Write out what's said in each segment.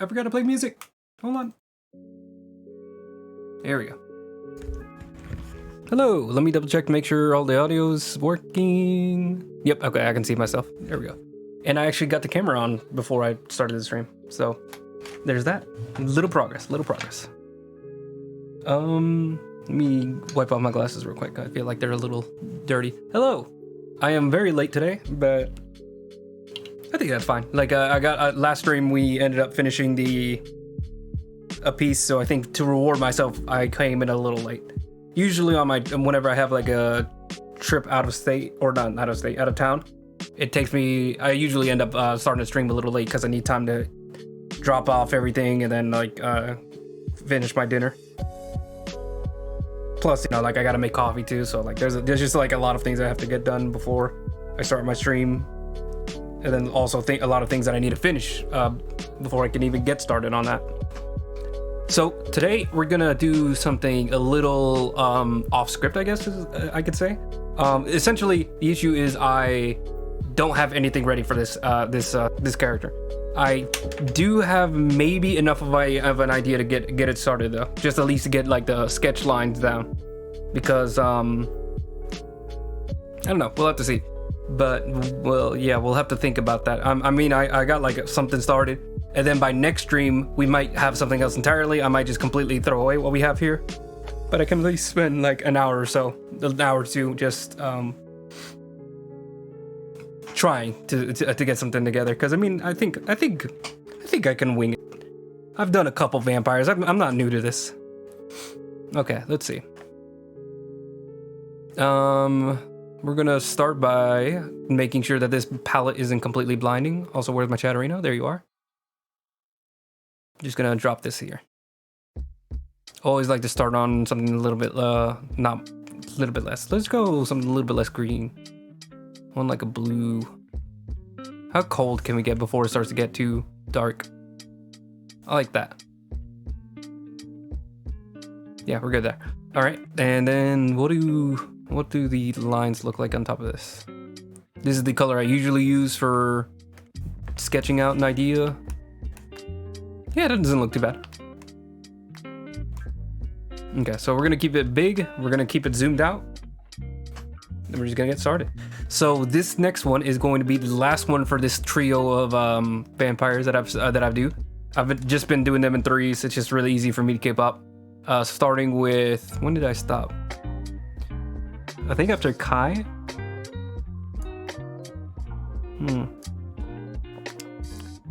I forgot to play music. Hold on. There we go. Hello, let me double check to make sure all the audio's working. Yep, okay, I can see myself. There we go. And I actually got the camera on before I started the stream. So, there's that. Little progress. Let me wipe off my glasses real quick. I feel like they're a little dirty. Hello! I am very late today, but I think that's fine. Like, I got, last stream we ended up finishing a piece, so I think to reward myself, I came in a little late. Usually on whenever I have like a trip out of state, or not out of state, out of town, it takes me, I usually end up starting to stream a little late because I need time to drop off everything and then like finish my dinner. Plus, you know, like I gotta make coffee too, so like there's just like a lot of things I have to get done before I start my stream. And then also a lot of things that I need to finish before I can even get started on that. So today we're gonna do something a little off script, I guess I could say. Essentially, the issue is I don't have anything ready for this character. I do have maybe enough of an idea to get it started though, just at least to get like the sketch lines down, because I don't know. We'll have to see. But well, yeah, we'll have to think about that. I mean, I got like something started. And then by next stream, we might have something else entirely. I might just completely throw away what we have here. But I can at least spend like an hour or two, just trying to get something together. Because I mean, I think I can wing it. I've done a couple vampires. I'm not new to this. Okay, let's see. We're gonna start by making sure that this palette isn't completely blinding. Also, where's my Chatterino? There you are. Just gonna drop this here. Always like to start on something a little bit, not a little bit less. Let's go something a little bit less green. One like a blue. How cold can we get before it starts to get too dark? I like that. Yeah, we're good there. All right, and then what do the lines look like on top of this? This is the color I usually use for sketching out an idea. Yeah, that doesn't look too bad. Okay, so we're gonna keep it big. We're gonna keep it zoomed out. And we're just gonna get started. So this next one is going to be the last one for this trio of vampires that I do. I've just been doing them in threes. It's just really easy for me to keep up. Starting with, when did I stop? I think after Kai.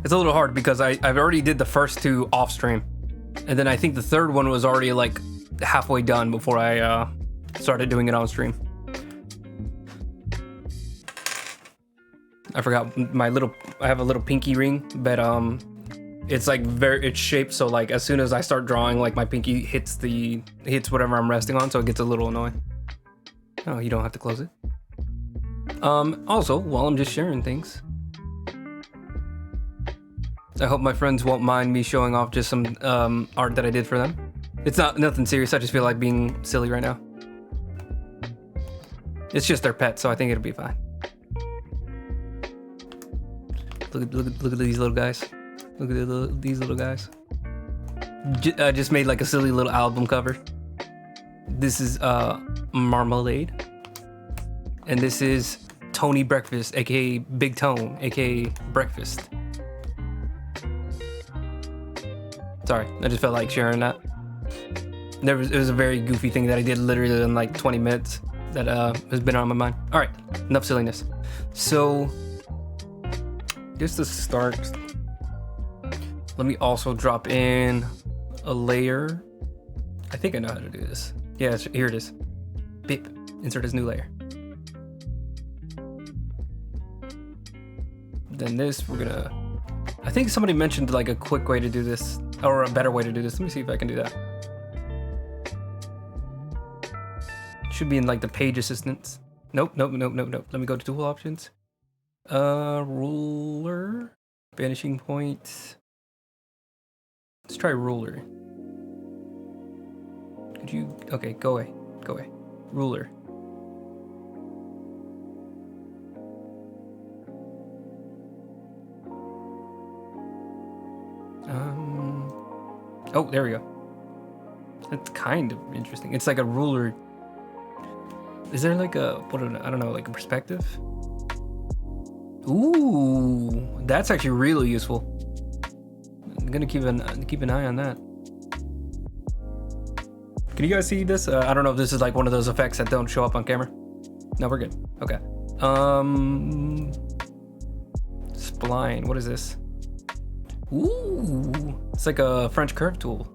It's a little hard because I've already did the first two off stream, and then I think the third one was already like halfway done before I started doing it on stream. I forgot I have a little pinky ring, but it's like it's shaped so like as soon as I start drawing, like my pinky hits whatever I'm resting on, so it gets a little annoying. Oh, you don't have to close it. Also, while I'm just sharing things, I hope my friends won't mind me showing off just some art that I did for them. It's nothing serious, I just feel like being silly right now. It's just their pet, so I think it'll be fine. Look at these little guys. Look at these little guys. I just made like a silly little album cover. This is Marmalade. And this is Tony Breakfast, aka Big Tone, aka Breakfast. Sorry, I just felt like sharing that. It was a very goofy thing that I did literally in like 20 minutes that has been on my mind. All right, enough silliness. So, just to start, let me also drop in a layer. I think I know how to do this. Yeah, here it is. Beep, insert as new layer. Then this, we're gonna, I think somebody mentioned like a quick way to do this, or a better way to do this. Let me see if I can do that. Should be in like the page assistance. Nope. Let me go to tool options. Ruler, vanishing point. Let's try ruler. Could you, okay, go away. Ruler. Oh, there we go. That's kind of interesting. It's like a ruler. Is there like a, I don't know, like a perspective? Ooh, that's actually really useful. I'm gonna keep an eye on that. Can you guys see this? I don't know if this is like one of those effects that don't show up on camera. No, we're good. Okay. Spline. What is this? Ooh, it's like a French curve tool.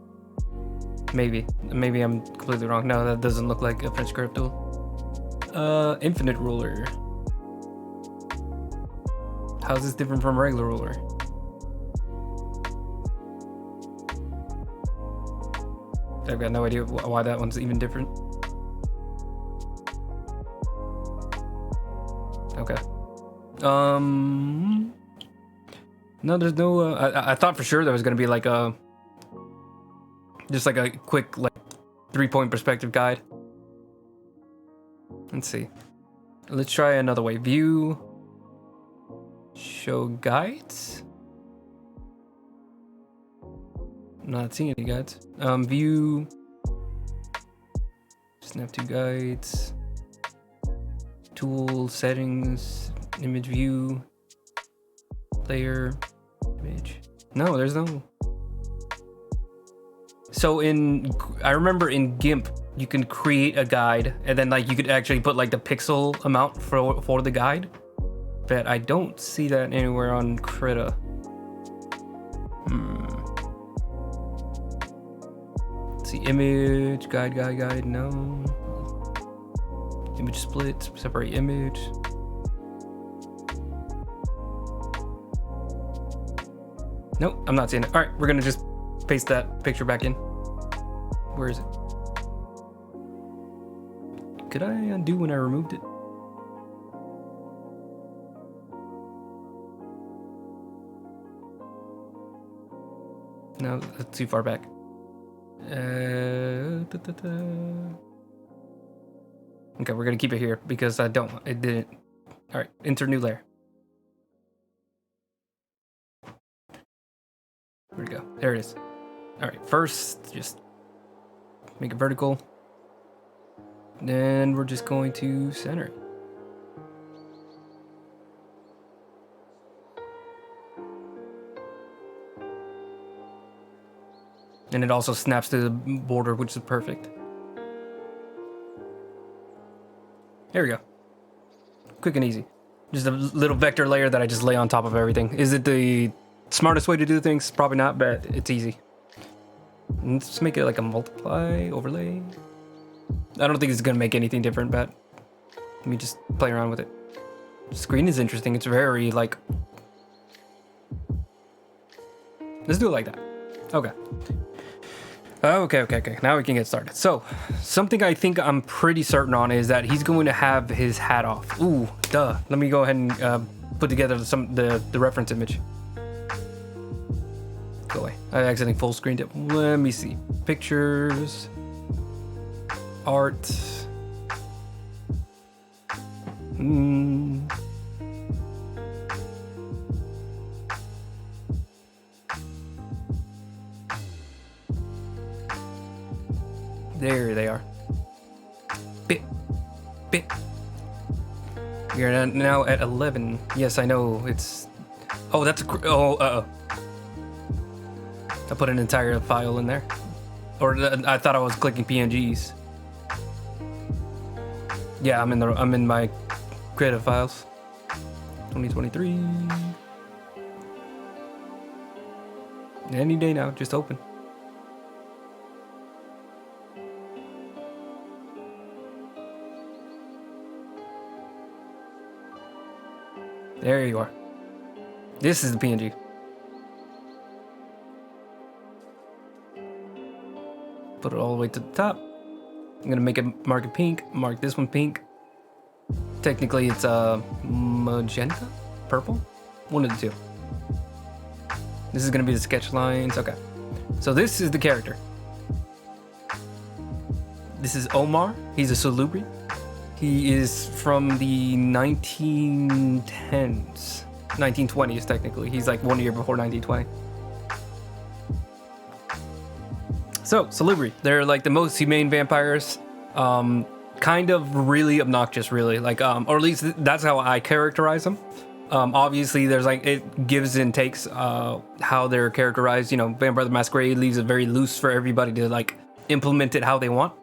Maybe I'm completely wrong. No, that doesn't look like a French curve tool. Infinite ruler. How's this different from a regular ruler? I've got no idea why that one's even different. Okay. No, there's no. I thought for sure there was gonna be like a, just like a quick like 3-point perspective guide. Let's see. Let's try another way. View. Show guides. Not seeing any guides. View. Snap to guides. Tool settings. Image view. Layer. Image. No, there's no. So I remember in GIMP, you can create a guide, and then like you could actually put like the pixel amount for the guide. But I don't see that anywhere on Krita. Let's see, image, guide, no. Image split, separate image. Nope, I'm not seeing it. All right, we're gonna just paste that picture back in. Where is it? Could I undo when I removed it? No, that's too far back. Okay, we're gonna keep it here because it didn't. All right, enter new layer. Where'd it go? There it is. All right, first, just make it vertical. Then we're just going to center it. And it also snaps to the border, which is perfect. There we go. Quick and easy. Just a little vector layer that I just lay on top of everything. Is it the smartest way to do things? Probably not, but it's easy. And let's make it like a multiply overlay. I don't think it's gonna make anything different, but let me just play around with it. The screen is interesting. It's very like, let's do it like that. Okay. Okay. Now we can get started. So, something I think I'm pretty certain on is that he's going to have his hat off. Ooh, duh. Let me go ahead and put together the reference image. Go away. I accidentally full screened it. Let me see. Pictures. Art. There they are. Bit. You're now at 11. Yes, I know. It's. Oh, that's. I put an entire file in there. Or I thought I was clicking PNGs. Yeah, I'm in my creative files. 2023. Any day now, just open. There you are. This is the PNG. Put it all the way to the top. I'm gonna mark it pink, mark this one pink. Technically it's magenta? Purple? One of the two. This is gonna be the sketch lines. Okay. So this is the character. This is Omar. He's a Salubri. He is from the 1910s. 1920s technically. He's like 1 year before 1920. So, Salubri, they're like the most humane vampires. Kind of really obnoxious, really. Like, or at least that's how I characterize them. Obviously, there's like, it gives and takes how they're characterized. You know, Vampire the Masquerade leaves it very loose for everybody to like implement it how they want.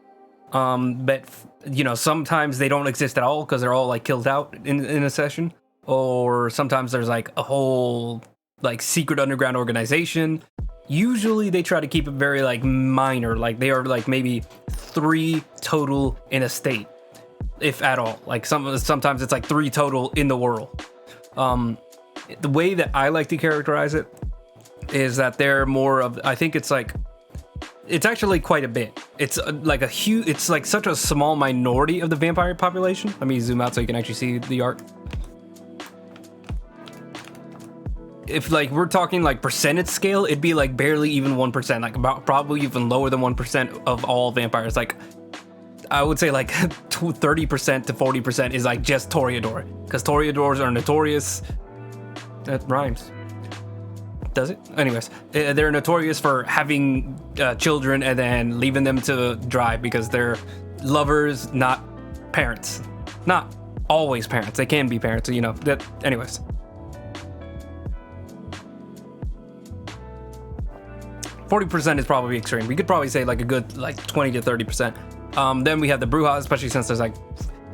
But, you know, sometimes they don't exist at all because they're all like killed out in a session. Or sometimes there's like a whole like secret underground organization. Usually they try to keep it very like minor, like they are like maybe 3 total in a state, if at all. Like sometimes it's like 3 total in the world. The way that I like to characterize it is that they're more of, I think it's like, it's actually quite a bit. It's like a huge, it's like such a small minority of the vampire population. Let me zoom out so you can actually see the art. If like we're talking like percentage scale, it'd be like barely even 1%, like about probably even lower than 1% of all vampires. Like I would say like 30% to 40% is like just Toreador, because Toreadors are notorious. That rhymes. Does it? Anyways, they're notorious for having children and then leaving them to dry because they're lovers, not parents. Not always parents. They can be parents, you know. That. Anyways. %40 is probably extreme. We could probably say like a good like 20 to 30%. Then we have the Brujas, especially since there's like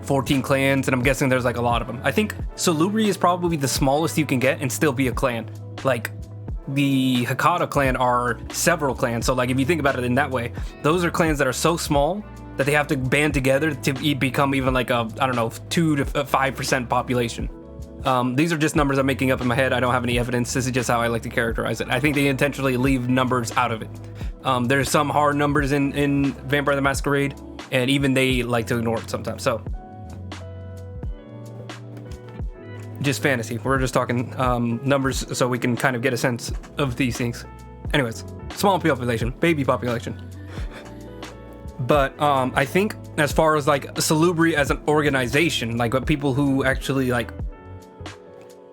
14 clans, and I'm guessing there's like a lot of them. I think Salubri is probably the smallest you can get and still be a clan. Like the Hakata clan are several clans, so like if you think about it in that way, those are clans that are so small that they have to band together to become even like a, I don't know, 2 to 5% population. These are just numbers I'm making up in my head. I don't have any evidence. This is just how I like to characterize it. I think they intentionally leave numbers out of it. There's some hard numbers in Vampire the Masquerade, and even they like to ignore it sometimes. So, just fantasy. We're just talking numbers so we can kind of get a sense of these things. Anyways, small population, baby population. But I think as far as like Salubri as an organization, like what people who actually like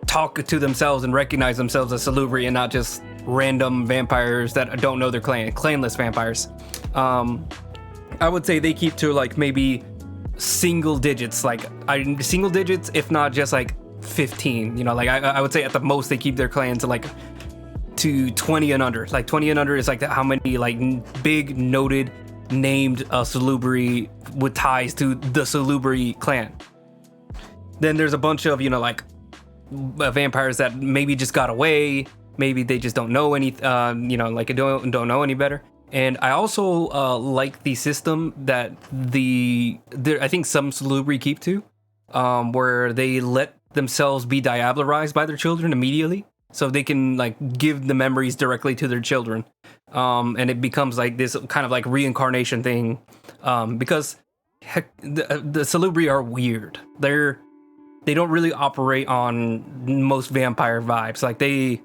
talk to themselves and recognize themselves as Salubri and not just random vampires that don't know their clanless vampires. I would say they keep to like maybe single digits, if not just like 15. You know, like I would say at the most they keep their clan to like to 20 and under. Like 20 and under is like how many like big noted named Salubri with ties to the Salubri clan. Then there's a bunch of, you know, like vampires that maybe just got away, maybe they just don't know any, you know, like don't know any better. And I also like the system that I think some Salubri keep to, where they let themselves be diablerized by their children immediately, so they can like give the memories directly to their children, and it becomes like this kind of like reincarnation thing, because heck, the Salubri are weird. They don't really operate on most vampire vibes. Like they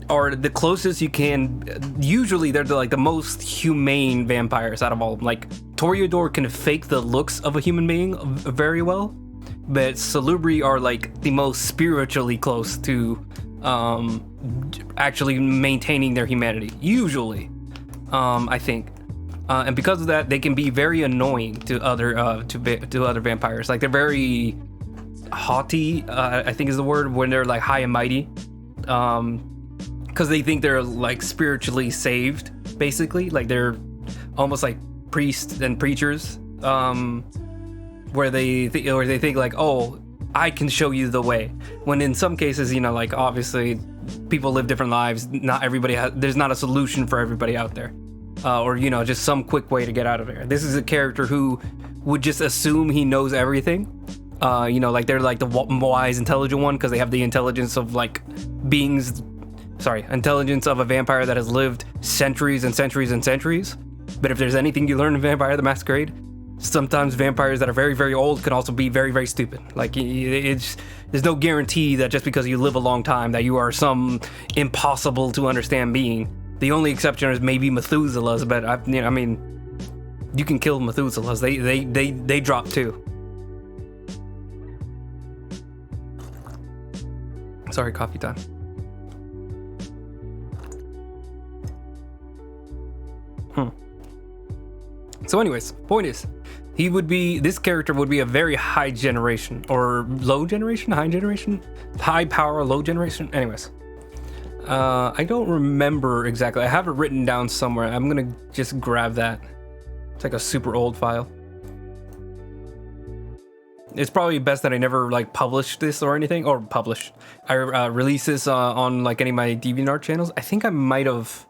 are the closest you can. Usually they're like the most humane vampires out of all of them. Like Toreador can fake the looks of a human being very well, but Salubri are like the most spiritually close to actually maintaining their humanity. Usually, I think. And because of that, they can be very annoying to other vampires. Like they're very haughty, I think is the word, when they're like high and mighty, because they think they're like spiritually saved, basically. Like they're almost like priests and preachers, where they think like, oh, I can show you the way. When in some cases, you know, like obviously people live different lives. Not everybody there's not a solution for everybody out there. Or, you know, just some quick way to get out of there. This is a character who would just assume he knows everything. You know, like they're like the wise, intelligent one because they have the intelligence of like intelligence of a vampire that has lived centuries and centuries and centuries. But if there's anything you learn in Vampire the Masquerade, sometimes vampires that are very, very old can also be very, very stupid. Like there's no guarantee that just because you live a long time that you are some impossible to understand being. The only exception is maybe Methuselah's, but I mean, you can kill Methuselah's. They drop too. Sorry, coffee time. So anyways, point is, this character would be a very high generation, or low generation, high generation, high power, low generation. Anyways, I don't remember exactly. I have it written down somewhere. I'm gonna just grab that. It's like a super old file. It's probably best that I never like publish this or anything, or I release this on like any of my DeviantArt channels. I think I might have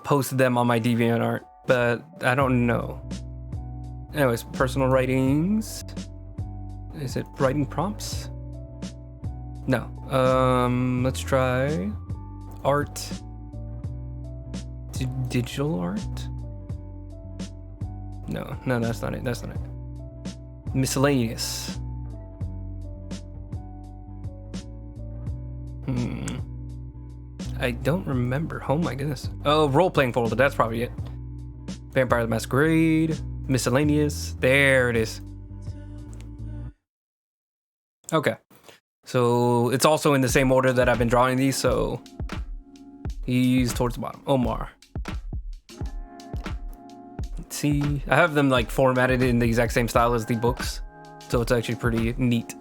posted them on my DeviantArt, but I don't know. Anyways, personal writings. Is it writing prompts? No. Let's try art. Digital art? No, that's not it. That's not it. Miscellaneous. I don't remember. Oh my goodness. Oh, role-playing folder. That's probably it. Vampire the Masquerade. Miscellaneous. There it is. Okay. So it's also in the same order that I've been drawing these, so he's towards the bottom. Omar. Let's see. I have them like formatted in the exact same style as the books, so it's actually pretty neat.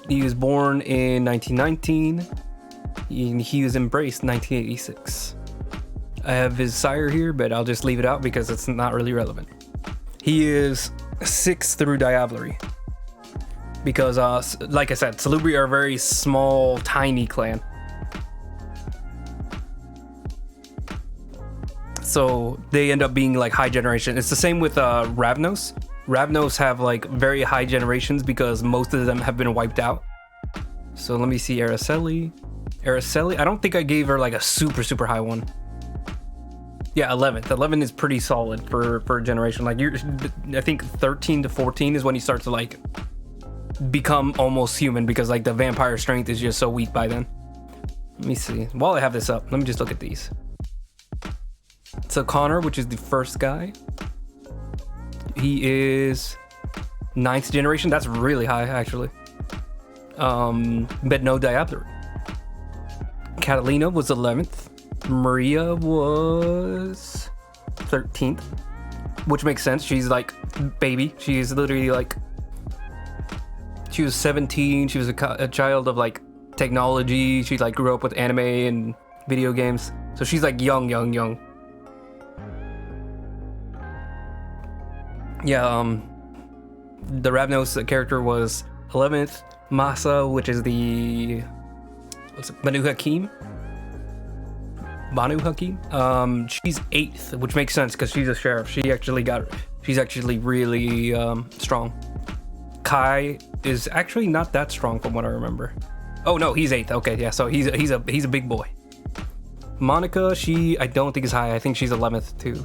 He was born in 1919. He was embraced 1986. I have his sire here, but I'll just leave it out because it's not really relevant. He is 6 through Diablerie. Because, like I said, Salubri are a very small, tiny clan. So they end up being like high generation. It's the same with Ravnos. Ravnos have like very high generations because most of them have been wiped out. So let me see Araceli. I don't think I gave her like a super high one. Yeah, 11th. 11 is pretty solid for a generation. Like I think 13 to 14 is when you start to like become almost human because like the vampire strength is just so weak by then. Let me see. While I have this up, let me just look at these. So Connor, which is the first guy, he is 9th generation. That's really high actually. But no Diablerie. Catalina was 11th. Maria was 13th, which makes sense. She's like baby. She is literally like, she was 17. She was a child of like technology. She like grew up with anime and video games. So she's like young. Yeah, the Ravnos character was 11th. Masa, which is the Banu Hakim. She's 8th, which makes sense because she's a sheriff. She's actually really strong. Kai is actually not that strong from what I remember. Oh no, he's 8th. Okay, yeah, so he's a big boy. Monica, I don't think is high. I think she's 11th too.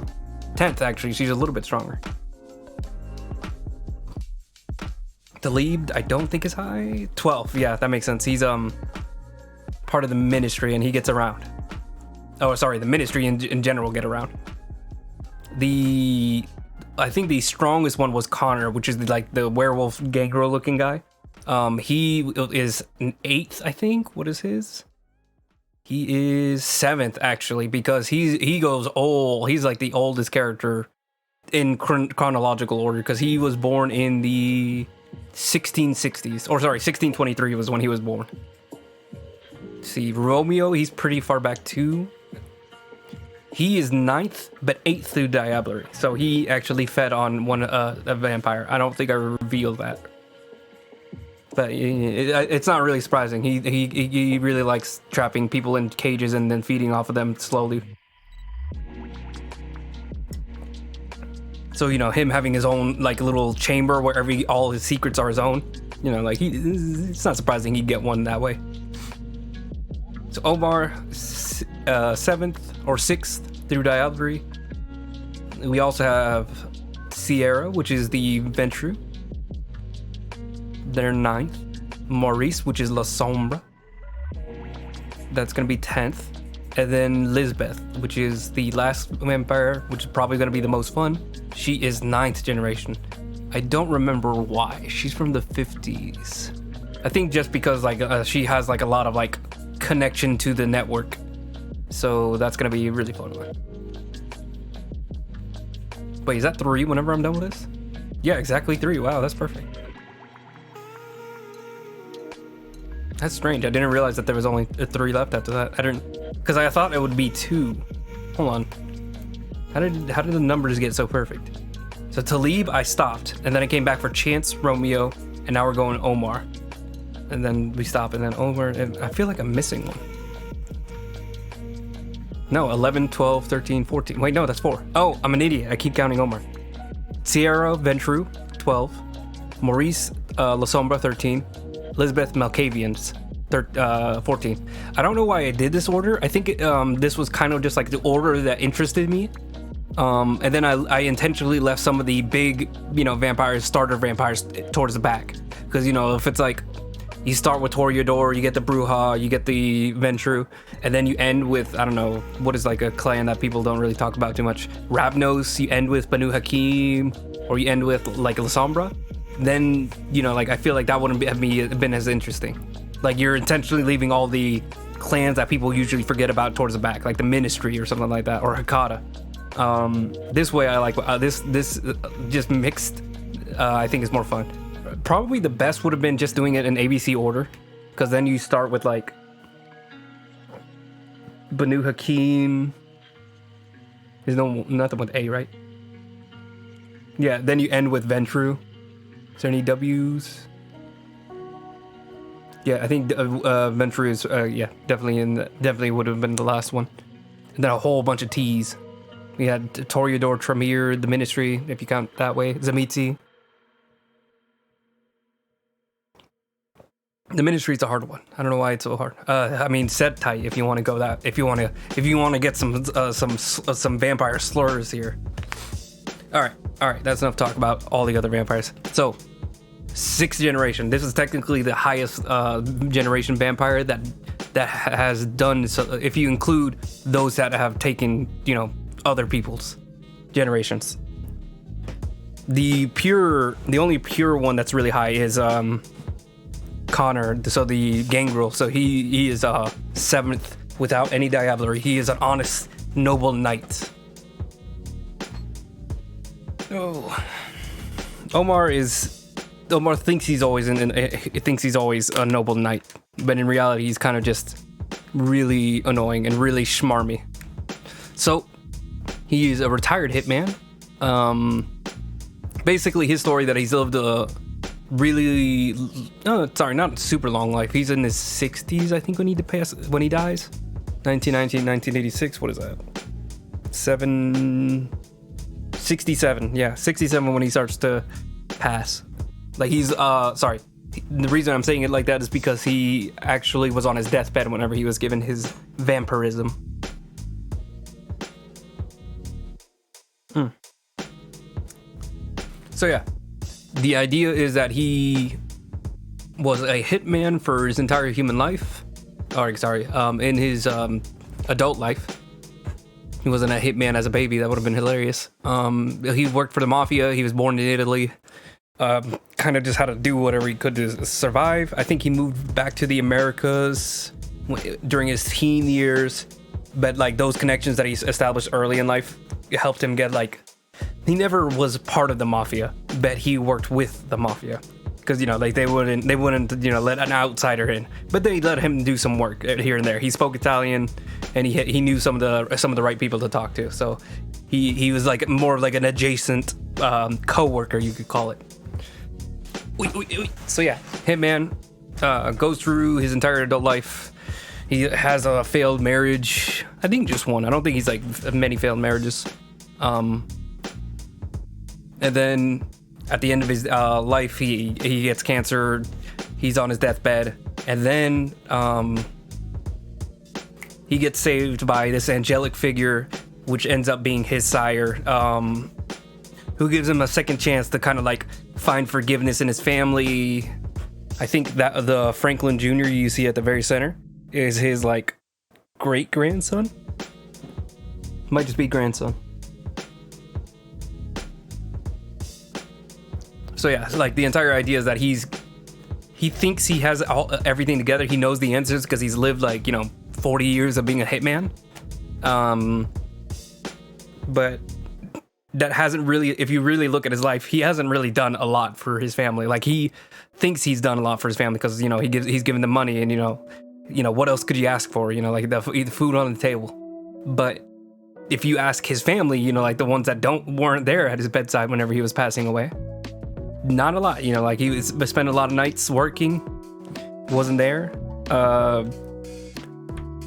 10th actually. She's a little bit stronger. Talib, I don't think is high. 12th, yeah, that makes sense. He's part of the ministry and he gets around. Oh, sorry, the ministry in general get around. I think the strongest one was Connor, which is like the werewolf gangrel looking guy. He is an 8th, I think. What is his? He is 7th actually, because he goes old. He's like the oldest character in chronological order because he was born in the 1660s, or sorry, 1623 was when he was born. Let's see, Romeo, he's pretty far back too. He is 9th, but 8th through Diablerie. So he actually fed on a vampire. I don't think I revealed that, but it's not really surprising. He really likes trapping people in cages and then feeding off of them slowly. So, you know, him having his own like little chamber where all his secrets are his own, you know, like it's not surprising he'd get one that way. So Omar, 7th or 6th through Diablerie. We also have Sierra, which is the Ventru. They're 9th. Maurice, which is La Sombra. That's going to be 10th. And then Lisbeth, which is the last vampire, which is probably going to be the most fun. She is 9th generation. I don't remember why. She's from the 50s. I think just because like she has like a lot of like connection to the network. So that's going to be really fun. Wait, is that 3 whenever I'm done with this? Yeah, exactly 3. Wow, that's perfect. That's strange. I didn't realize that there was only 3 left after that. I didn't, because I thought it would be 2. Hold on. How did the numbers get so perfect? So Talib, I stopped, and then I came back for Chance, Romeo, and now we're going Omar. And then we stop, and then Omar, and I feel like I'm missing one. No, 11, 12, 13, 14. Wait, no, that's 4. Oh, I'm an idiot. I keep counting Omar. Sierra Ventru, 12. Maurice La Sombra, 13. Elizabeth Malkavians, 14. I don't know why I did this order. I think this was kind of just like the order that interested me. And then I intentionally left some of the big, vampires, starter vampires towards the back. Because, if it's like, you start with Toreador, you get the Bruja, you get the Ventru, and then you end with, I don't know, what is like a clan that people don't really talk about too much. Ravnos, you end with Banu Hakim, or you end with like La Sombra. Then, I feel like that wouldn't have been as interesting. Like, you're intentionally leaving all the clans that people usually forget about towards the back, like the Ministry or something like that, or Hakata. This way, I like this just mixed. I think is more fun. Probably the best would have been just doing it in ABC order, because then you start with like Banu Hakim. There's nothing with A, right? Yeah. Then you end with Ventru. Is there any W's? Yeah, I think Ventru is definitely would have been the last one, and then a whole bunch of T's. We had Toreador, Tremere, the Ministry, if you count that way, Zamitzi. The Ministry is a hard one. I don't know why it's so hard. I mean, set tight if you want to go that. If you want to get some vampire slurs here. All right. That's enough talk about all the other vampires. So, 6th generation. This is technically the highest generation vampire that has done. So, if you include those that have taken, other people's generations. The only pure one that's really high is Connor, so the gangrel. So he is 7th without any diablerie. He is an honest, noble knight. Oh, Omar thinks he's always a noble knight, but in reality he's kind of just really annoying and really schmarmy. So he is a retired hitman. Basically his story that he's lived not super long life. He's in his 60s, I think, when he dies. 1919, 1986. What is that? 67. Yeah, 67 when he starts to pass. Like he's sorry. The reason I'm saying it like that is because he actually was on his deathbed whenever he was given his vampirism. So yeah. The idea is that he was a hitman for his entire human life. In his adult life. He wasn't a hitman as a baby. That would have been hilarious. He worked for the mafia. He was born in Italy. Kind of just had to do whatever he could to survive. I think he moved back to the Americas during his teen years. But like those connections that he established early in life helped him get like... He never was part of the mafia, but he worked with the mafia, because they wouldn't let an outsider in, but they let him do some work here and there. He spoke Italian, and he knew some of the right people to talk to. So he was like more of like an adjacent co-worker, you could call it. So yeah, hitman goes through his entire adult life. He has a failed marriage. I think just one. I don't think he's like many failed marriages. And then at the end of his life, he gets cancer. He's on his deathbed. And then he gets saved by this angelic figure, which ends up being his sire, who gives him a second chance to kind of like find forgiveness in his family. I think that the Franklin Jr. you see at the very center is his like great-grandson. Might just be grandson. So yeah, like the entire idea is that he thinks he has everything together. He knows the answers because he's lived like 40 years of being a hitman. But that hasn't really, if you really look at his life, he hasn't really done a lot for his family. Like, he thinks he's done a lot for his family because, you know, he's given them money, and, you know, what else could you ask for? You know, like the food on the table. But if you ask his family, you know, like the ones that weren't there at his bedside whenever he was passing away, not a lot. You know, like, he spent a lot of nights working, wasn't there,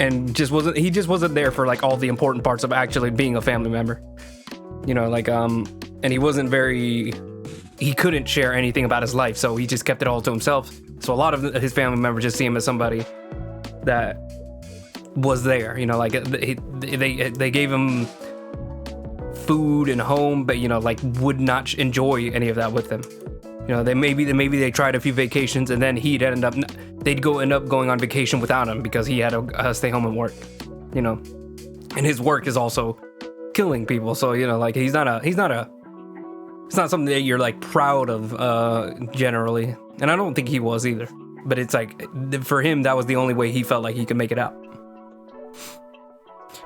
and he just wasn't there for like all the important parts of actually being a family member. You know, like, and he couldn't share anything about his life, so he just kept it all to himself. So a lot of his family members just see him as somebody that was there, you know, like they gave him food and home, but, you know, like, would not enjoy any of that with him. You know, they tried a few vacations, and then they'd end up going on vacation without him because he had to stay home and work, you know, and his work is also killing people. So, you know, like, it's not something that you're like proud of generally, and I don't think he was either. But it's like, for him, that was the only way he felt like he could make it out.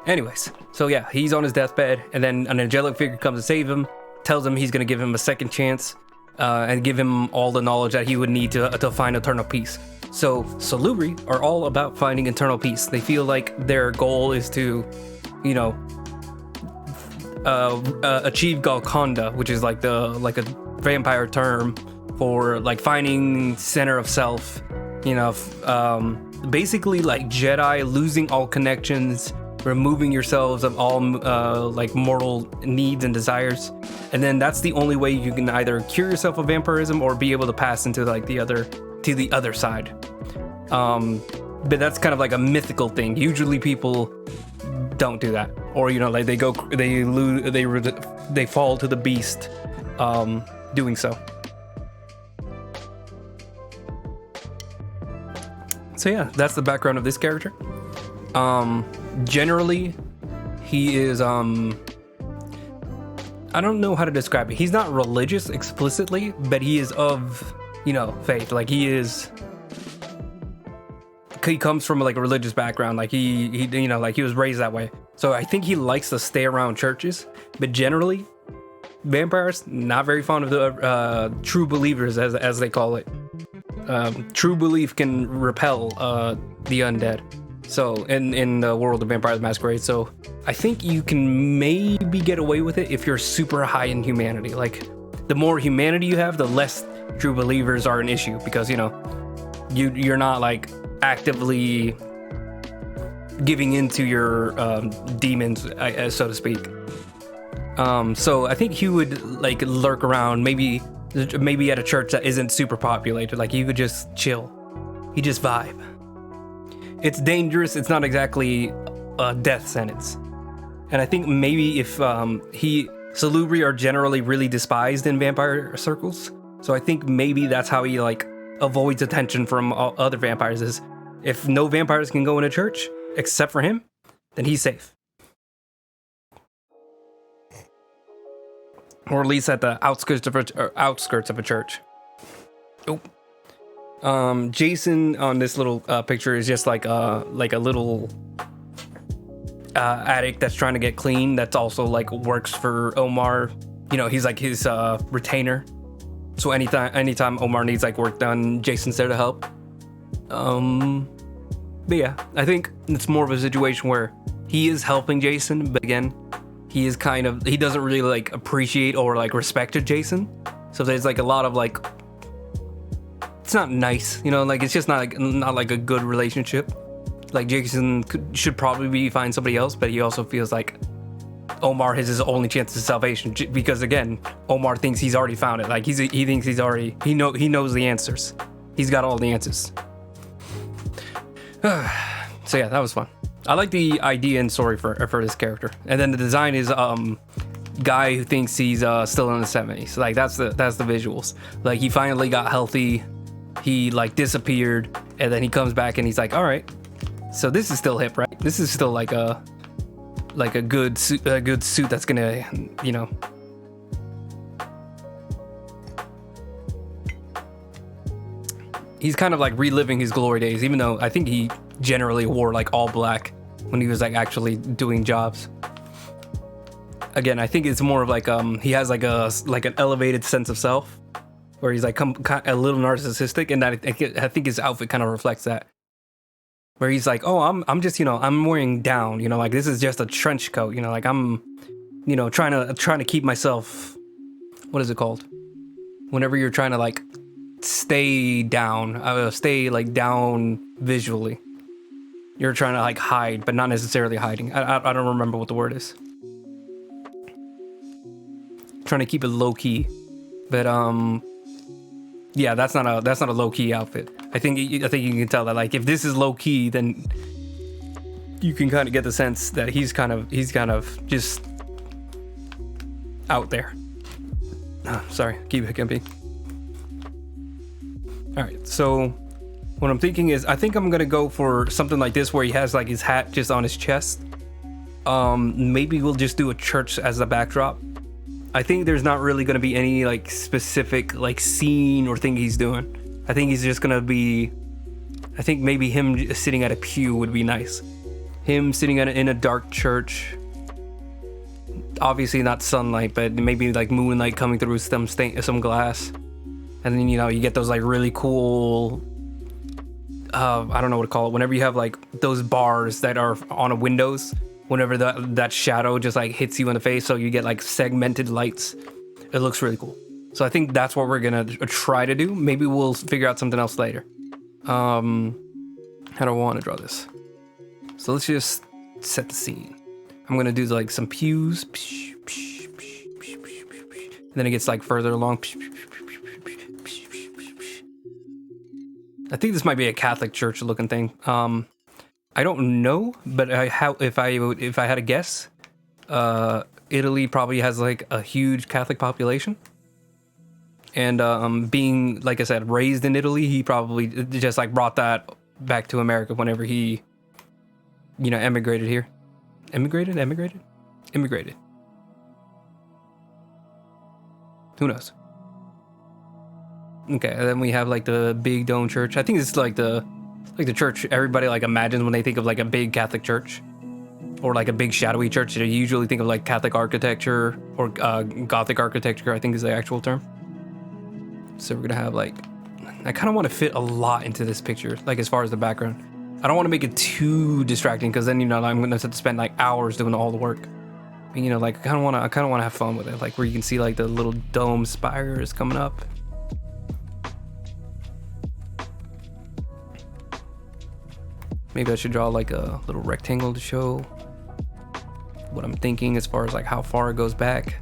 Anyways, so yeah, he's on his deathbed, and then an angelic figure comes to save him, tells him he's gonna give him a second chance, and give him all the knowledge that he would need to find eternal peace. So Salubri are all about finding eternal peace. They feel like their goal is to, you know, achieve Golconda, which is like a vampire term for like finding center of self, you know, basically like Jedi, losing all connections, removing yourselves of all like mortal needs and desires, and then that's the only way you can either cure yourself of vampirism or be able to pass into like the other side. But that's kind of like a mythical thing. Usually people don't do that, or, you know, like they fall to the beast doing so. So yeah, that's the background of this character. Generally, he is I don't know how to describe it. He's not religious explicitly, but he is of, you know, faith. Like, he comes from like a religious background. Like, he you know, like, he was raised that way. So I think he likes to stay around churches, but generally vampires not very fond of the true believers, as they call it. True belief can repel the undead. So in the world of Vampires Masquerade, so I think you can maybe get away with it if you're super high in humanity. Like, the more humanity you have, the less true believers are an issue, because, you know, you're not like actively giving into your demons, so to speak. So I think he would like lurk around, maybe at a church that isn't super populated. Like, he would just chill. He just vibe. It's dangerous. It's not exactly a death sentence. And I think maybe if Salubri are generally really despised in vampire circles. So I think maybe that's how he like avoids attention from other vampires, is if no vampires can go in a church except for him, then he's safe. Or at least at the outskirts of a church. Oh. Jason on this little picture is just like a little addict that's trying to get clean. That's also like works for Omar. You know, he's like his retainer. So anytime Omar needs like work done, Jason's there to help. But yeah, I think it's more of a situation where he is helping Jason, but again, he doesn't really like appreciate or like respect Jason. So there's like a lot of like, it's not nice, you know, like it's just not like a good relationship. Like, Jason should probably find somebody else, but he also feels like Omar is his only chance of salvation, because again, Omar thinks he's already found it. Like, he thinks he knows the answers. He's got all the answers. So yeah, that was fun. I like the idea and story for this character, and then the design is guy who thinks he's still in the 70s. Like, that's the visuals. Like, he finally got healthy. He like disappeared, and then he comes back and he's like, all right, so this is still hip, right? This is still like a good suit that's gonna, you know. He's kind of like reliving his glory days, even though I think he generally wore like all black when he was like actually doing jobs. again, I think it's more of like he has like an elevated sense of self, where he's like a little narcissistic, and that I think his outfit kind of reflects that. Where he's like, oh, I'm just, I'm wearing down, like this is just a trench coat, like I'm, trying to keep myself, what is it called? Whenever you're trying to like stay down, stay like down visually. You're trying to like hide, but not necessarily hiding. I don't remember what the word is. Trying to keep it low key, but yeah, that's not a low key outfit. I think you can tell that like if this is low key, then you can kind of get the sense that he's kind of just out there. Sorry, keep hiccuping. All right, so what I'm thinking is I think I'm gonna go for something like this where he has like his hat just on his chest. Maybe we'll just do a church as the backdrop. I think there's not really gonna be any like specific like scene or thing he's doing. I think he's just gonna be, I think maybe him sitting at a pew would be nice. Him sitting in a dark church. Obviously not sunlight, but maybe like moonlight coming through some glass. And then, you get those like really cool, I don't know what to call it. Whenever you have like those bars that are on a windows, whenever that shadow just like hits you in the face, so you get like segmented lights. It looks really cool. So I think that's what we're gonna try to do. Maybe we'll figure out something else later. How do I want to draw this? So let's just set the scene. I'm gonna do like some pews, and then it gets like further along. I think this might be a Catholic church looking thing. I don't know, but if I had a guess, Italy probably has like a huge Catholic population. And being, like I said, raised in Italy, he probably just like brought that back to America whenever he, emigrated here. Immigrated. Who knows? Okay, and then we have like the big dome church. I think it's like the church everybody like imagines when they think of like a big Catholic church, or like a big shadowy church. They usually think of like Catholic architecture or Gothic architecture, I think is the actual term. So we're gonna have like, I kind of want to fit a lot into this picture, like as far as the background. I don't want to make it too distracting, because then I'm gonna have to spend like hours doing all the work. And, like I kind of want to have fun with it, like where you can see like the little dome spires coming up. Maybe I should draw like a little rectangle to show what I'm thinking as far as like how far it goes back.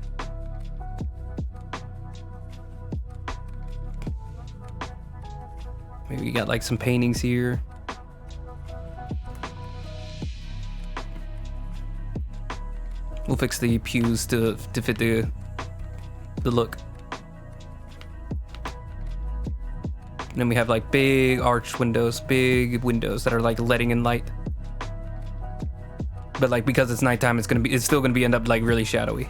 Maybe you got like some paintings here. We'll fix the pews to fit the look. And then we have like big arch windows, big windows that are like letting in light. But like because it's nighttime, it's still gonna end up like really shadowy.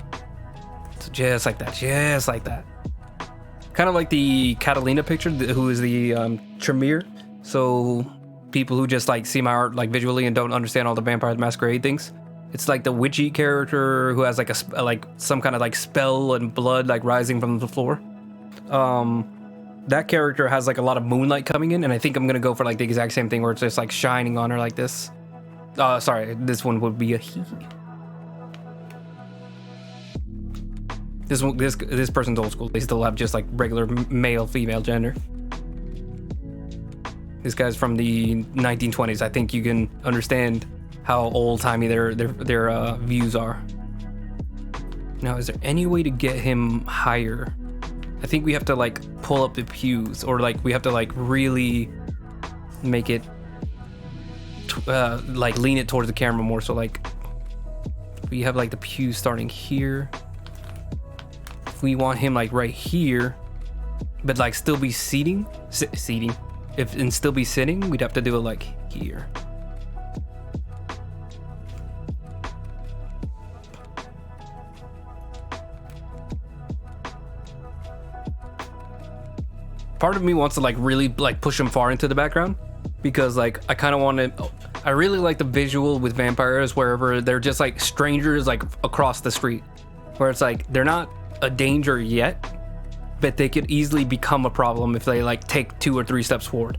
So just like that. Kind of like the Catalina picture, who is the Tremere. So people who just like see my art like visually and don't understand all the Vampire the Masquerade things. It's like the witchy character who has like some kind of like spell and blood like rising from the floor. That character has like a lot of moonlight coming in, and I think I'm gonna go for like the exact same thing where it's just like shining on her like this. Sorry, this one would be a he. This person's old school. They still have just like regular male, female gender. This guy's from the 1920s. I think you can understand how old-timey their views are. Now, is there any way to get him higher? I think we have to like pull up the pews, or like we have to like really make it like lean it towards the camera more. So like we have like the pews starting here. If we want him like right here, but like still be seating, and still be sitting, we'd have to do it like here. Part of me wants to like really like push him far into the background, because like I kind of want to, I really like the visual with vampires wherever they're just like strangers like across the street. where it's like they're not a danger yet, but they could easily become a problem if they like take 2 or 3 steps forward.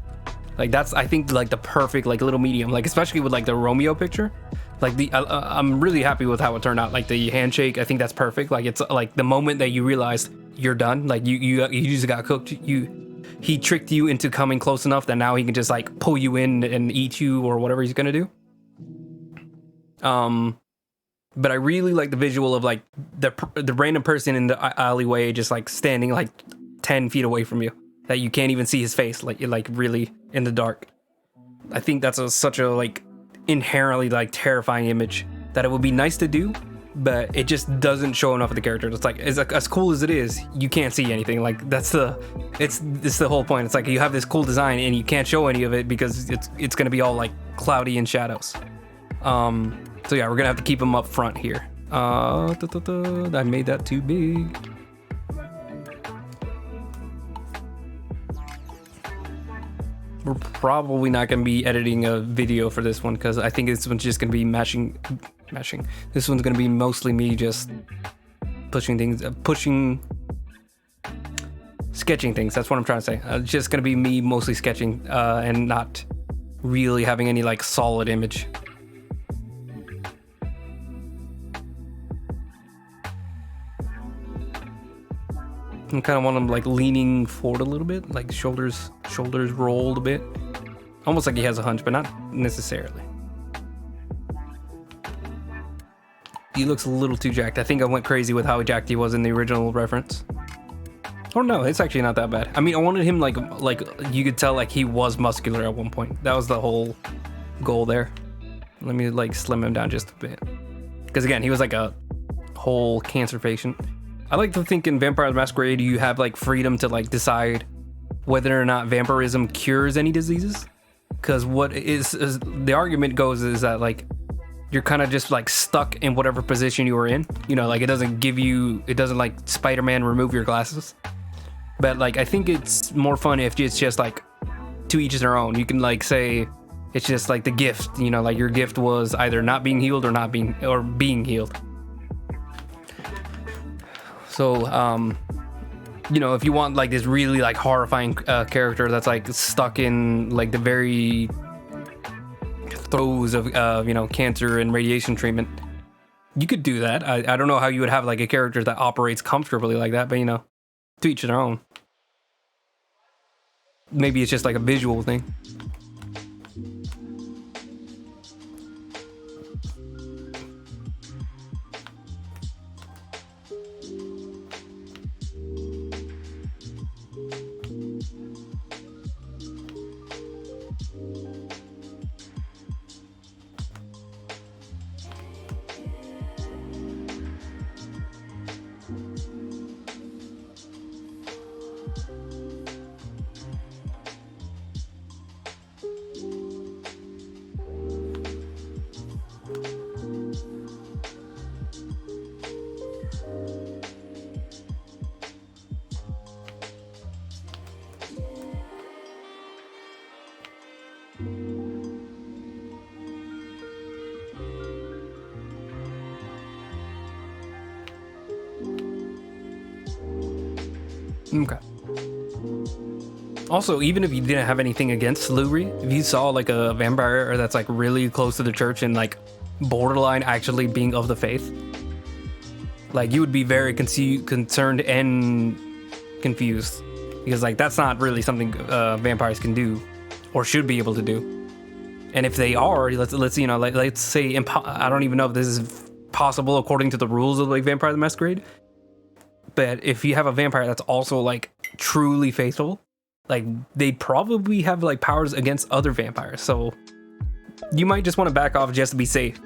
Like that's, I think, like the perfect like little medium, like especially with like the Romeo picture. Like I'm really happy with how it turned out. Like the handshake, I think that's perfect. Like it's like the moment that you realize you're done, like you just got cooked. He tricked you into coming close enough that now he can just like pull you in and eat you or whatever he's gonna do. But I really like the visual of like the random person in the alleyway just like standing like 10 feet away from you, that you can't even see his face, like really in the dark. I think that's such a like inherently like terrifying image that it would be nice to do, but it just doesn't show enough of the character. It's like as cool as it is, you can't see anything. Like it's the whole point. It's like you have this cool design and you can't show any of it because it's gonna be all like cloudy and shadows. So yeah, we're gonna have to keep him up front here. I made that too big. We're probably not gonna be editing a video for this one because I think this one's just gonna be mashing. This one's gonna be mostly me just sketching things. That's what I'm trying to say. It's just gonna be me mostly sketching and not really having any like solid image. I kind of want him like leaning forward a little bit, like shoulders rolled a bit, almost like he has a hunch, but not necessarily. He looks a little too jacked. I think I went crazy with how jacked he was in the original reference. Oh no, it's actually not that bad. I mean, I wanted him like you could tell like he was muscular at one point. That was the whole goal there. Let me like slim him down just a bit, because again, he was like a whole cancer patient. I like to think in Vampire the Masquerade you have like freedom to like decide whether or not vampirism cures any diseases, because what is the argument goes is that like you're kind of just like stuck in whatever position you were in, you know, like it doesn't like Spider-Man remove your glasses. But like I think it's more fun if it's just like to each their own. You can like say it's just like the gift, you know, like your gift was either not being healed or being healed. So, you know, if you want like this really like horrifying character that's like stuck in like the very throes of, you know, cancer and radiation treatment, you could do that. I don't know how you would have like a character that operates comfortably like that, but you know, to each their own. Maybe it's just like a visual thing. Okay. Also, even if you didn't have anything against Salubri, if you saw like a vampire that's like really close to the church and like borderline actually being of the faith, like you would be very concerned and confused, because like that's not really something vampires can do or should be able to do. And if they are, let's you know, like let's say I don't even know if this is possible according to the rules of like Vampire the Masquerade. But if you have a vampire that's also like truly faithful, like they'd probably have like powers against other vampires. So you might just want to back off just to be safe.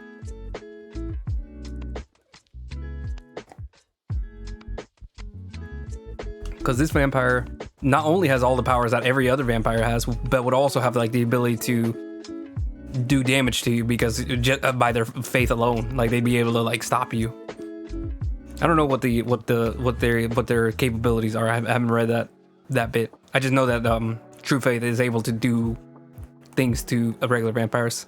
Because this vampire not only has all the powers that every other vampire has, but would also have like the ability to do damage to you because just by their faith alone, like they'd be able to like stop you. I don't know what their capabilities are. I haven't read that bit. I just know that True Faith is able to do things to regular vampires.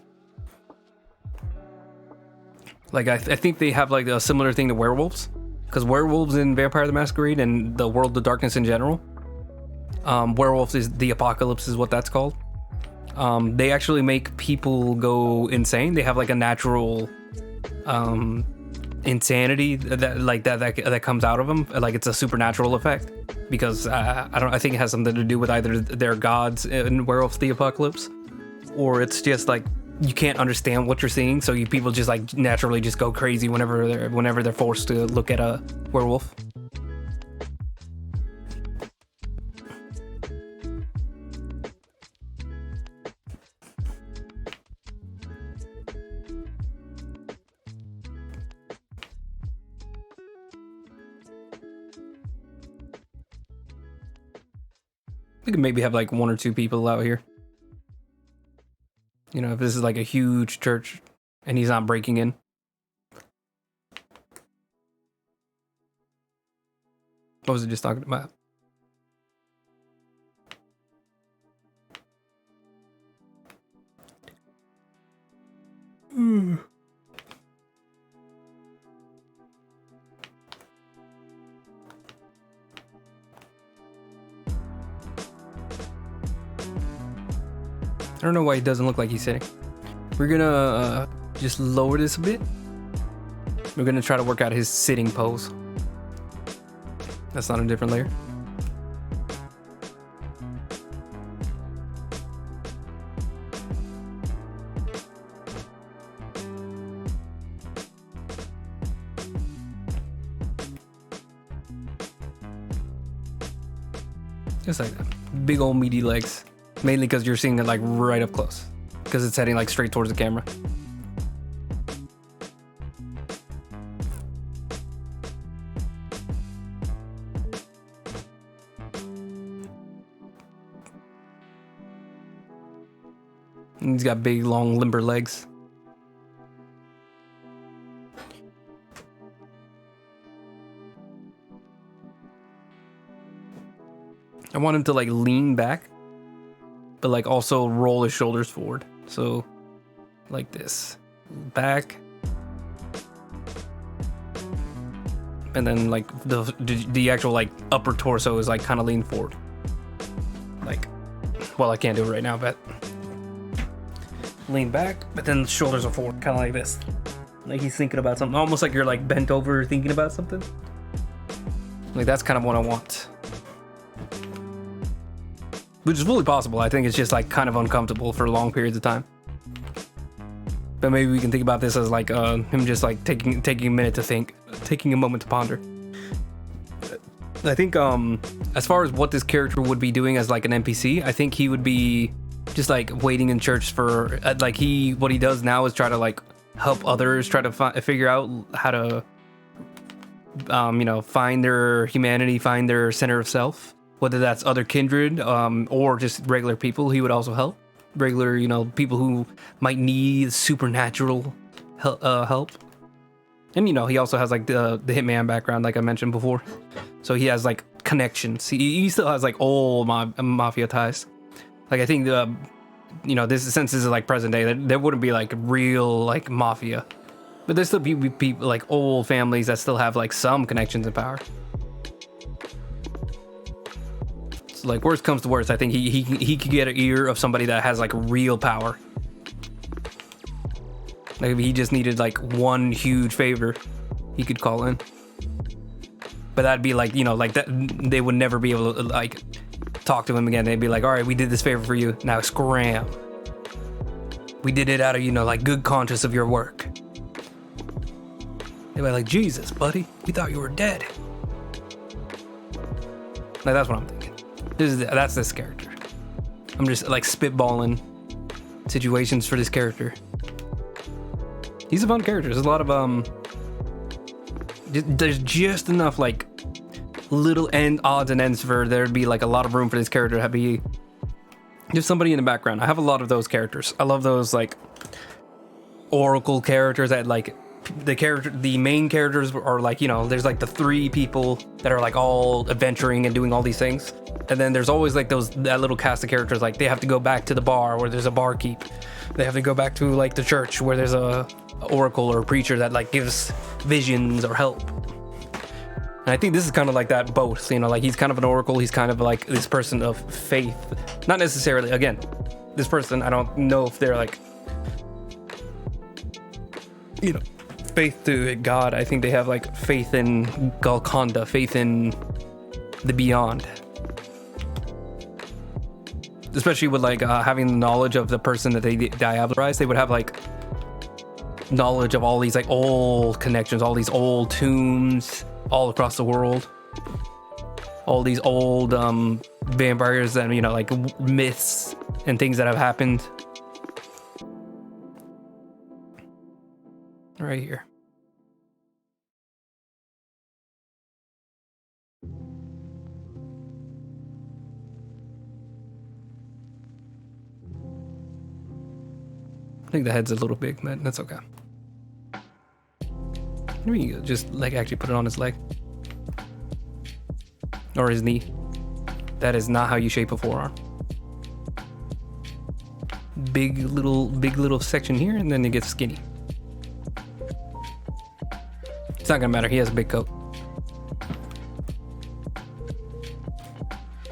Like I think they have like a similar thing to werewolves, because werewolves in Vampire the Masquerade and the World of Darkness in general, werewolves is the apocalypse is what that's called. They actually make people go insane. They have like a natural insanity that comes out of them. Like it's a supernatural effect because I think it has something to do with either their gods in Werewolves the Apocalypse, or it's just like you can't understand what you're seeing, so people just like naturally just go crazy whenever they're forced to look at a werewolf. We could maybe have like 1 or 2 people out here. You know, if this is like a huge church and he's not breaking in. What was it just talking about? I don't know why he doesn't look like he's sitting. We're gonna just lower this a bit. We're gonna try to work out his sitting pose. That's not a different layer. Just like that. Big old meaty legs. Mainly because you're seeing it like right up close. Because it's heading like straight towards the camera. And he's got big, long, limber legs. I want him to like lean back, but like also roll his shoulders forward. So like this, back. And then like the actual like upper torso is like kind of lean forward. Like, well, I can't do it right now, but lean back, but then the shoulders are forward, kind of like this. Like he's thinking about something, almost like you're like bent over thinking about something. Like that's kind of what I want. Which is fully possible. I think it's just like kind of uncomfortable for long periods of time. But maybe we can think about this as like him just like taking a minute to think, taking a moment to ponder. I think as far as what this character would be doing as like an NPC, I think he would be just like waiting in church for like what he does now is try to like help others try to figure out how to find their humanity, find their center of self. Whether that's other kindred or just regular people, he would also help. Regular, people who might need supernatural help. And, he also has like the hitman background, like I mentioned before. So he has like connections. He still has like old mafia ties. Like I think, this since this is like present day, there wouldn't be like real like mafia. But there's still people like old families that still have like some connections and power. Like worst comes to worst, I think he could get an ear of somebody that has like real power. Like if he just needed like one huge favor, he could call in. But that'd be like like that they would never be able to like talk to him again. They'd be like, all right, we did this favor for you, now scram. We did it out of like good conscience of your work. They'd be like, Jesus, buddy, we thought you were dead. Like that's what I'm thinking. That's this character. I'm just like spitballing situations for this character. He's a fun character. There's a lot of there's just enough like little odds and ends for there to be like a lot of room for this character to be just somebody in the background. I have a lot of those characters. I love those like oracle characters that like the main characters are like, there's like the 3 people that are like all adventuring and doing all these things. And then there's always like that little cast of characters, like they have to go back to the bar where there's a barkeep. They have to go back to like the church where there's a oracle or a preacher that like gives visions or help. And I think this is kind of like that both, you know, like he's kind of an oracle, he's kind of like this person of faith. Not necessarily, again, this person, I don't know if they're like, you know, faith to God. I think they have like faith in Golconda, faith in the beyond. Especially with like having the knowledge of the person that they diabolize, they would have like knowledge of all these like old connections, all these old tombs all across the world, all these old vampires and, you know, like myths and things that have happened. Right here. I think the head's a little big, but that's okay. Maybe you just like actually put it on his leg or his knee. That is not how you shape a forearm. Big little section here, and then it gets skinny. It's not gonna matter. He has a big coat.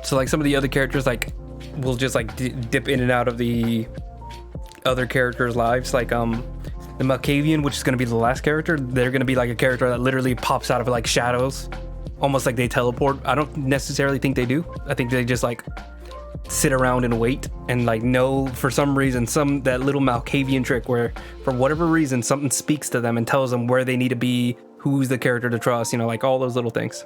So like some of the other characters like will just like dip in and out of the other characters' lives. Like the Malkavian, which is going to be the last character, they're going to be like a character that literally pops out of like shadows, almost like they teleport. I don't necessarily think they do. I think they just like sit around and wait and like know for some reason, that little Malkavian trick where for whatever reason something speaks to them and tells them where they need to be, who's the character to trust, you know, like all those little things.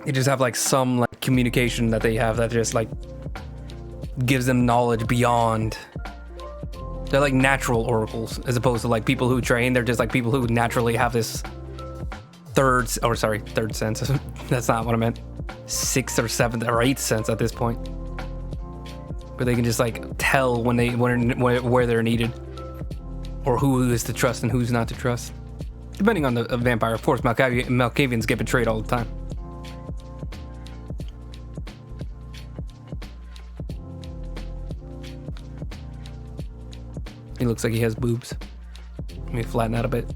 They just have like some like communication that they have that just like gives them knowledge beyond. They're like natural oracles as opposed to like people who train. They're just like people who naturally have this third sense. That's not what I meant. Sixth or seventh or eighth sense at this point, where they can just like tell where they're needed, or who is to trust and who's not to trust, depending on the vampire. Of course, Malkavians get betrayed all the time. He looks like he has boobs. Let me flatten that a bit.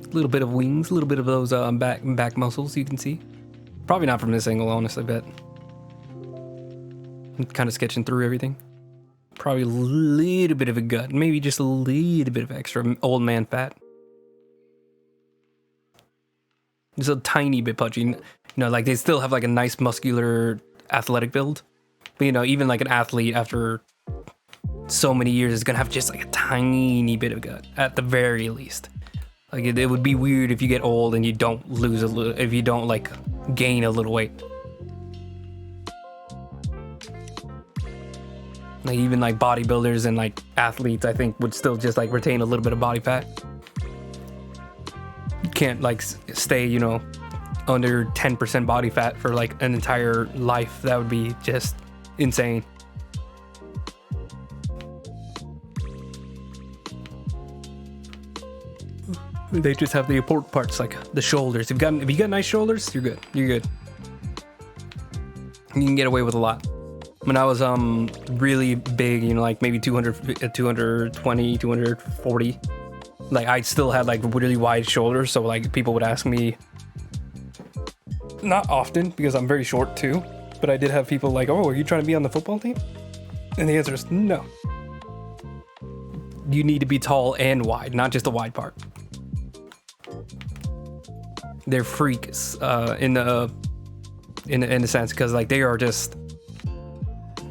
A little bit of wings, a little bit of those back muscles you can see. Probably not from this angle, honestly, but I'm kind of sketching through everything. Probably a little bit of a gut, maybe just a little bit of extra old man fat. Just a tiny bit pudgy. You know, like they still have like a nice muscular athletic build, but you know, even like an athlete after so many years is gonna have just like a tiny bit of gut at the very least. Like it would be weird if you get old and you don't lose a little, if you don't like gain a little weight. Like even like bodybuilders and like athletes, I think would still just like retain a little bit of body fat. You can't like stay, you know, under 10% body fat for like an entire life. That would be just insane. They just have the important parts, like the shoulders. If you got nice shoulders, you're good. You're good. You can get away with a lot. When I was really big, you know, like maybe 200, 220, 240, like I still had like really wide shoulders. So like people would ask me, not often because I'm very short too, but I did have people like, oh, are you trying to be on the football team? And the answer is no. You need to be tall and wide, not just the wide part. They're freaks in the sense, because like they are just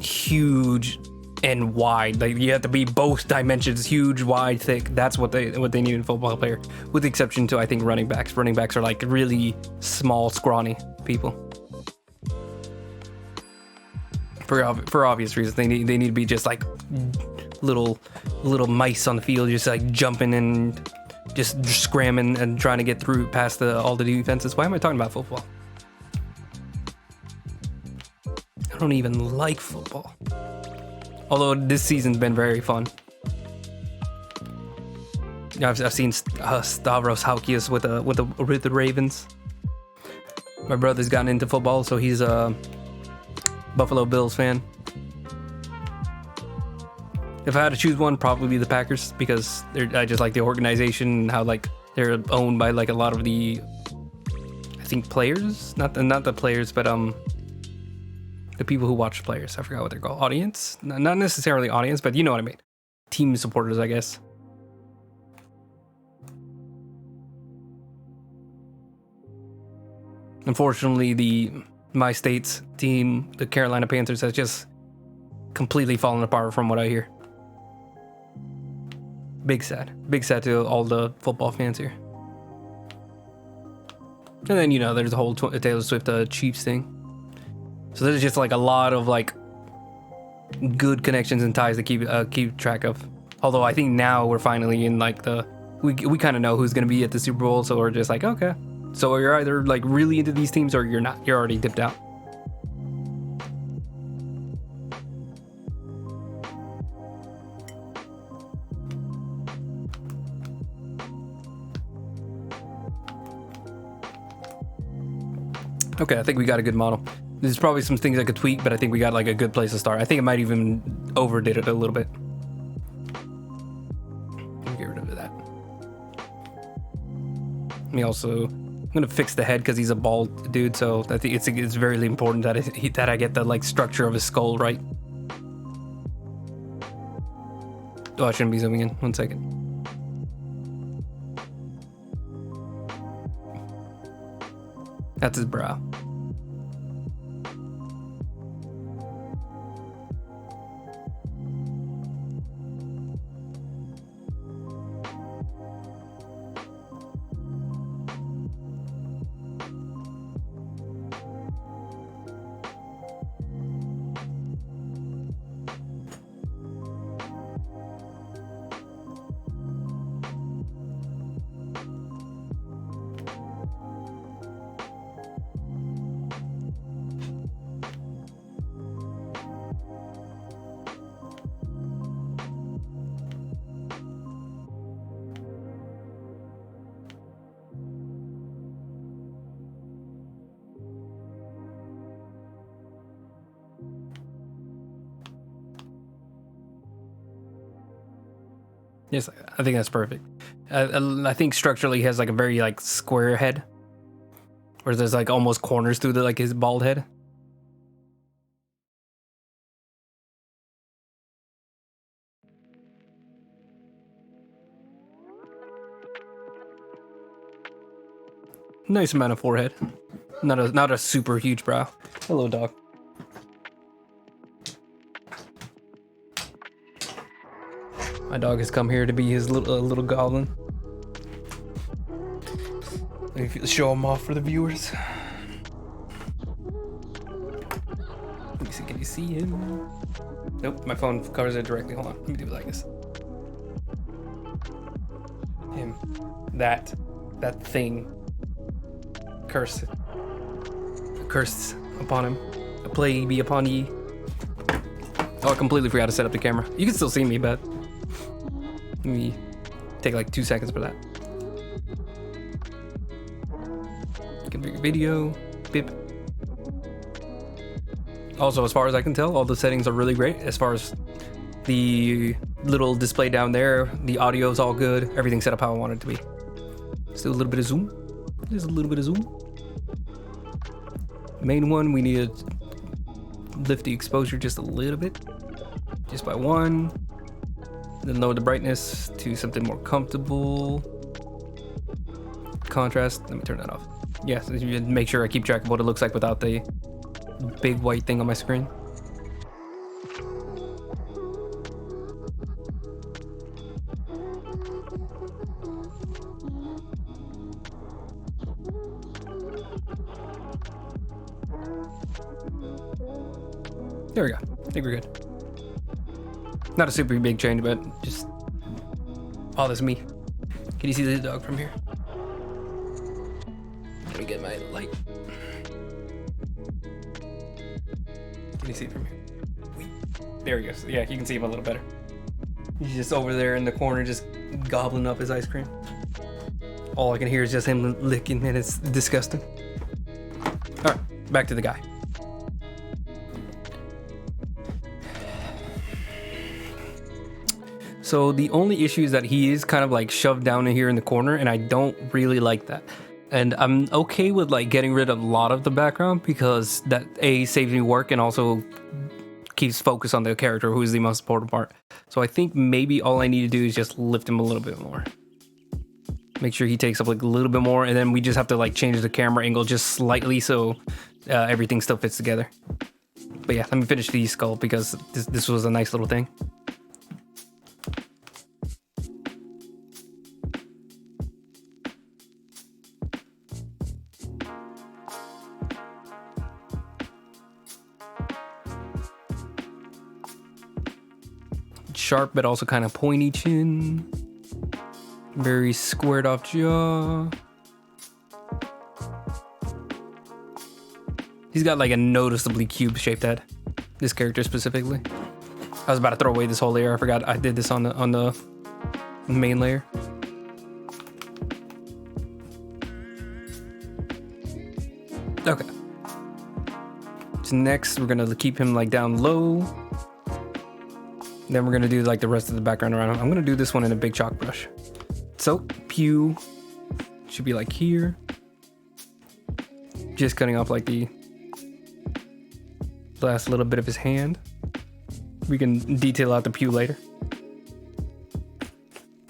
huge and wide. Like you have to be both dimensions, huge, wide, thick. That's what they need in a football player, with the exception to I think running backs. Running backs are like really small, scrawny people. For obvious reasons, they need to be just like little mice on the field, just like jumping and just scramming and trying to get through past all the defenses. Why am I talking about football? I don't even like football. Although this season's been very fun. I've seen Stavros Halkias with the Ravens. My brother's gotten into football, so he's a Buffalo Bills fan. If I had to choose one, probably the Packers, because I just like the organization and how like they're owned by like a lot of the, I think, players, not the players, but the people who watch players. I forgot what they're called. Audience, not necessarily audience, but you know what I mean. Team supporters, I guess. Unfortunately, my state's team, the Carolina Panthers, has just completely fallen apart from what I hear. Big sad to all the football fans here. And then, you know, there's the whole Taylor Swift Chiefs thing. So there's just like a lot of like good connections and ties to keep track of. Although I think now we're finally in like we kind of know who's gonna be at the Super Bowl, so we're just like, okay. So you're either like really into these teams or you're not. You're already dipped out. Okay, I think we got a good model. There's probably some things I could tweak, but I think we got like a good place to start. I think it might even overdid it a little bit. Let me get rid of that. Let me also, I'm gonna fix the head because he's a bald dude, so I think it's very important that I get the like structure of his skull right. Oh, I shouldn't be zooming in. 1 second. That's his brow. Yes, I think that's perfect. I think structurally he has like a very like square head, where there's like almost corners through the like his bald head. Nice amount of forehead, not a super huge brow. Hello, dog. My dog has come here to be his little goblin. Let me show him off for the viewers. Let me see, can you see him? Nope, my phone covers it directly. Hold on, let me do it like this. Him. That thing. Cursed upon him. A plague be upon ye. Oh, I completely forgot to set up the camera. You can still see me, but let me take like 2 seconds for that. Configure video. Bip. Also, as far as I can tell, all the settings are really great. As far as the little display down there, the audio is all good. Everything's set up how I want it to be. Still a little bit of zoom. There's a little bit of zoom. Main one, we need to lift the exposure just a little bit. Just by 1. Then lower the brightness to something more comfortable. Contrast, let me turn that off. Yeah, so you make sure I keep track of what it looks like without the big white thing on my screen. There we go. I think we're good. Not a super big change, but just... Oh, that's me. Can you see the dog from here? Let me get my light. Can you see it from here? There he goes. Yeah, you can see him a little better. He's just over there in the corner, just gobbling up his ice cream. All I can hear is just him licking, and it's disgusting. All right, back to the guy. So the only issue is that he is kind of like shoved down in here in the corner, and I don't really like that. And I'm okay with like getting rid of a lot of the background because that saves me work and also keeps focus on the character, who is the most important part. So I think maybe all I need to do is just lift him a little bit more. Make sure he takes up like a little bit more, and then we just have to like change the camera angle just slightly so everything still fits together. But yeah, let me finish the skull because this was a nice little thing. Sharp but also kind of pointy chin. Very squared off jaw. He's got like a noticeably cube shaped head. This character specifically. I was about to throw away this whole layer. I forgot I did this on the main layer. Okay. So next we're gonna keep him like down low. Then we're gonna do like the rest of the background around him. I'm gonna do this one in a big chalk brush. So pew should be like here. Just cutting off like the last little bit of his hand. We can detail out the pew later.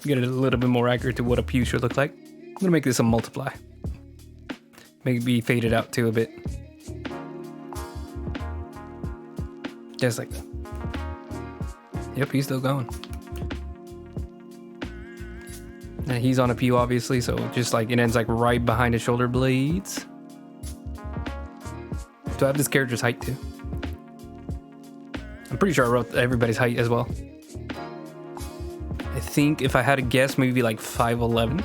Get it a little bit more accurate to what a pew should look like. I'm gonna make this a multiply. Maybe fade it out too a bit. Just like that. Yep, he's still going. And he's on a pew, obviously, so just like it ends like right behind his shoulder blades. Do I have this character's height too? I'm pretty sure I wrote everybody's height as well. I think if I had to guess, maybe like 5'11".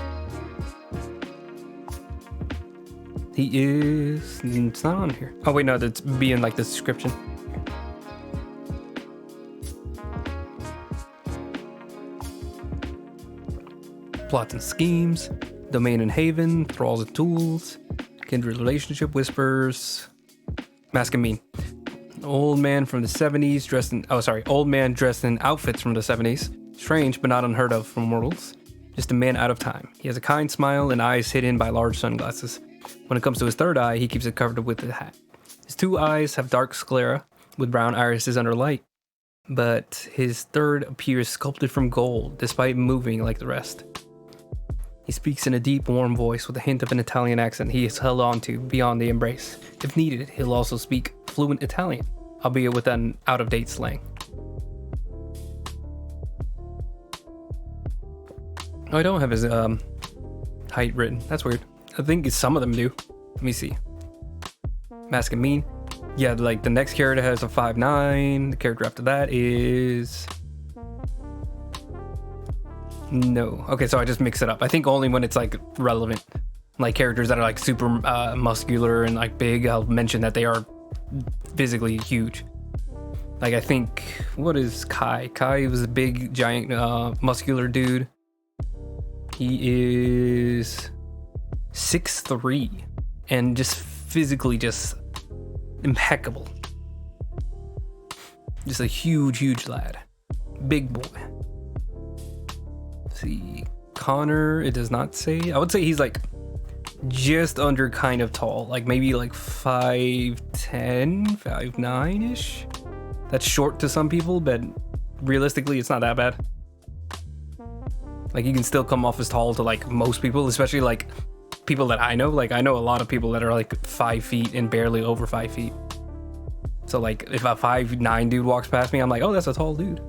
He is... It's not on here. Oh wait, no, that's be in like the description. Plots and schemes, domain and haven, thralls and tools, kindred relationship, whispers, mask and mean. Old man from the 70s dressed in, old man dressed in outfits from the 70s. Strange, but not unheard of for mortals. Just a man out of time. He has a kind smile and eyes hidden by large sunglasses. When it comes to his third eye, he keeps it covered with a hat. His two eyes have dark sclera with brown irises under light, but his third appears sculpted from gold, despite moving like the rest. He speaks in a deep, warm voice with a hint of an Italian accent he is held on to beyond the embrace. If needed, he'll also speak fluent Italian, albeit with an out-of-date slang. Oh, I don't have his height written. That's weird. I think some of them do. Let me see. Mask and mean. Yeah, like the next character has a 5'9". The character after that is... No. Okay, so I just mix it up. I think only when it's like relevant. Like characters that are like super muscular and like big, I'll mention that they are physically huge. Like I think, what is Kai? Kai was a big, giant, muscular dude. He is 6'3" and just physically just impeccable. Just a huge lad. Big boy. See, Connor, it does not say. I would say he's like just under kind of tall, like maybe like 5'10", 5'9"-ish. That's short to some people, but realistically it's not that bad. Like you can still come off as tall to like most people, especially like people that I know. Like I know a lot of people that are like 5 feet and barely over 5 feet. So like if a 5'9" dude walks past me, I'm like, oh, that's a tall dude.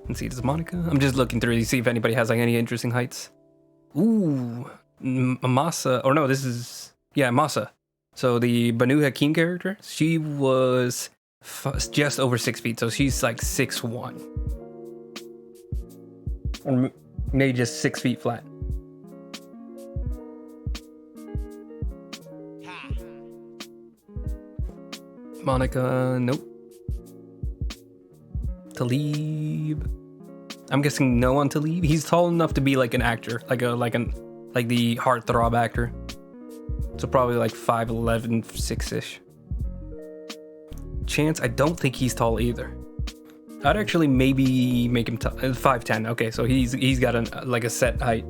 Let's see, does Monica? I'm just looking through to see if anybody has like any interesting heights. Ooh, Masa, or no, this is, yeah, Masa. So the Banu Hakim character, she was just over 6 feet, so she's like 6'1". Or maybe just 6 feet flat. Monica, nope. Talib. I'm guessing no on Talib. He's tall enough to be like an actor, like the heartthrob actor. So probably like 5'11", 6-ish. Chance, I don't think he's tall either. I'd actually maybe make him 5'10". Okay, so he's got a set height.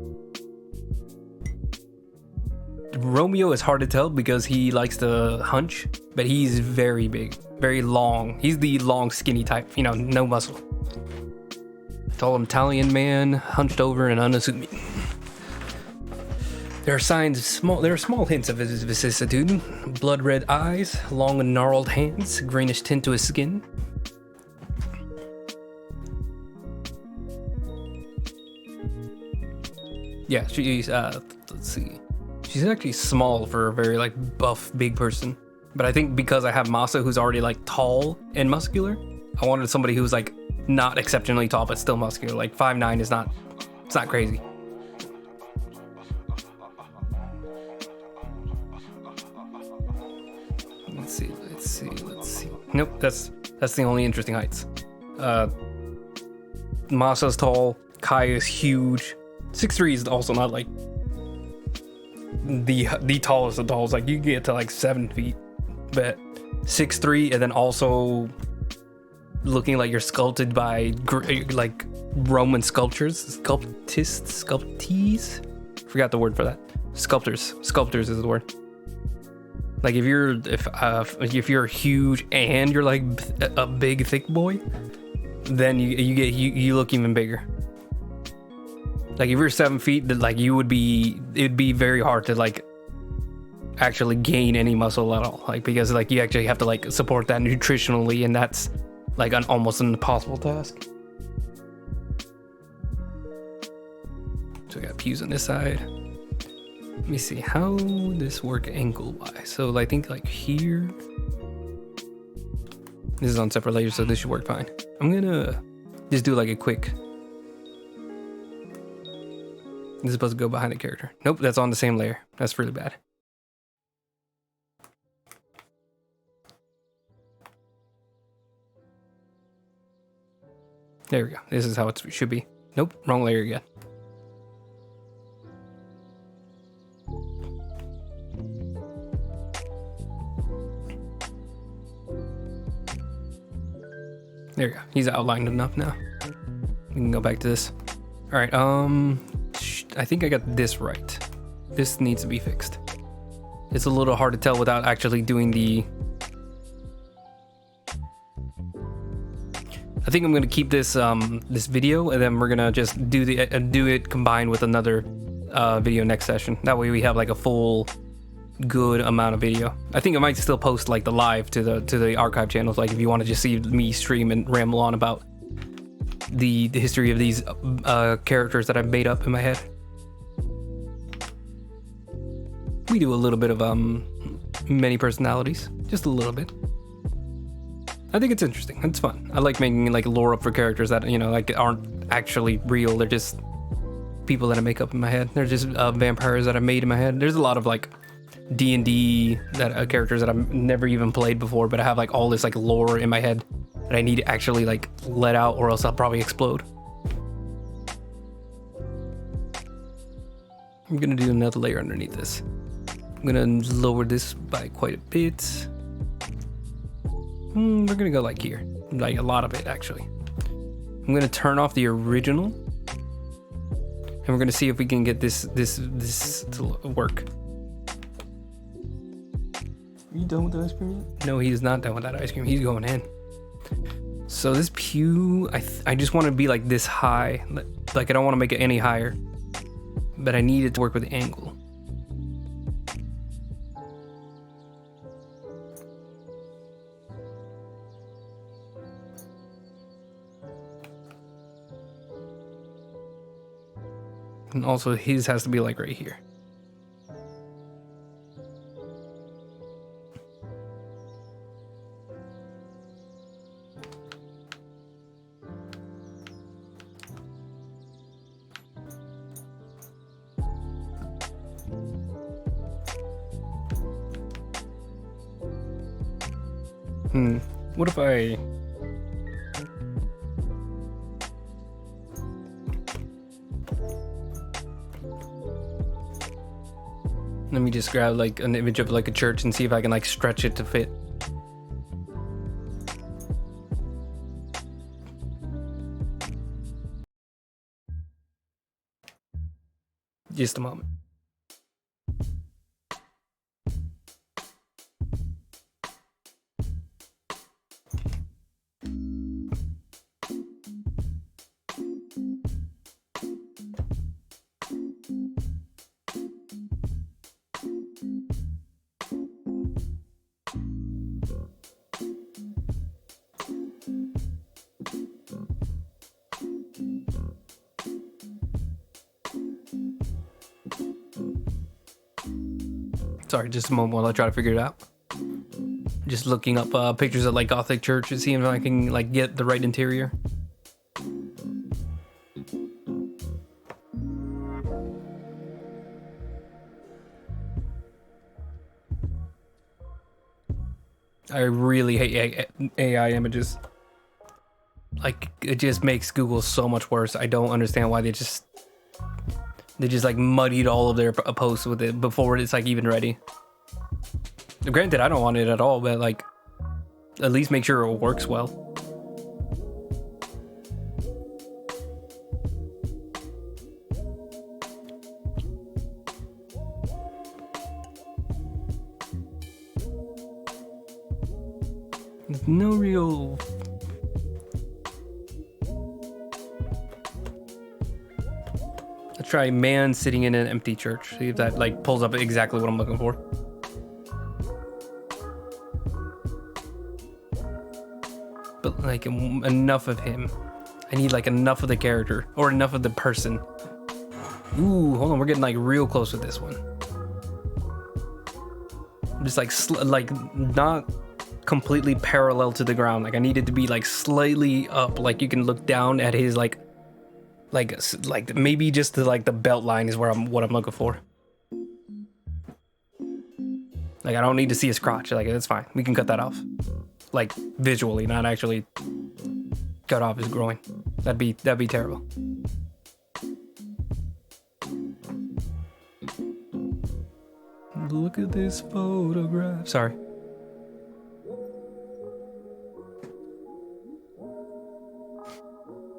Romeo is hard to tell because he likes to hunch, but he's very big, very long. He's the long, skinny type, you know, no muscle. Tall Italian man, hunched over and unassuming. There are small hints of his vicissitude. Blood red eyes, long and gnarled hands, greenish tint to his skin. Yeah, she's let's see. She's actually small for a very like buff, big person. But I think because I have Masa, who's already like tall and muscular, I wanted somebody who's like not exceptionally tall but still muscular. Like 5'9" is not, it's not crazy. Let's see. Nope, that's the only interesting heights. Masa's tall, Kai is huge. 6'3" is also not like the tallest of talls. Like you can get to like 7 feet, but 6'3" and then also looking like you're sculpted by like Roman sculptures, sculptees. Forgot the word for that. Sculptors is the word. Like if you're huge and you're like a big thick boy, then you look even bigger. Like if you're 7 feet, like it'd be very hard to like actually gain any muscle at all. Like because like you actually have to like support that nutritionally, and that's like almost an impossible task. So I got pews on this side. Let me see how this work angle wise. So I think like here. This is on separate layers, so this should work fine. I'm gonna just do like a quick. This is supposed to go behind the character. Nope, that's on the same layer. That's really bad. There we go. This is how it should be. Nope, wrong layer again. There we go. He's outlined enough now. We can go back to this. All right, I think I got this right. This needs to be fixed. It's a little hard to tell without actually doing the... I think I'm gonna keep this this video, and then we're gonna just do it combined with another video next session. That way we have like a full good amount of video. I think I might still post like the live to the archive channels, like if you want to just see me stream and ramble on about the history of these characters that I've made up in my head. We do a little bit of many personalities, just a little bit. I think it's interesting. It's fun. I like making like lore up for characters that, you know, like aren't actually real. They're just people that I make up in my head. They're just vampires that I made in my head. There's a lot of like D&D that characters that I've never even played before, but I have like all this like lore in my head that I need to actually like let out, or else I'll probably explode. I'm gonna do another layer underneath this. I'm gonna lower this by quite a bit. We're gonna go like here, like a lot of it actually. I'm gonna turn off the original, and we're gonna see if we can get this to work. Are you done with the ice cream yet? No, he's not done with that ice cream. He's going in. So this pew, I just want to be like this high. Like I don't want to make it any higher, but I need it to work with the angle. And also his has to be like right here. What if I... Let me just grab like an image of like a church and see if I can like stretch it to fit. just a moment. Sorry, just a moment while I try to figure it out. Just looking up pictures of like Gothic church and seeing if I can like get the right interior. I really hate AI images. Like, it just makes Google so much worse. I don't understand why they just like muddied all of their posts with it before it's like even ready. Granted, I don't want it at all, but like, at least make sure it works well. There's no real... Let's try man sitting in an empty church. See if that like pulls up exactly what I'm looking for. But like enough of him. I need like enough of the character or enough of the person. Ooh, hold on, we're getting like real close with this one. Just like not completely parallel to the ground. Like I need it to be like slightly up. Like you can look down at his like maybe just like the belt line is what I'm looking for. Like I don't need to see his crotch. Like that's fine. We can cut that off. Like visually, not actually cut off his groin. That'd be terrible. Look at this photograph. Sorry.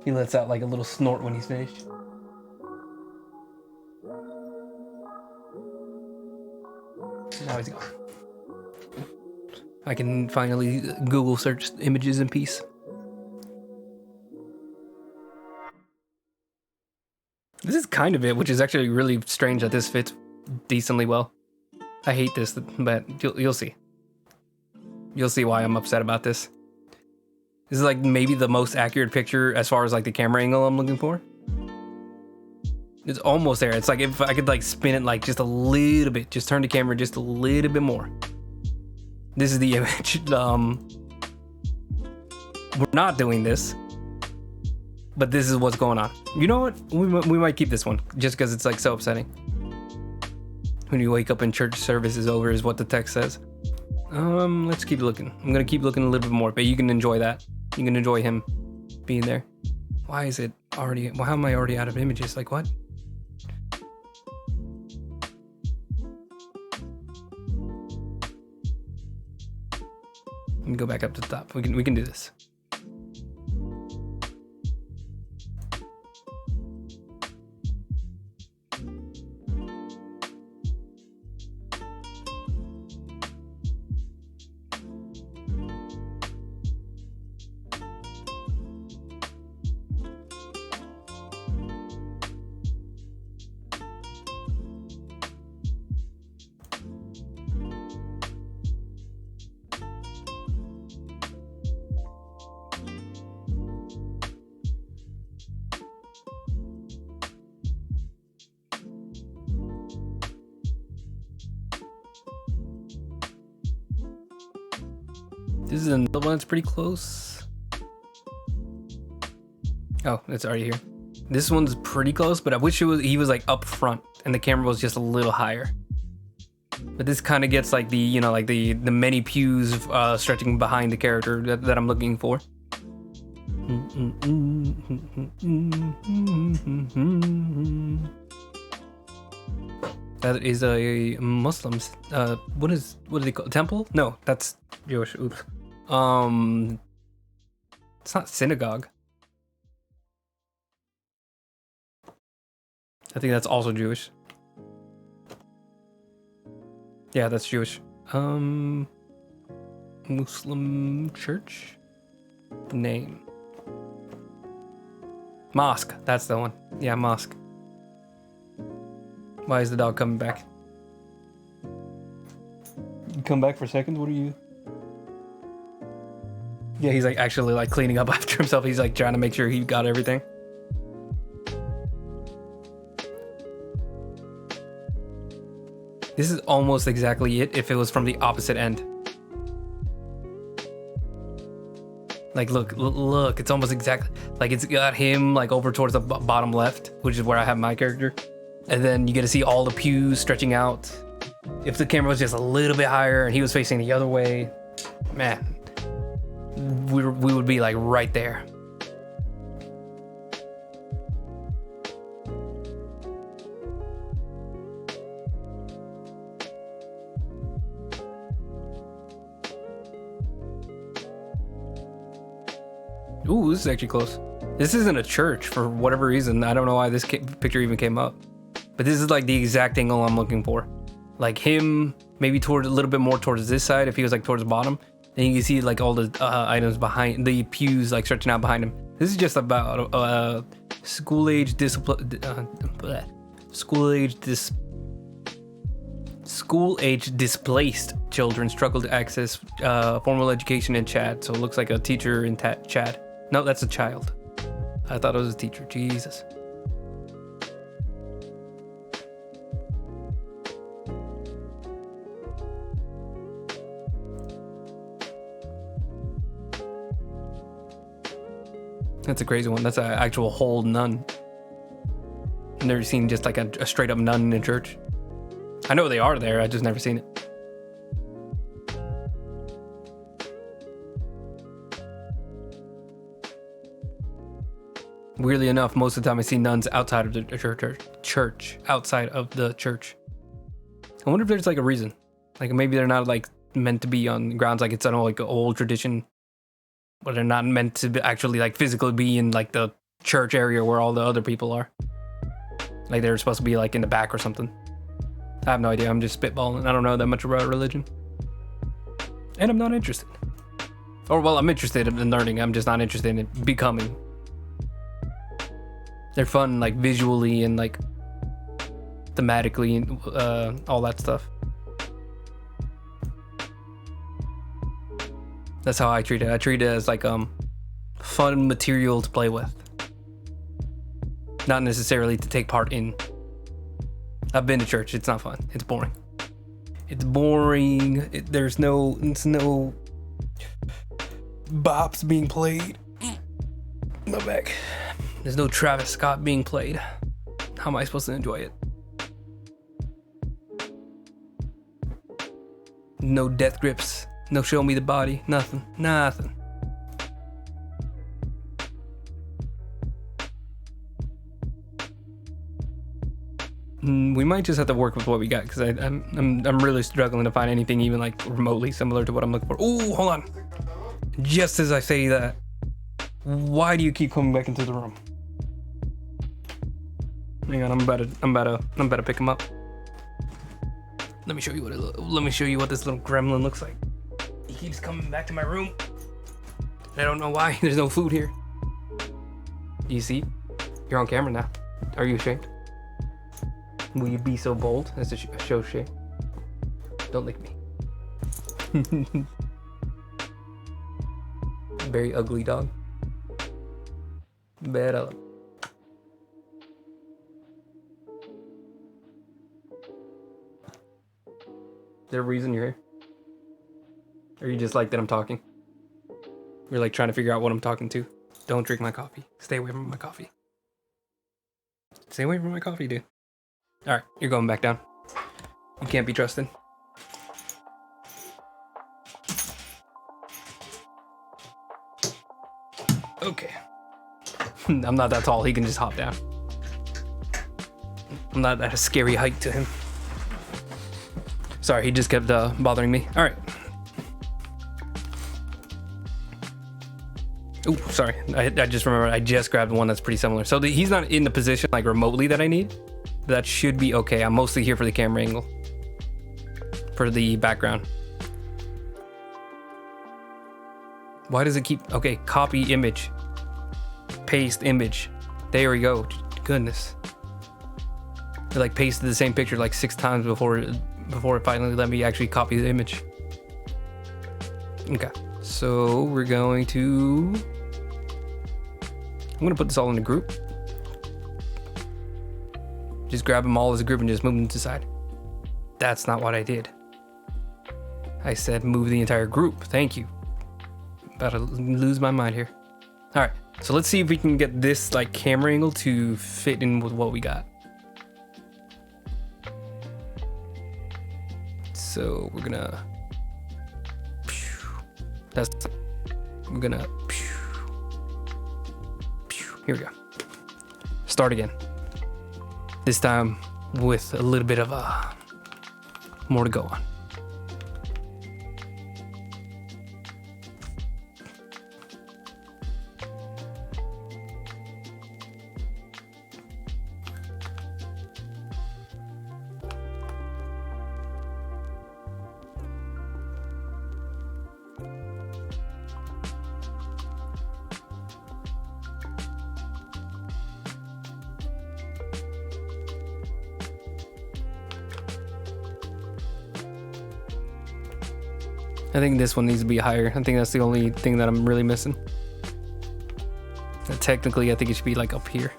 He lets out like a little snort when he's finished. Now he's gone. I can finally Google search images in peace. This is kind of it, which is actually really strange that this fits decently well. I hate this, but you'll see. You'll see why I'm upset about this. This is like maybe the most accurate picture as far as like the camera angle I'm looking for. It's almost there. It's like if I could like spin it like just a little bit, just turn the camera just a little bit more. This is the image. We're not doing this, but this is what's going on. You know what? We might keep this one just because it's like so upsetting. When you wake up and church service is over is what the text says. Let's keep looking. I'm gonna keep looking a little bit more, but you can enjoy that. You can enjoy him being there. Why is it already? Well, how am I already out of images? Like what? Let me go back up to the top. We can do this. This is another one that's pretty close. Oh, it's already here. This one's pretty close, but I wish he was like up front and the camera was just a little higher. But this kind of gets like the, you know, like the many pews stretching behind the character that I'm looking for. That is a Muslims. What do they call it? Temple? No, that's Jewish. Oops. It's not synagogue. I think that's also Jewish. Yeah, that's Jewish. Muslim church? Name. Mosque. That's the one. Yeah, mosque. Why is the dog coming back? You come back for seconds? What are you? Yeah, he's like actually like cleaning up after himself. He's like trying to make sure he got everything. This is almost exactly it if it was from the opposite end. Like, look, it's almost exactly like it's got him like over towards the bottom left, which is where I have my character. And then you get to see all the pews stretching out. If the camera was just a little bit higher and he was facing the other way, man, we would be like right there. Ooh, this is actually close. This isn't a church for whatever reason. I don't know why this picture even came up. But this is like the exact angle I'm looking for. Like him, maybe towards a little bit more towards this side if he was like towards the bottom. Then you can see like all the items behind, the pews like stretching out behind him. This is just about school-age displaced children struggle to access formal education in Chad. So it looks like a teacher in Chad. No, that's a child. I thought it was a teacher. Jesus. That's a crazy one. That's an actual whole nun. I've never seen just like a straight up nun in a church. I know they are there, I just never seen it. Weirdly enough, most of the time I see nuns outside of the church, outside of the church. I wonder if there's like a reason. Like maybe they're not like meant to be on grounds like it's an like an old tradition, but they're not meant to be actually like physically be in like the church area where all the other people are. Like they're supposed to be like in the back or something. I have no idea. I'm just spitballing. I don't know that much about religion. And I'm not interested. Or well, I'm interested in learning. I'm just not interested in becoming. They're fun like visually and like thematically and all that stuff. That's how I treat it. I treat it as like fun material to play with. Not necessarily to take part in. I've been to church. It's not fun. It's boring. It's boring. There's no bops being played. My back. There's no Travis Scott being played. How am I supposed to enjoy it? No death grips. No show me the body. Nothing. We might just have to work with what we got because I'm really struggling to find anything even like remotely similar to what I'm looking for. Ooh, hold on. Just as I say that, why do you keep coming back into the room? Hang on, I'm about to pick him up. Let me show you what this little gremlin looks like. He keeps coming back to my room. I don't know why. There's no food here. Do you see? You're on camera now. Are you ashamed? Will you be so bold as to show shame? Don't lick me. Very ugly dog. Bad up. Is there a reason you're here? Or you just like that I'm talking? You're like trying to figure out what I'm talking to. Don't drink my coffee. Stay away from my coffee. Stay away from my coffee, dude. Alright, you're going back down. You can't be trusted. Okay. I'm not that tall, he can just hop down. I'm not at a scary height to him. Sorry, he just kept bothering me. Alright. Oh, sorry. I just remembered I just grabbed one that's pretty similar. So he's not in the position like remotely that I need. That should be okay. I'm mostly here for the camera angle. for the background. Why does it keep... Okay, copy image. Paste image. There we go. Goodness. It like pasted the same picture like 6 times before it finally let me actually copy the image. Okay, so we're going to... I'm gonna put this all in a group. Just grab them all as a group and just move them to the side. That's not what I did. I said move the entire group. Thank you. About to lose my mind here. All right, so let's see if we can get this like camera angle to fit in with what we got. So we're gonna... We're gonna... Here we go. Start again. This time with a little bit of more to go on. I think this one needs to be higher. I think that's the only thing that I'm really missing. Technically, I think it should be like up here.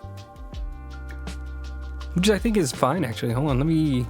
Which I think is fine, actually. Hold on, let me...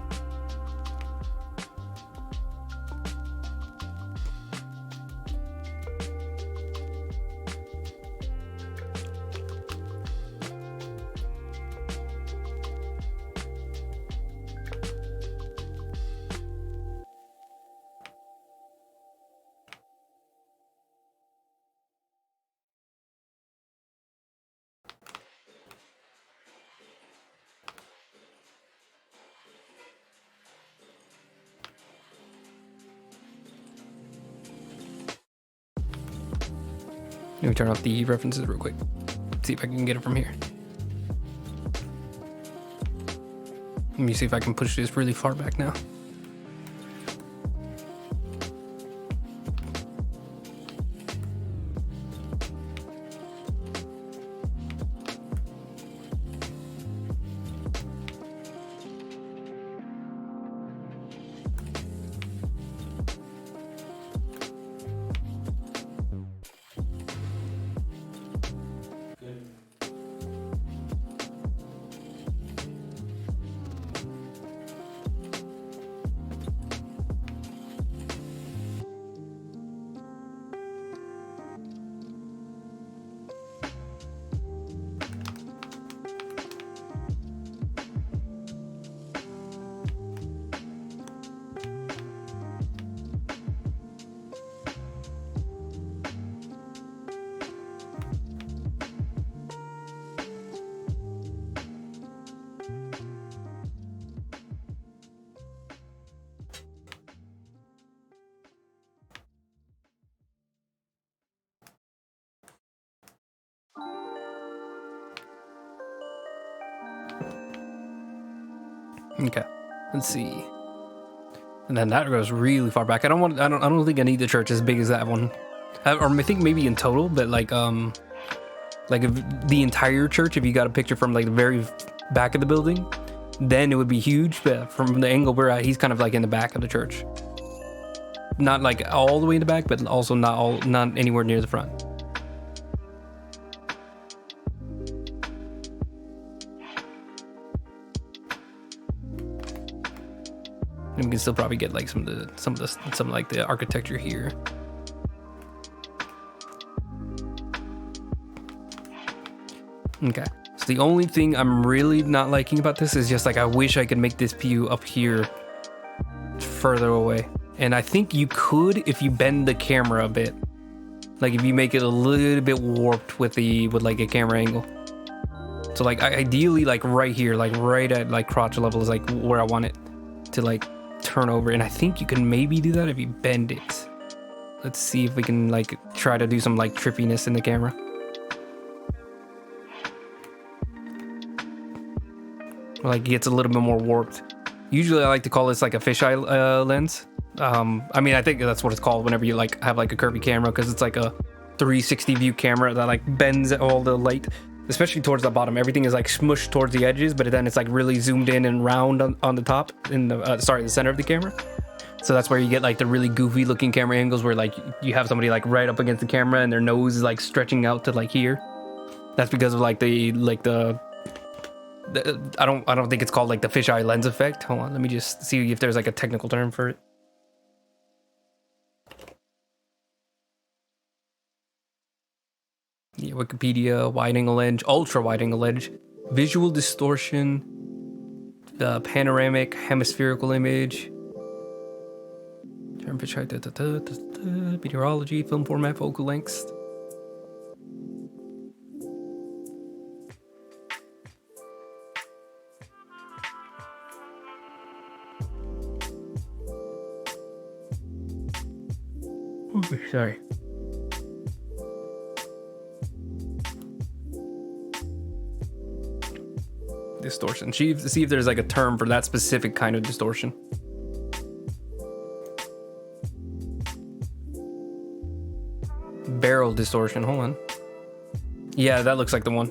Let me turn off the references real quick. See if I can get it from here. Let me see if I can push this really far back now. Okay, let's see. And then that goes really far back. I don't think I need the church as big as that one. Or I think maybe in total, but like if the entire church, if you got a picture from like the very back of the building, then it would be huge. But from the angle we're at, he's kind of like in the back of the church. Not like all the way in the back, but also not anywhere near the front. And we can still probably get like some like the architecture here. Okay, so the only thing I'm really not liking about this is just like I wish I could make this view up here further away. And I think you could if you bend the camera a bit. Like if you make it a little bit warped with like a camera angle. So like ideally like right here, like right at like crotch level is like where I want it to like turn over, and I think you can maybe do that if you bend it. Let's see if we can like try to do some like trippiness in the camera. Like it gets a little bit more warped. Usually I like to call this like a fisheye lens, I mean, I think that's what it's called whenever you like have like a curvy camera, because it's like a 360 view camera that like bends all the light, especially towards the bottom. Everything is like smushed towards the edges, but then it's like really zoomed in and round on the top, in the the center of the camera. So that's where you get like the really goofy looking camera angles where like you have somebody like right up against the camera and their nose is like stretching out to like here. That's because of like the I don't think it's called like the fisheye lens effect. Hold on, let me just see if there's like a technical term for it. Yeah, Wikipedia, wide angle lens, ultra wide angle lens, visual distortion, the panoramic hemispherical image, term fisheye, meteorology, film format, focal lengths. Ooh, sorry. Distortion. See if there's like a term for that specific kind of distortion. Barrel distortion. Hold on. Yeah, that looks like the one.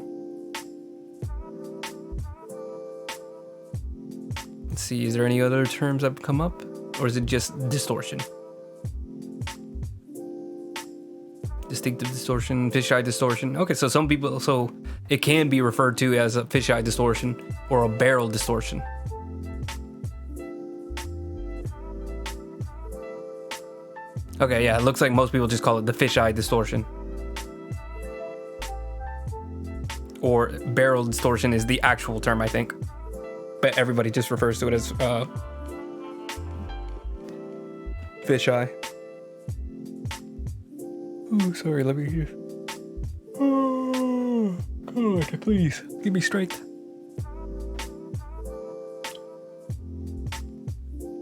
Let's see. Is there any other terms that come up, or is it just distortion? Distinctive distortion, fisheye distortion. Okay, so some people, so it can be referred to as a fisheye distortion or a barrel distortion. Okay, yeah, it looks like most people just call it the fisheye distortion. Or barrel distortion is the actual term, I think. But everybody just refers to it as fisheye. Oh, sorry, let me just... Oh, God, please, give me strength.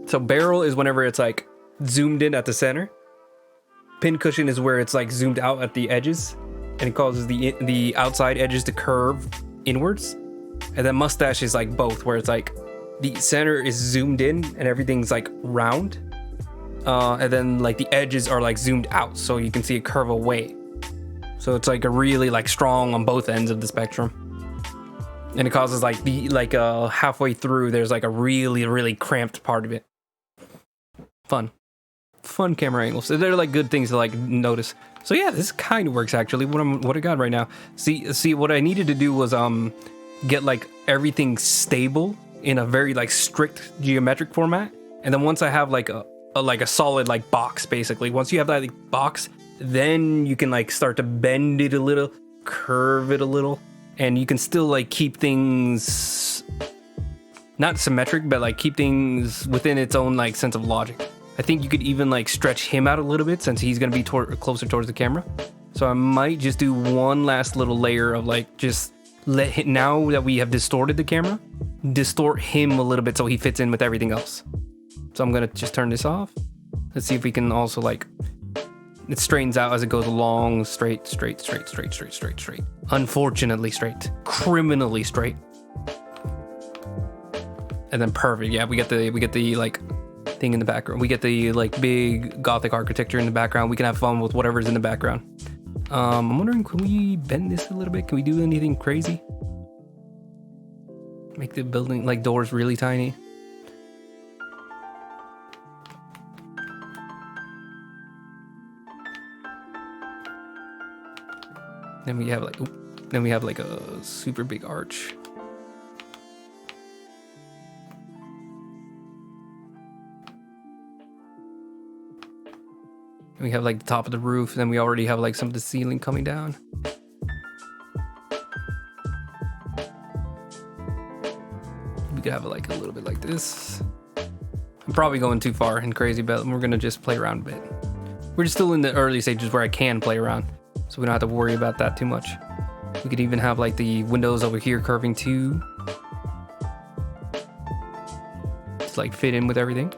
So barrel is whenever it's like zoomed in at the center. Pincushion is where it's like zoomed out at the edges, and it causes the outside edges to curve inwards. And then mustache is like both, where it's like the center is zoomed in and everything's like round. And then like the edges are like zoomed out, so you can see it curve away. So it's like a really like strong on both ends of the spectrum, and it causes like halfway through there's like a really cramped part of it. Fun camera angles. So they're like good things to like notice. So yeah, this kind of works actually. What I got right now. See what I needed to do was get like everything stable in a very like strict geometric format, and then once I have like a solid like box, basically. Once you have that like, box, then you can like start to bend it a little, curve it a little, and you can still like keep things not symmetric, but like keep things within its own like sense of logic. I think you could even like stretch him out a little bit since he's gonna be closer towards the camera. So I might just do one last little layer of like just now that we have distorted the camera, distort him a little bit so he fits in with everything else. So I'm gonna just turn this off. Let's see if we can also like, it straightens out as it goes along, straight. Unfortunately straight, criminally straight. And then perfect, yeah, we get the like thing in the background. We get the like big Gothic architecture in the background. We can have fun with whatever's in the background. I'm wondering, can we bend this a little bit? Can we do anything crazy? Make the building like doors really tiny. Then we have like a super big arch. And we have like the top of the roof, and then we already have like some of the ceiling coming down. We could have it like a little bit like this. I'm probably going too far and crazy, but we're gonna just play around a bit. We're just still in the early stages where I can play around, so we don't have to worry about that too much. We could even have like the windows over here curving too. Just like fit in with everything.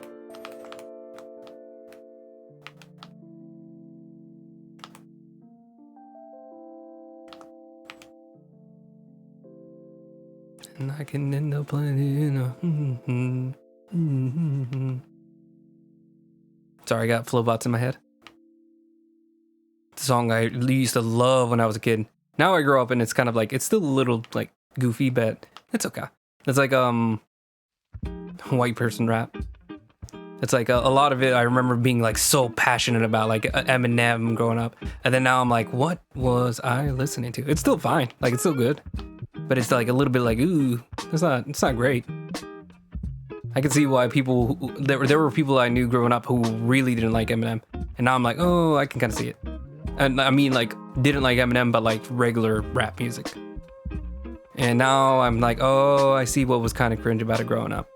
And I can end up playing Sorry, I got Flowbots in my head. It's a song I used to love when I was a kid. Now I grow up and it's kind of like, it's still a little like goofy, but it's okay. It's like white person rap. It's like a lot of it I remember being like so passionate about, like Eminem growing up. And then now I'm like, what was I listening to? It's still fine. Like, it's still good. But it's like a little bit like, ooh, it's not great. I can see why people, there were people I knew growing up who really didn't like Eminem. And now I'm like, oh, I can kind of see it. And I mean, like, didn't like Eminem, but like regular rap music. And now I'm like, oh, I see what was kind of cringe about it growing up.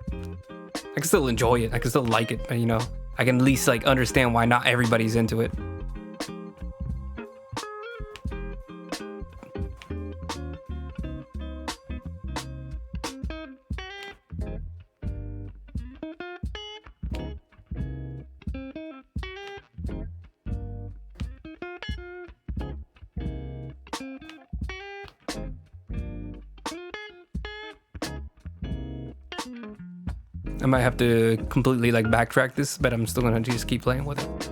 I can still enjoy it. I can still like it, but you know, I can at least like understand why not everybody's into it. I might have to completely like backtrack this, but I'm still gonna just keep playing with it.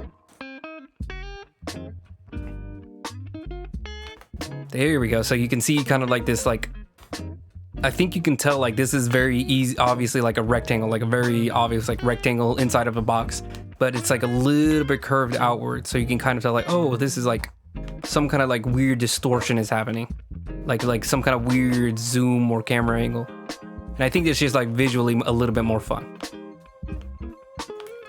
There we go. So you can see kind of like this, like, I think you can tell like this is very easy, obviously like a rectangle, like a very obvious like rectangle inside of a box, but it's like a little bit curved outward. So you can kind of tell like, oh, this is like some kind of like weird distortion is happening. Like some kind of weird zoom or camera angle. And I think it's just like visually a little bit more fun.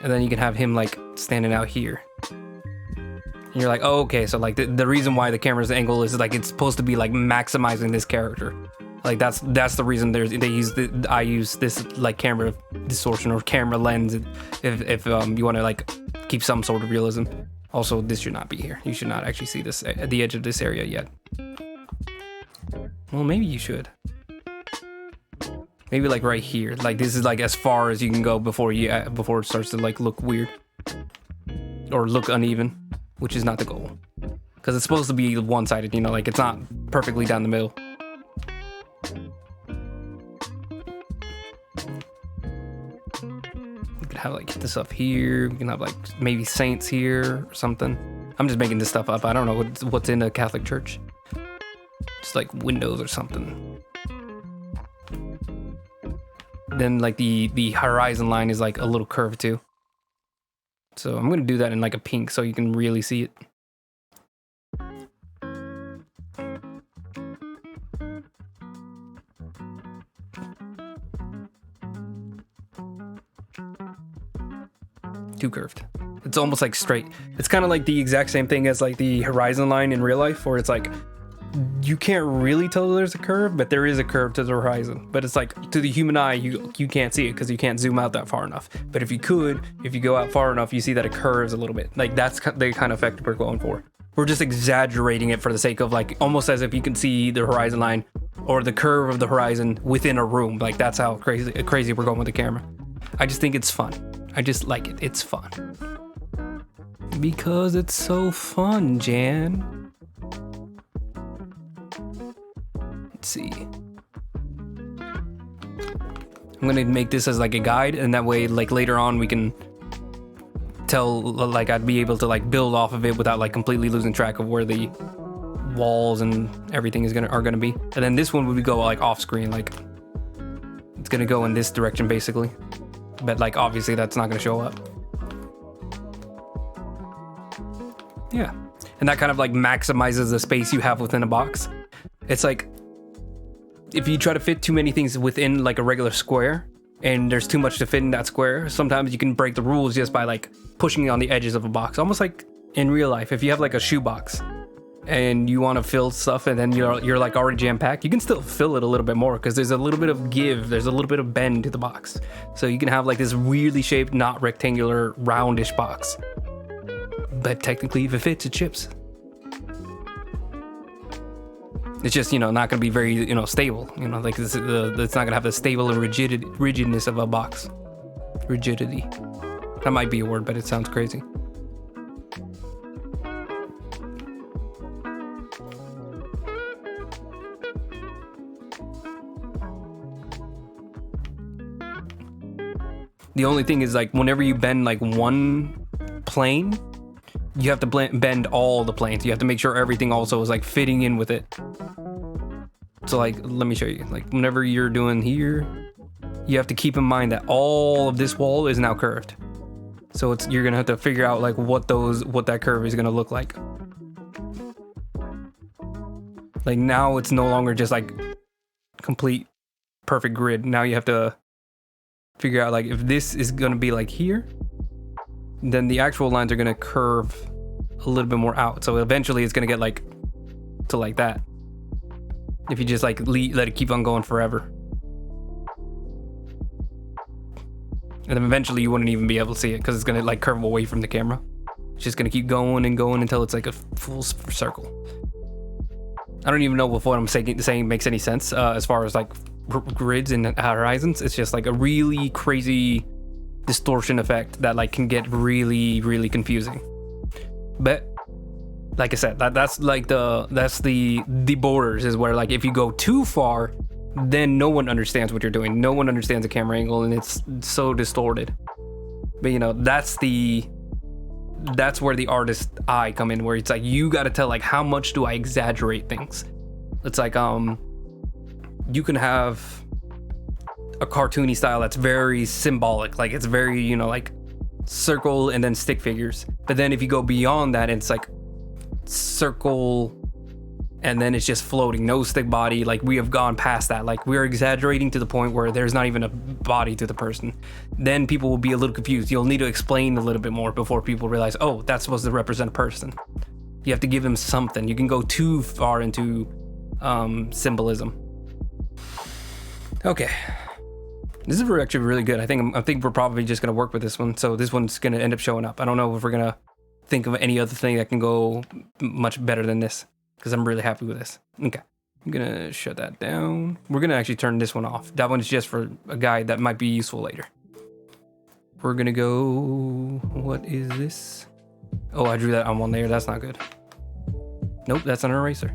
And then you can have him like standing out here. And you're like, oh, okay, so like the reason why the camera's angle is like it's supposed to be like maximizing this character. Like that's the reason I use this like camera distortion or camera lens if you want to like keep some sort of realism. Also, this should not be here. You should not actually see this at the edge of this area yet. Well, maybe you should. Maybe like right here. Like this is like as far as you can go before it starts to like look weird or look uneven, which is not the goal. Because it's supposed to be one-sided, you know, like it's not perfectly down the middle. We could have like this up here. We can have like maybe saints here or something. I'm just making this stuff up. I don't know what's in a Catholic church. Just like windows or something. Then like the horizon line is like a little curved too. So I'm gonna do that in like a pink so you can really see it. Too curved. It's almost like straight. It's kind of like the exact same thing as like the horizon line in real life, where it's like you can't really tell there's a curve, but there is a curve to the horizon. But it's like to the human eye, you can't see it because you can't zoom out that far enough. But if you go out far enough, you see that it curves a little bit. Like that's the kind of effect we're going for. We're just exaggerating it for the sake of like almost as if you can see the horizon line or the curve of the horizon within a room. Like that's how crazy we're going with the camera. I just think it's fun. I just like it. It's fun. Because it's so fun, Jan. Let's see. I'm gonna make this as like a guide, and that way like later on we can tell, like I'd be able to like build off of it without like completely losing track of where the walls and everything are gonna be. And then this one would go like off screen, like it's gonna go in this direction basically, but like obviously that's not gonna show up. Yeah, and that kind of like maximizes the space you have within a box. It's like if you try to fit too many things within like a regular square and there's too much to fit in that square, sometimes you can break the rules just by like pushing on the edges of a box. Almost like in real life, if you have like a shoebox and you want to fill stuff and then you're like already jam-packed, you can still fill it a little bit more because there's a little bit of give, there's a little bit of bend to the box. So you can have like this weirdly shaped, not rectangular, roundish box. But technically if it fits, it ships. It's just, you know, not going to be very, you know, stable. You know, like it's not going to have the stable and rigidness of a box. Rigidity. That might be a word, but it sounds crazy. The only thing is like whenever you bend like one plane, you have to bend all the planes. You have to make sure everything also is like fitting in with it. So like, let me show you. Like whenever you're doing here, you have to keep in mind that all of this wall is now curved. So you're gonna have to figure out like what that curve is gonna look like. Like now it's no longer just like complete perfect grid. Now you have to figure out like if this is gonna be like here, then the actual lines are gonna curve a little bit more out. So eventually it's gonna get like to like that. If you just like let it keep on going forever. And then eventually you wouldn't even be able to see it because it's gonna like curve away from the camera. It's just gonna keep going and going until it's like a full circle. I don't even know if what I'm saying makes any sense as far as like grids and horizons. It's just like a really crazy distortion effect that like can get really, really confusing. But like I said, that's the borders is where like if you go too far, then no one understands what you're doing. No one understands the camera angle and it's so distorted. But you know, that's where the artist eye come in, where it's like you got to tell like how much do I exaggerate things. It's like you can have a cartoony style that's very symbolic, like it's very, you know, like circle and then stick figures. But then if you go beyond that, it's like circle and then it's just floating, no stick body. Like we have gone past that. Like we're exaggerating to the point where there's not even a body to the person. Then people will be a little confused. You'll need to explain a little bit more before people realize, oh, that's supposed to represent a person. You have to give them something. You can go too far into symbolism. Okay, this is actually really good. I think we're probably just gonna work with this one. So this one's gonna end up showing up. I don't know if we're gonna think of any other thing that can go much better than this, because I'm really happy with this. Okay, I'm gonna shut that down. We're gonna actually turn this one off. That one's just for a guide that might be useful later. We're gonna go, what is this? Oh, I drew that on one layer, that's not good. Nope, that's an eraser.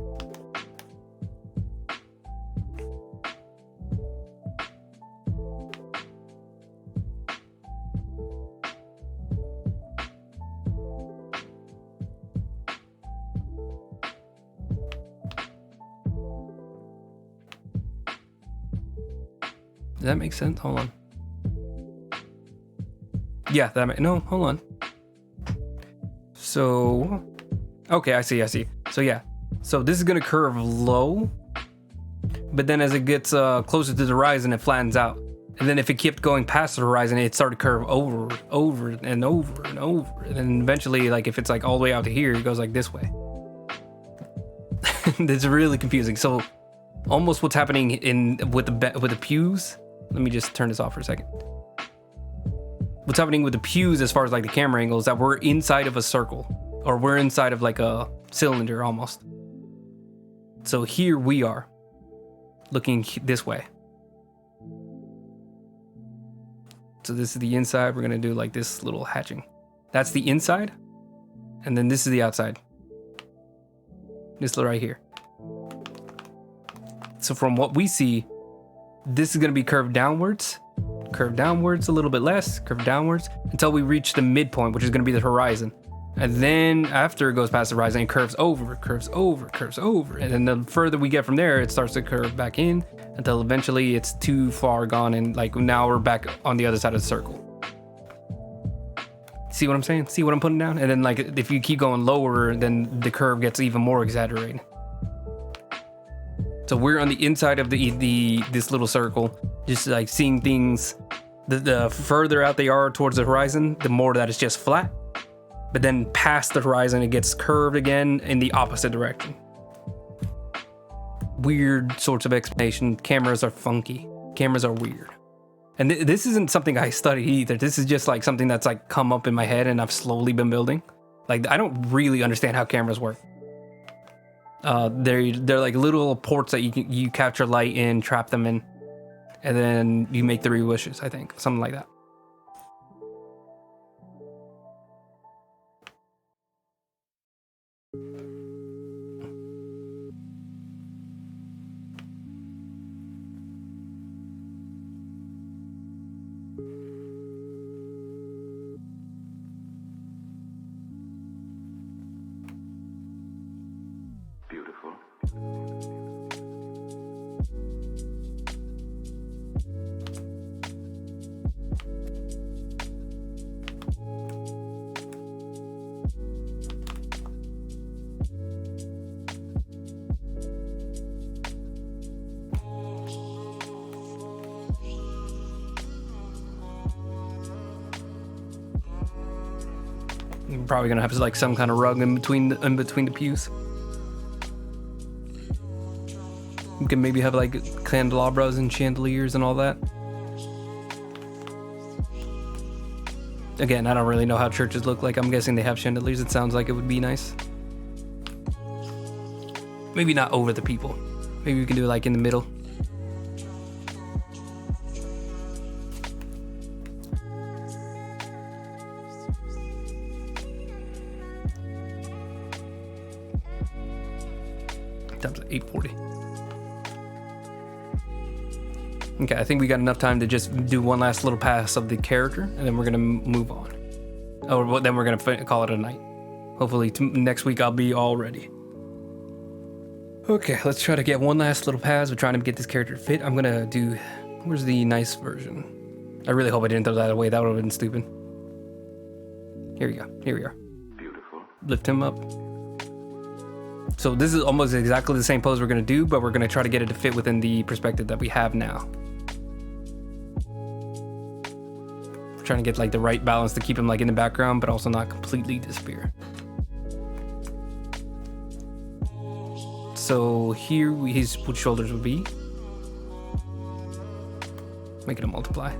Does that make sense? Hold on. Yeah, no, hold on. So, okay, I see. So yeah, so this is gonna curve low, but then as it gets closer to the horizon, it flattens out. And then if it kept going past the horizon, it started to curve over and over. And then eventually, like if it's like all the way out to here, it goes like this way. It's really confusing. So almost what's happening with the pews. Let me just turn this off for a second. What's happening with the pews as far as like the camera angle is that we're inside of a circle, or we're inside of like a cylinder almost. So here we are looking this way. So this is the inside. We're gonna do like this little hatching. That's the inside. And then this is the outside. This little right here. So from what we see, this is gonna be curved downwards a little bit less, curved downwards, until we reach the midpoint, which is gonna be the horizon. And then after it goes past the horizon, it curves over. And then the further we get from there, it starts to curve back in until eventually it's too far gone. And like now we're back on the other side of the circle. See what I'm saying? See what I'm putting down? And then like if you keep going lower, then the curve gets even more exaggerated. So we're on the inside of this little circle, just like seeing things. The further out they are towards the horizon, the more that it's just flat. But then past the horizon, it gets curved again in the opposite direction. Weird sorts of explanation. Cameras are funky. Cameras are weird. And this isn't something I studied either. This is just like something that's like come up in my head and I've slowly been building. Like I don't really understand how cameras work. They're like little ports that you capture light in, trap them in, and then you make 3 wishes, I think, something like that. I'm probably gonna have like some kind of rug in between the pews. You can maybe have like candelabras and chandeliers and all that. Again, I don't really know how churches look like. I'm guessing they have chandeliers. It sounds like it would be nice. Maybe not over the people. Maybe we can do it like in the middle. Times 840. Okay, I think we got enough time to just do one last little pass of the character, and then we're gonna move on. Oh, well, then we're gonna call it a night. Hopefully next week I'll be all ready. Okay, let's try to get one last little pass. We're trying to get this character fit. I'm gonna do. Where's the nice version? I really hope I didn't throw that away. That would have been stupid. Here we go. Here we are. Beautiful. Lift him up. So this is almost exactly the same pose we're gonna do, but we're gonna try to get it to fit within the perspective that we have now. We're trying to get like the right balance to keep him like in the background, but also not completely disappear. So here his shoulders would be. Make it a multiply.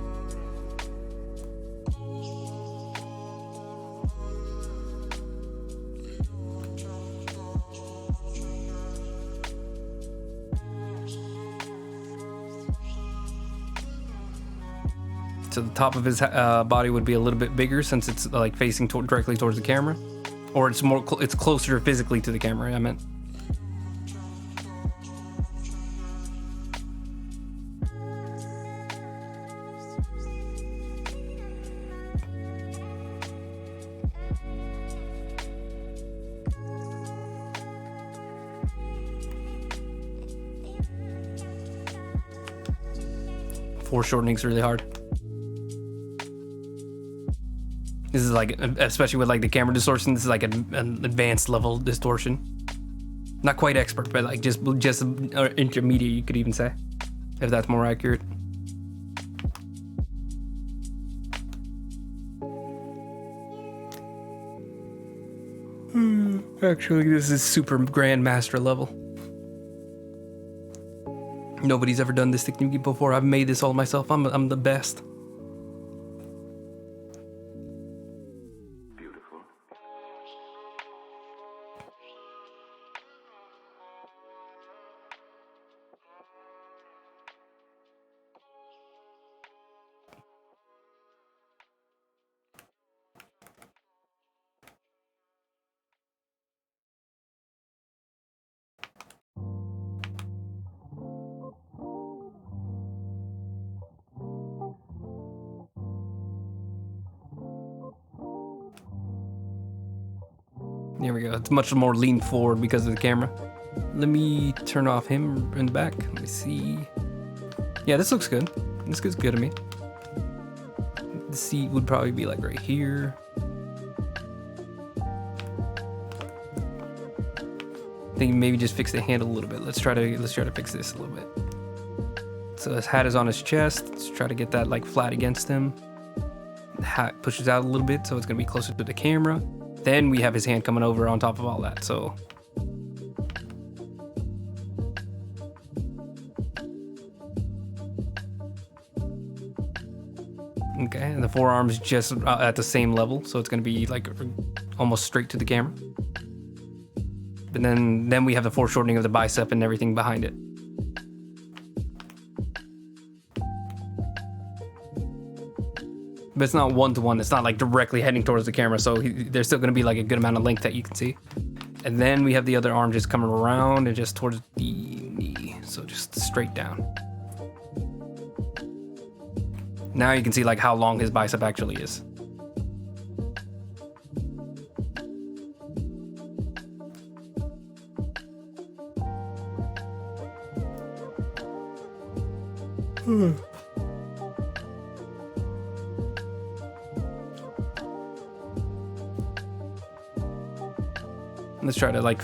So the top of his body would be a little bit bigger since it's like facing directly towards the camera, or it's more it's closer physically to the camera. I meant. Foreshortening is really hard. This is like, especially with like the camera distortion, this is like an advanced level distortion. Not quite expert, but like just intermediate, you could even say, if that's more accurate. Actually, this is super grandmaster level. Nobody's ever done this technique before. I've made this all myself. I'm the best. Beautiful. There we go. It's much more leaned forward because of the camera. Let me turn off him in the back. Let me see. Yeah, this looks good. This looks good to me. The seat would probably be like right here. I think maybe just fix the handle a little bit. Let's try to fix this a little bit. So his hat is on his chest. Let's try to get that like flat against him. The hat pushes out a little bit, so it's gonna be closer to the camera. Then we have his hand coming over on top of all that, so. Okay, and the forearm's just at the same level, so it's gonna be like almost straight to the camera. But then we have the foreshortening of the bicep and everything behind it. But it's not one-to-one. It's not like directly heading towards the camera, so there's still going to be like a good amount of length that you can see. And then we have the other arm just coming around and just towards the knee, so just straight down. Now you can see like how long his bicep actually is. Let's try to like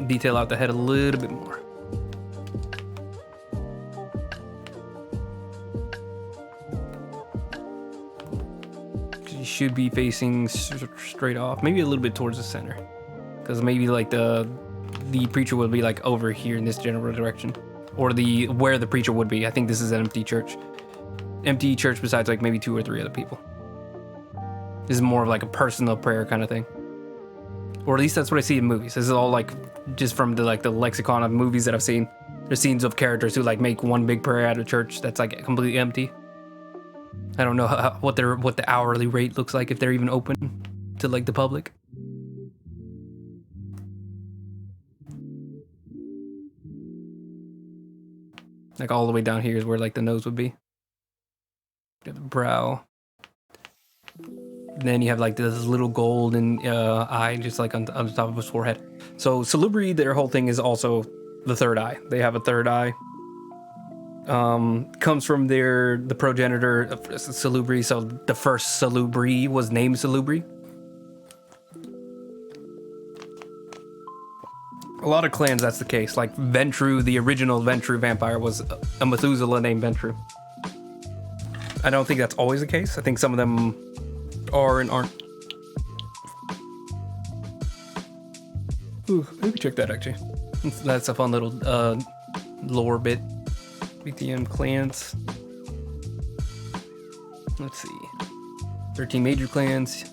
detail out the head a little bit more. She should be facing straight off, maybe a little bit towards the center, because maybe like the preacher would be like over here in this general direction, or the where the preacher would be. I think this is an empty church besides like maybe 2 or 3 other people. This is more of like a personal prayer kind of thing. Or at least that's what I see in movies. This is all like just from the lexicon of movies that I've seen. There's scenes of characters who like make one big prayer at a church that's like completely empty. I don't know what the hourly rate looks like, if they're even open to like the public. Like all the way down here is where like the nose would be. You have the brow. Then you have like this little golden eye just like on the top of his forehead. So Salubri, their whole thing is also the third eye. They have a third eye. Comes from the progenitor of Salubri. So the first Salubri was named Salubri. A lot of clans that's the case. Like Ventru, the original Ventru vampire was a Methuselah named Ventru. I don't think that's always the case. I think some of them are and aren't. Ooh, maybe check that actually. That's a fun little lore bit. BTM clans. Let's see. 13 major clans.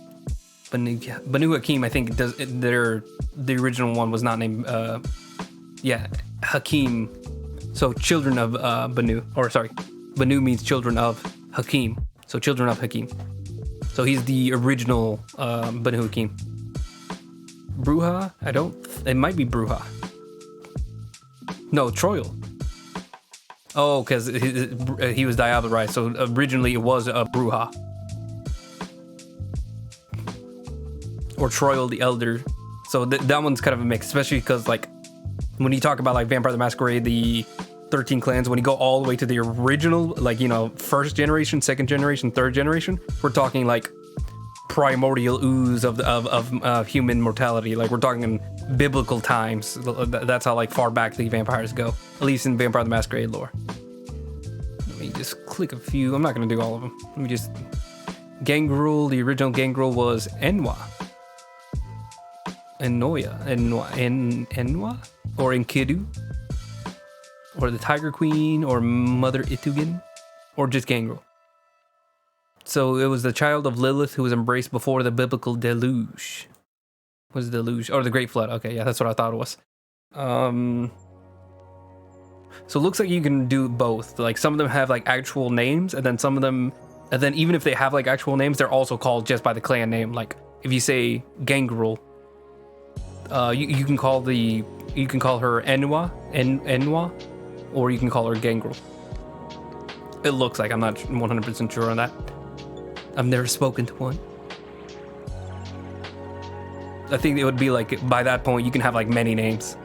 Banu Hakim, I think does. The original one was not named. Hakim. So children of Banu, or sorry, Banu means children of Hakim. So children of Hakim. So he's the original Banu Hakim. Bruja? It might be Bruja. No, Troil. Oh, because he was diablerized. So originally it was a Bruja. Or Troil the Elder. So that one's kind of a mix, especially because like when you talk about like Vampire the Masquerade, the 13 clans, when you go all the way to the original, like, you know, first generation, second generation, third generation, we're talking like primordial ooze of human mortality. Like we're talking in biblical times. That's how like far back the vampires go, at least in Vampire the Masquerade lore. Let me just click a few. I'm not going to do all of them. Let me just... Gangrel, the original Gangrel was Enwa. Ennoia. Or Enkidu. Or the Tiger Queen, or Mother Itugan, or just Gangrel. So it was the child of Lilith who was embraced before the biblical deluge. What is the deluge? Or the Great Flood. Okay, yeah, that's what I thought it was. So it looks like you can do both. Like some of them have like actual names, and then some of them, and then even if they have like actual names, they're also called just by the clan name. Like if you say Gangrel, you can call her Enwa, or you can call her Gangrel. It looks like, I'm not 100% sure on that. I've never spoken to one. I think it would be like, by that point, you can have like many names.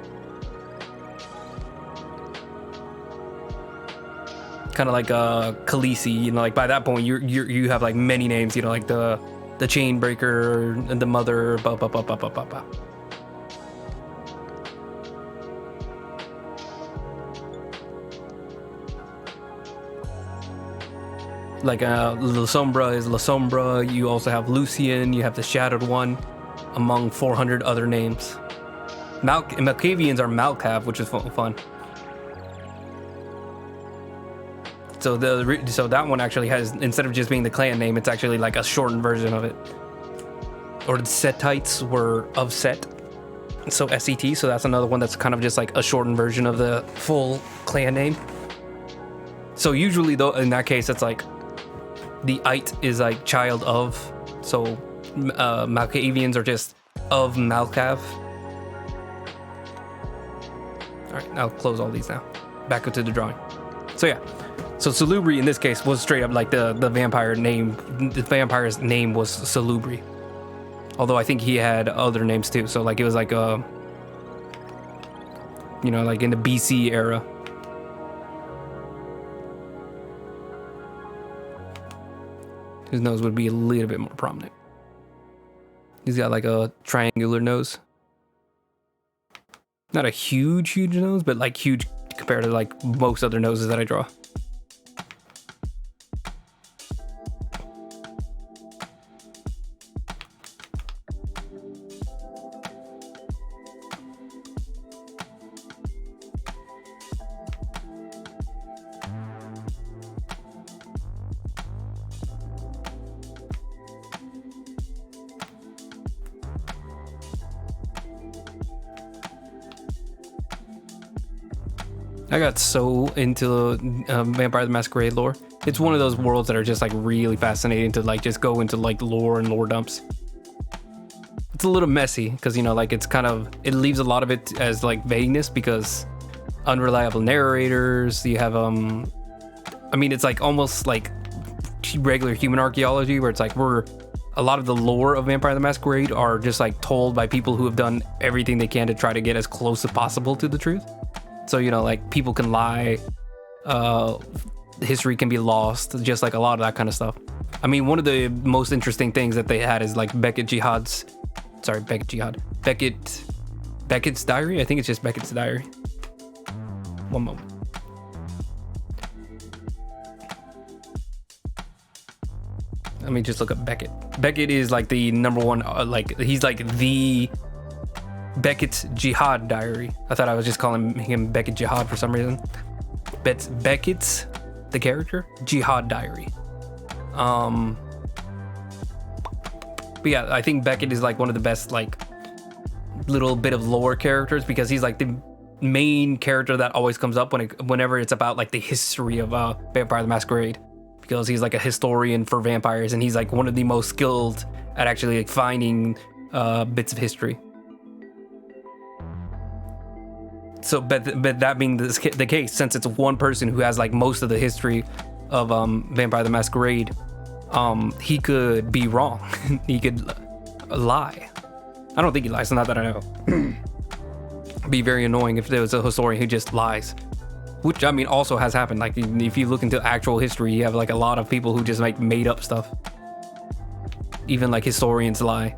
Kind of like Khaleesi, you know, like by that point, you have like many names, you know, like the Chainbreaker and the Mother, blah, blah, blah, blah, blah, blah, blah. Like La Sombra is La Sombra. You also have Lucian. You have the Shattered One, among 400 other names. Malkavians are Malkav, which is fun. So that one actually has, instead of just being the clan name, it's actually like a shortened version of it. Or the Setites were of Set, so S-E-T. So that's another one that's kind of just like a shortened version of the full clan name. So usually though, in that case, it's like the Ite is like child of, so Malkavians are just of Malkav. All right, I'll close all these now. Back up to the drawing. So yeah, so Salubri in this case was straight up like the vampire name. The vampire's name was Salubri. Although I think he had other names too. So like it was like you know, like in the BC era. His nose would be a little bit more prominent. He's got like a triangular nose. Not a huge nose, but like huge compared to like most other noses that I draw. I got so into Vampire the Masquerade lore. It's one of those worlds that are just like really fascinating to like just go into like lore and lore dumps. It's a little messy because, you know, like it's kind of, it leaves a lot of it as like vagueness because unreliable narrators. You have I mean, it's like almost like regular human archaeology where it's like a lot of the lore of Vampire the Masquerade are just like told by people who have done everything they can to try to get as close as possible to the truth. So, you know, like people can lie, history can be lost, just like a lot of that kind of stuff. I mean, one of the most interesting things that they had is like Beckett's diary. I think it's just Beckett's diary. One moment. Let me just look up Beckett. Beckett is like the number one, he's like the Beckett's Jihad diary. I thought I was just calling him Beckett Jihad for some reason. Beckett's, the character, Jihad diary. But yeah, I think Beckett is like one of the best like little bit of lore characters because he's like the main character that always comes up whenever it's about like the history of Vampire the Masquerade, because he's like a historian for vampires and he's like one of the most skilled at actually like finding bits of history. So, but that being the case, since it's one person who has like most of the history of Vampire the Masquerade, he could be wrong. He could lie. I don't think he lies, not that I know. Be very annoying if there was a historian who just lies, which I mean also has happened. Like if you look into actual history, you have like a lot of people who just like made up stuff. Even like historians lie.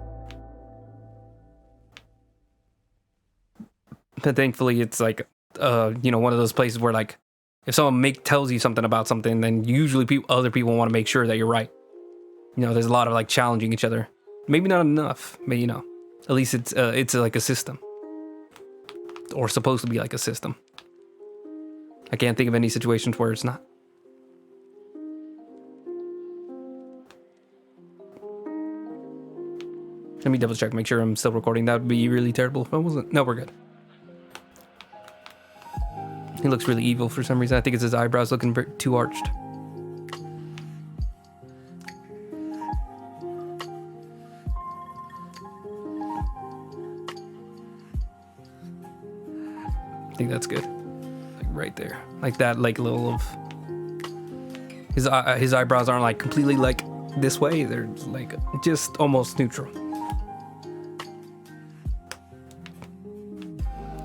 But thankfully, it's like, you know, one of those places where like, if someone tells you something about something, then usually other people want to make sure that you're right. You know, there's a lot of like challenging each other. Maybe not enough, but you know, at least it's like a system, or supposed to be like a system. I can't think of any situations where it's not. Let me double check, make sure I'm still recording. That would be really terrible if I wasn't. No, we're good. He looks really evil for some reason. I think it's his eyebrows looking too arched. I think that's good. Like right there. Like that, like little of... His eyebrows aren't like completely like this way. They're like just almost neutral.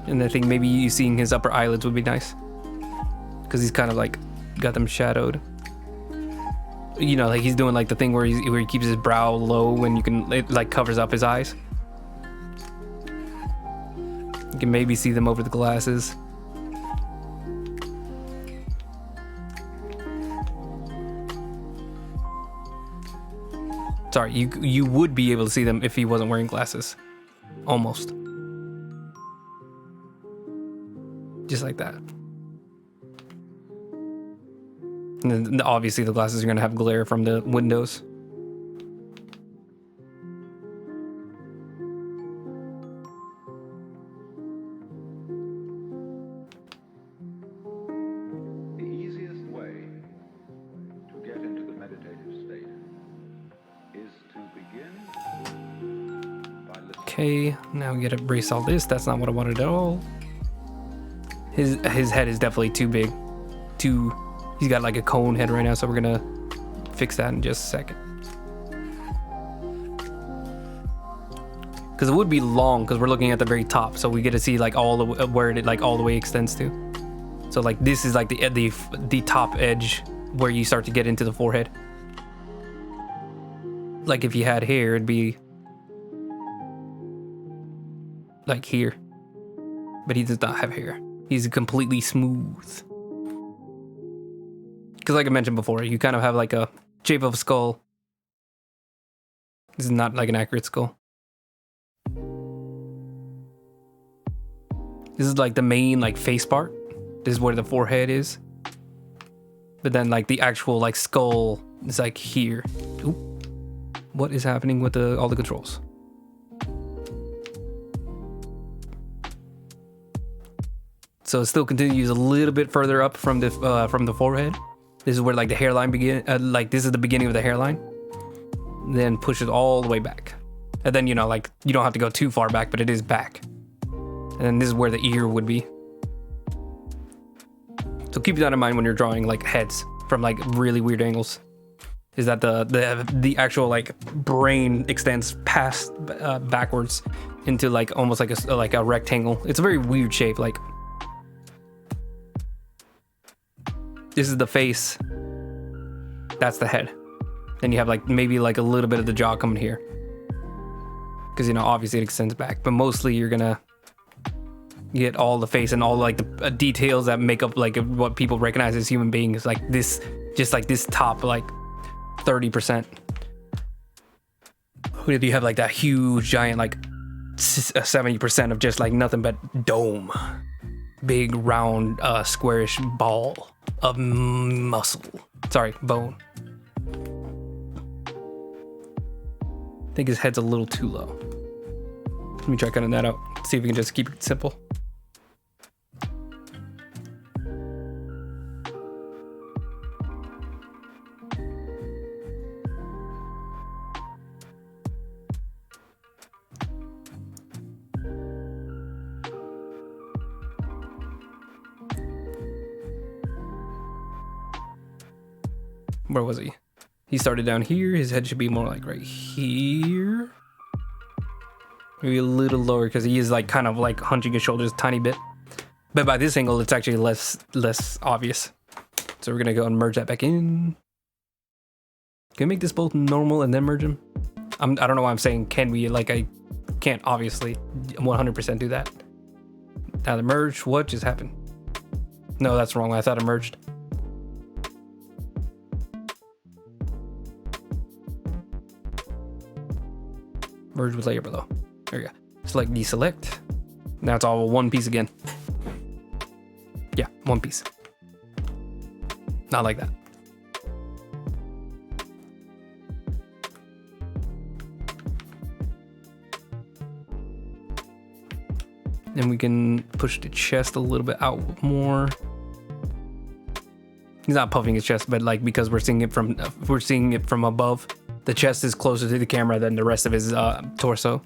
And I think maybe you seeing his upper eyelids would be nice, because he's kind of like got them shadowed. You know, like he's doing like the thing where he keeps his brow low and it like covers up his eyes. You can maybe see them over the glasses. Sorry, you would be able to see them if he wasn't wearing glasses. Almost. Just like that. And then obviously the glasses are going to have glare from the windows. The easiest way to get into the meditative state is to begin by listening. Okay, now we gotta brace all this. That's not what I wanted at all. His head is definitely too big. He's got like a cone head right now, so we're gonna fix that in just a second. Because it would be long, because we're looking at the very top, so we get to see like all the where it like all the way extends to. So like this is like the top edge where you start to get into the forehead. like if he had hair, it'd be like here. But he does not have hair. He's completely smooth. Because like I mentioned before, you kind of have like a shape of a skull. This is not like an accurate skull. This is like the main like face part. This is where the forehead is. But then like the actual like skull is like here. Oop. What is happening with all the controls? So it still continues a little bit further up from the forehead. This is where like the hairline begin. Like this is the beginning of the hairline. Then pushes all the way back, and then like you don't have to go too far back, but it is back. And then this is where the ear would be. So keep that in mind when you're drawing like heads from like really weird angles. Is that the actual like brain extends past backwards into like almost like a rectangle. It's a very weird shape. Like this is the face. That's the head. Then you have like maybe like a little bit of the jaw coming here. Because obviously it extends back. But mostly you're gonna get all the face and all like the details that make up like what people recognize as human beings. Like this, just like this top like 30%. If you have like that huge giant like 70% of just like nothing but dome. Big round squarish ball of muscle. Sorry, bone. I think his head's a little too low. Let me try cutting that out. See if we can just keep it simple. Where was he? He started down here. His head should be more like right here. Maybe a little lower because he is like kind of like hunching his shoulders a tiny bit. But by this angle, it's actually less obvious. So we're gonna go and merge that back in. Can we make this both normal and then merge them? I don't know why I'm saying can we, like I can't obviously 100% do that. Now the merge, what just happened? No, that's wrong. I thought it merged. Merge with layer below. There we go. Select deselect. Now it's all one piece again. Yeah, one piece. Not like that. Then we can push the chest a little bit out more. He's not puffing his chest, but like because we're seeing it from above, the chest is closer to the camera than the rest of his torso.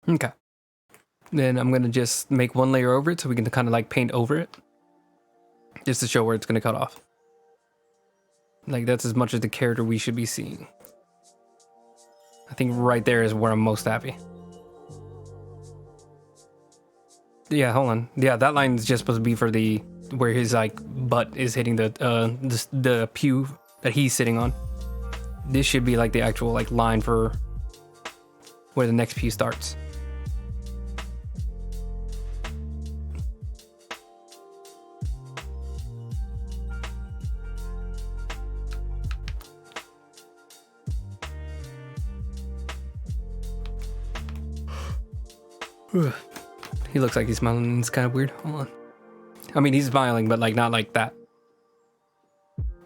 Okay. Then I'm going to just make one layer over it so we can kind of like paint over it. Just to show where it's going to cut off. Like that's as much as the character we should be seeing. I think right there is where I'm most happy. Yeah, hold on. Yeah, that line is just supposed to be for the where his like butt is hitting the pew that he's sitting on. This should be like the actual like line for where the next pew starts. He looks like he's smiling. It's kind of weird. Hold on. I mean, he's smiling, but like not like that.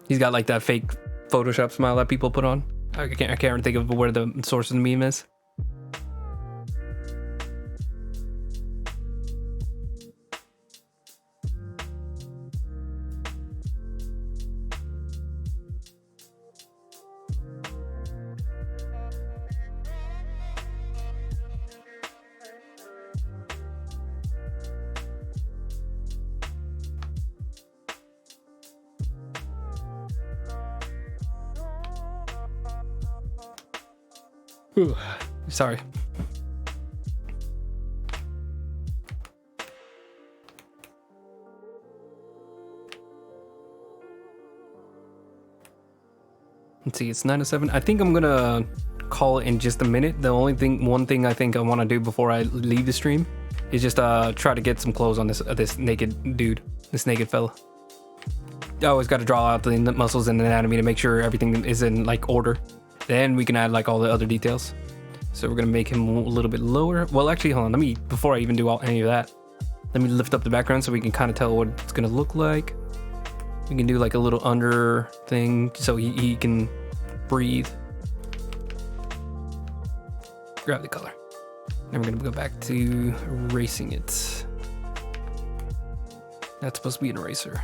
He's got like that fake Photoshop smile that people put on. I can't think of where the source of the meme is. Ooh, sorry. Let's see, it's 9:07. I think I'm gonna call it in just a minute. The only thing, one thing I think I want to do before I leave the stream is just try to get some clothes on this naked dude, this naked fella. I always got to draw out the muscles and the anatomy to make sure everything is in like order. Then we can add like all the other details. So we're gonna make him a little bit lower. Well, actually, hold on. Before I even do any of that, let me lift up the background so we can kind of tell what it's gonna look like. We can do like a little under thing so he can breathe. Grab the color. Then we're gonna go back to erasing it. That's supposed to be an eraser.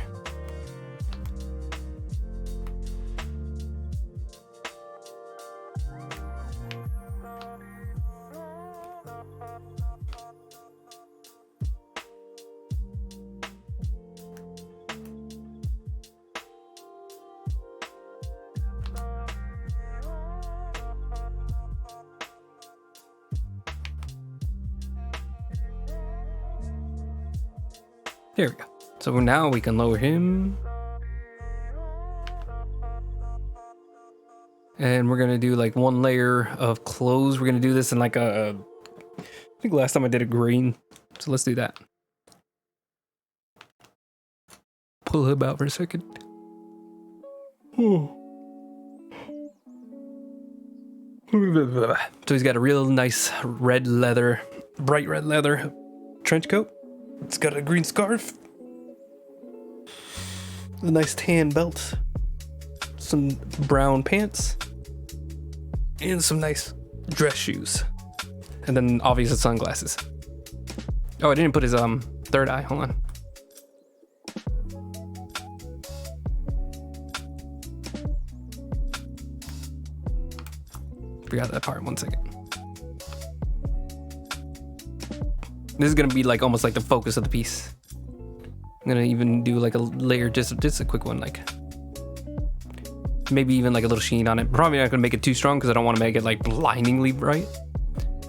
There we go. So now we can lower him. And we're gonna do like one layer of clothes. We're gonna do this in like I think last time I did a green. So let's do that. Pull him out for a second. So he's got a real nice red leather, bright red leather trench coat. It's got a green scarf, a nice tan belt, some brown pants, and some nice dress shoes. And then obviously sunglasses. Oh, I didn't put his third eye. Hold on. Forgot that part. 1 second. This is gonna be like almost like the focus of the piece. I'm gonna even do like a layer, just a quick one, like maybe even like a little sheen on it. Probably not gonna make it too strong because I don't want to make it like blindingly bright.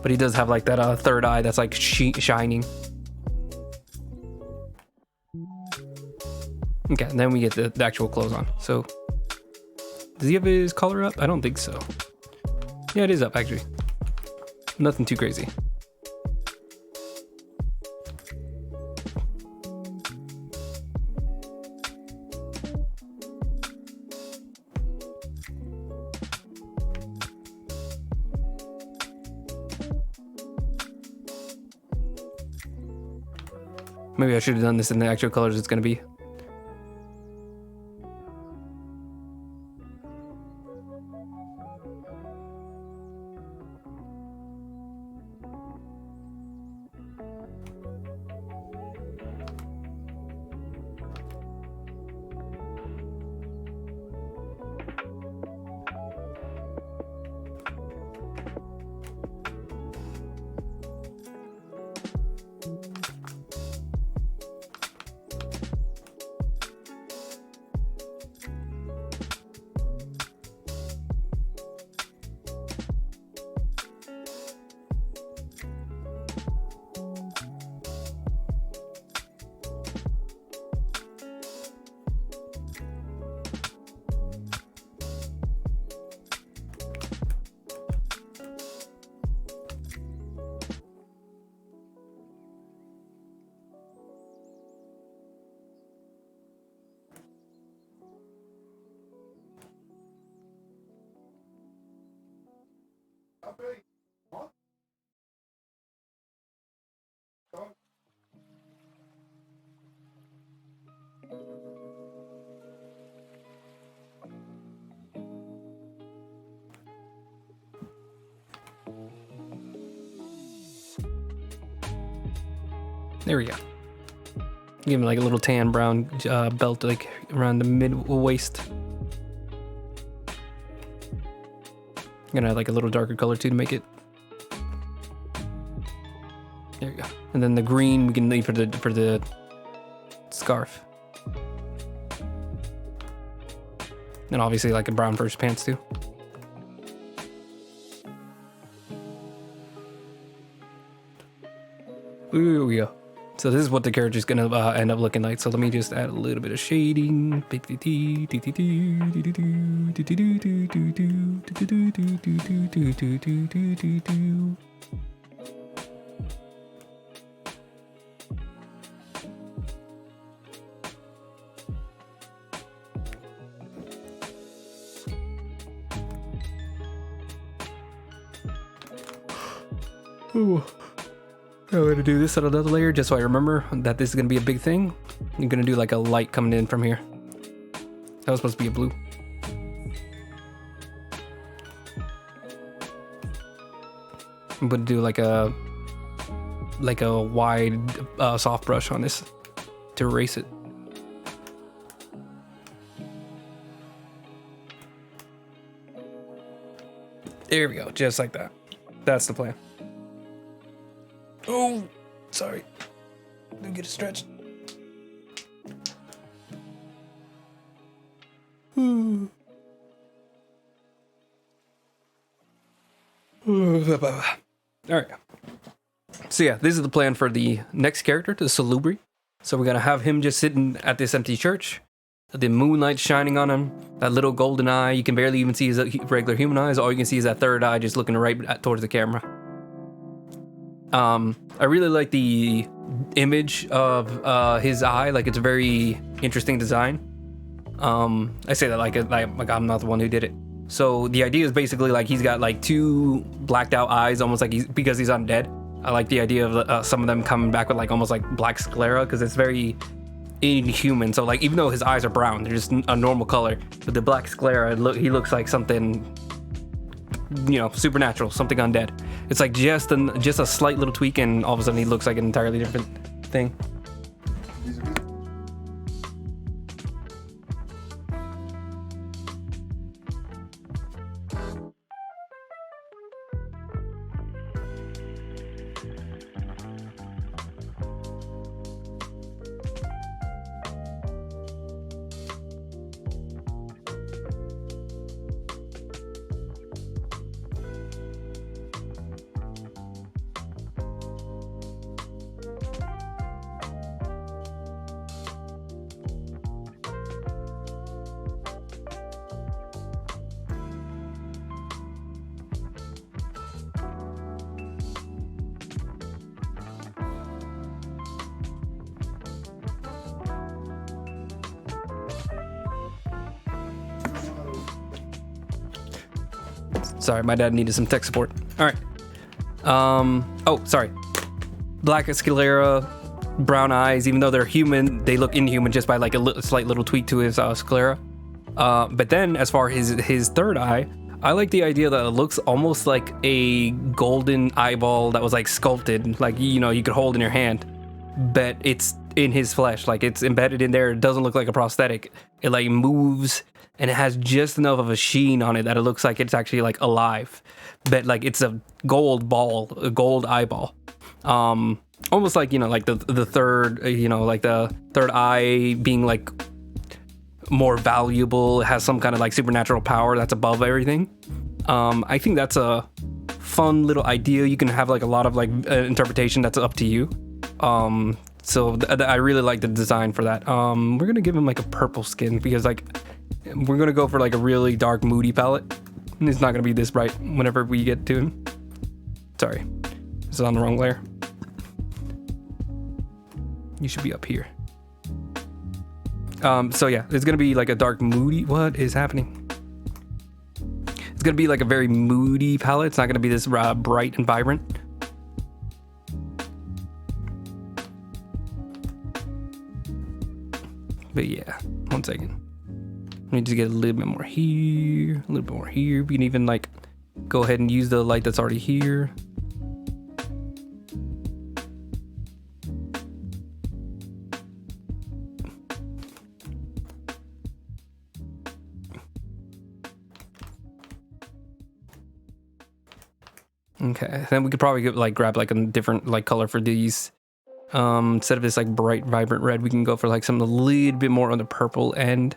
But he does have like that third eye that's like shining. Okay, and then we get the actual clothes on. So does he have his collar up? I don't think so. Yeah, it is up actually. Nothing too crazy. Maybe I should have done this in the actual colors it's going to be. There we go. Give him like a little tan brown belt, like around the mid waist. I'm gonna add like a little darker color too to make it. There you go. And then the green we can leave for the scarf. And obviously like a brown for his pants too. Here we go. So this is what the character's gonna end up looking like. So let me just add a little bit of shading. Ooh. I'm gonna do this on another layer just so I remember that this is gonna be a big thing. I'm gonna do like a light coming in from here. That was supposed to be a blue. I'm gonna do like a wide soft brush on this to erase it. There we go, just like that. That's the plan. Oh, sorry. Didn't get it stretched. All right. So yeah, this is the plan for the next character, the Salubri. So we're gonna have him just sitting at this empty church. The moonlight shining on him. That little golden eye. You can barely even see his regular human eyes. All you can see is that third eye just looking right towards the camera. I really like the image of his eye. Like, it's a very interesting design. I say that like I'm not the one who did it. So the idea is basically like he's got like two blacked out eyes, almost like because he's undead. I like the idea of some of them coming back with like almost like black sclera, because it's very inhuman. So like even though his eyes are brown, they're just a normal color. But the black sclera, he looks like something, you know, supernatural, something undead. It's like just a slight little tweak, and all of a sudden he looks like an entirely different thing. Sorry, my dad needed some tech support. All right. Oh, sorry. Black sclera, brown eyes. Even though they're human, they look inhuman just by like a slight little tweak to his sclera. But then, as far as his third eye, I like the idea that it looks almost like a golden eyeball that was like sculpted, like, you know, you could hold in your hand, but it's in his flesh. Like, it's embedded in there. It doesn't look like a prosthetic. It like moves. And it has just enough of a sheen on it that it looks like it's actually like alive, but like it's a gold ball, a gold eyeball. Almost like, you know, like the third, you know, like the third eye being like more valuable. It has some kind of like supernatural power that's above everything. I think that's a fun little idea. You can have like a lot of like interpretation. That's up to you. So I really like the design for that. We're gonna give him like a purple skin, because like we're gonna go for like a really dark, moody palette. And it's not gonna be this bright whenever we get to him. Sorry, this is on the wrong layer. You should be up here. So yeah, it's gonna be like a dark, moody. What is happening? It's gonna be like a very moody palette. It's not gonna be this bright and vibrant. But yeah, 1 second. Let me just get a little bit more here, a little bit more here. We can even like go ahead and use the light that's already here. Okay, then we could probably get, like grab like a different like color for these. Instead of this like bright, vibrant red, we can go for like something a little bit more on the purple end.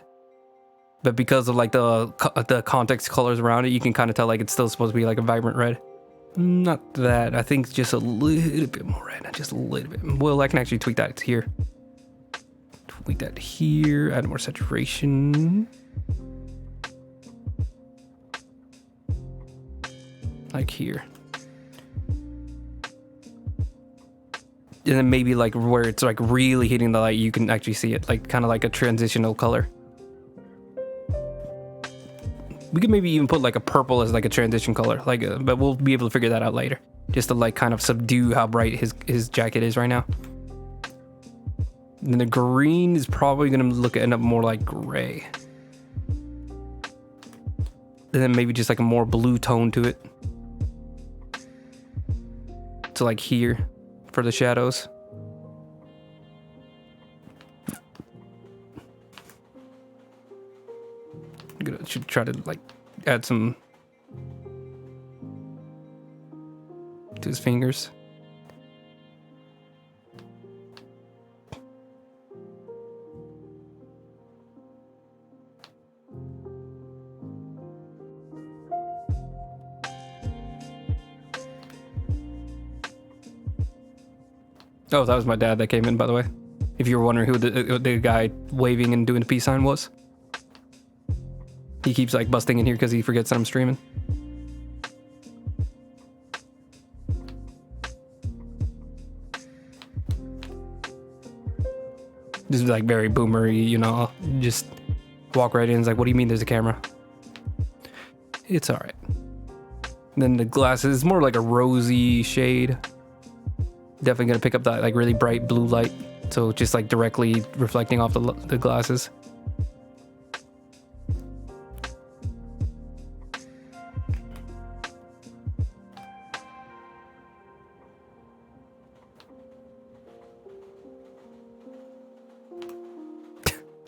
But because of like the context colors around it, you can kind of tell like it's still supposed to be like a vibrant red. Not that. I think just a little bit more red, just a little bit. Well, I can actually tweak that here. Tweak that here. Add more saturation. Like here. And then maybe like where it's like really hitting the light, you can actually see it, like kind of like a transitional color. We could maybe even put like a purple as like a transition color, like, but we'll be able to figure that out later, just to like kind of subdue how bright his jacket is right now. And then the green is probably gonna end up more like gray, and then maybe just like a more blue tone to it. So like here. For the shadows. Should try to like add some to his fingers. Oh, that was my dad that came in, by the way. If you were wondering who the guy waving and doing the peace sign was. He keeps like busting in here because he forgets that I'm streaming. This is like very boomery, you know, just walk right in. It's like, what do you mean there's a camera? It's all right. Then the glasses, more like a rosy shade. Definitely gonna pick up that like really bright blue light, so just like directly reflecting off the glasses.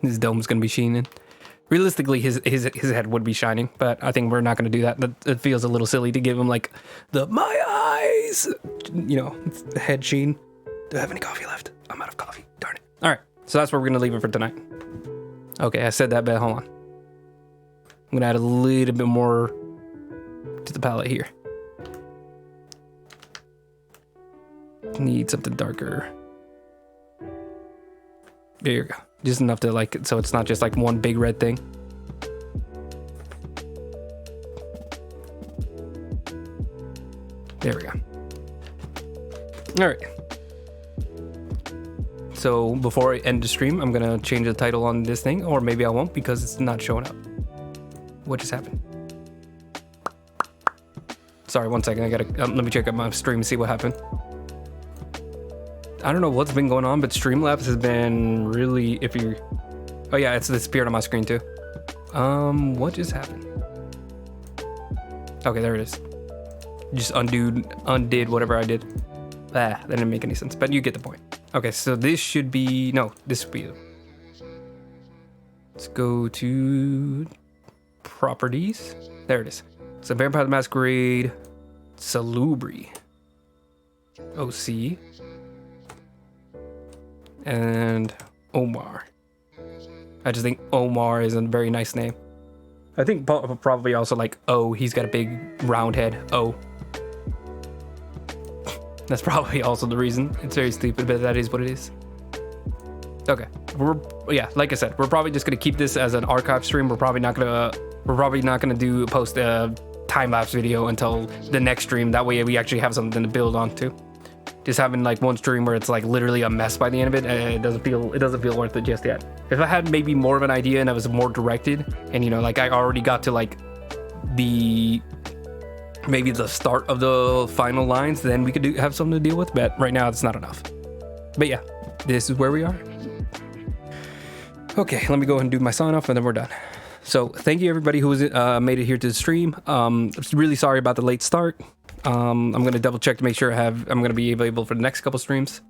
His dome's gonna be shining. Realistically, his head would be shining, but I think we're not gonna do that. It feels a little silly to give him like the my eyes, you know, head sheen. Do I have any coffee left? I'm out of coffee. Darn it. All right, so that's where we're gonna leave it for tonight. Okay, I said that, but hold on. I'm gonna add a little bit more to the palette here. Need something darker. There you go. Just enough to like, so it's not just like one big red thing. There we go. All right. So before I end the stream, I'm gonna change the title on this thing, or maybe I won't because it's not showing up. What just happened? Sorry, one second. I gotta let me check out my stream and see what happened. I don't know what's been going on, but Streamlabs has been really iffy. Oh yeah, it's disappeared on my screen too. What just happened? Okay, there it is. Just undid whatever I did. That didn't make any sense, but you get the point. Okay, so this should be, no, this would be, let's go to properties. There it is. So Vampire the Masquerade, Salubri, OC, and Omar. I just think Omar is a very nice name. I think probably also like O, he's got a big round head, O. That's probably also the reason. It's very stupid, but that is what it is. Okay, yeah, like I said, we're probably just gonna keep this as an archive stream. We're probably not gonna post a time-lapse video until the next stream. That way we actually have something to build onto. Just having like one stream where it's like literally a mess by the end of it, it doesn't feel worth it just yet. If I had maybe more of an idea and I was more directed, and you know, like I already got to like maybe the start of the final lines, then we could have something to deal with. But right now it's not enough. But yeah, this is where we are. Okay, let me go ahead and do my sign off and then we're done. So thank you everybody who made it here to the stream. I'm really sorry about the late start. I'm gonna double check to make sure I'm gonna be available for the next couple streams.